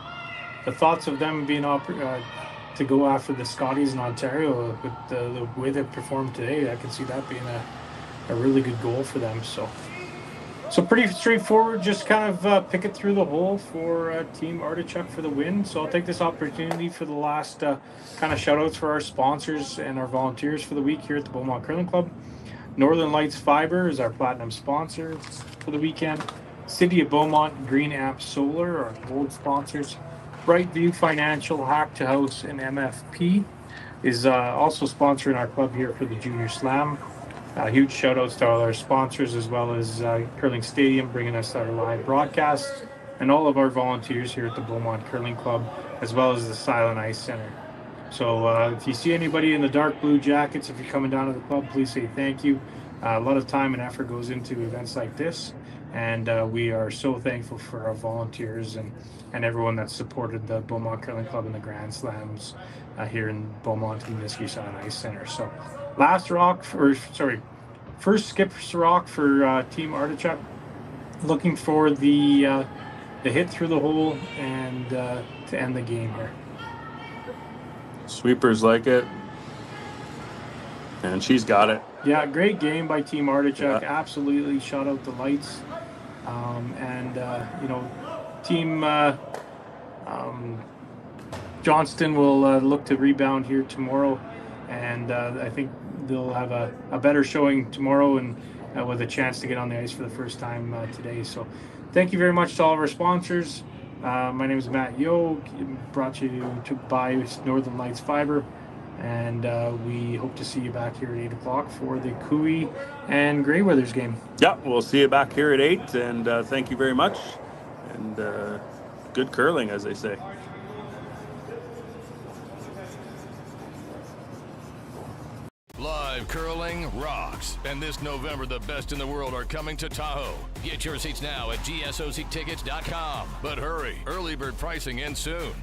thoughts of them being to go after the Scotties in Ontario with the way they performed today, I can see that being a really good goal for them. So pretty straightforward. Just kind of pick it through the hole for Team Artichuk for the win. So I'll take this opportunity for the last kind of shout outs for our sponsors and our volunteers for the week here at the Beaumont Curling Club. Northern Lights Fiber is our platinum sponsor for the weekend. City of Beaumont, Green Amp Solar, our gold sponsors. Brightview Financial, Hack to House, and MFP is also sponsoring our club here for the Junior Slam. Huge shout outs to all our sponsors, as well as Curling Stadium bringing us our live broadcast, and all of our volunteers here at the Beaumont Curling Club, as well as the Silent Ice Center. So if you see anybody in the dark blue jackets, if you're coming down to the club, please say thank you. A lot of time and effort goes into events like this, and we are so thankful for our volunteers and everyone that's supported the Beaumont Curling Club and the Grand Slams here in Beaumont and Nisky Silent Ice Center. So first skip's rock for Team Artichuk. Looking for the hit through the hole and to end the game here. Sweepers like it, and she's got it. Yeah, great game by Team Artichuk. Yeah. Absolutely shut out the lights. Team Johnston will look to rebound here tomorrow, and I think they'll have a better showing tomorrow, and with a chance to get on the ice for the first time today. So thank you very much to all of our sponsors. My name is Matt Yo, brought you by Northern Lights Fiber, and we hope to see you back here at 8 o'clock for the Cooey and Grey Weathers game. Yeah, we'll see you back here at 8, and thank you very much, and good curling, as they say. Live curling rocks. And this November, the best in the world are coming to Tahoe. Get your seats now at gsoctickets.com. But hurry, early bird pricing ends soon.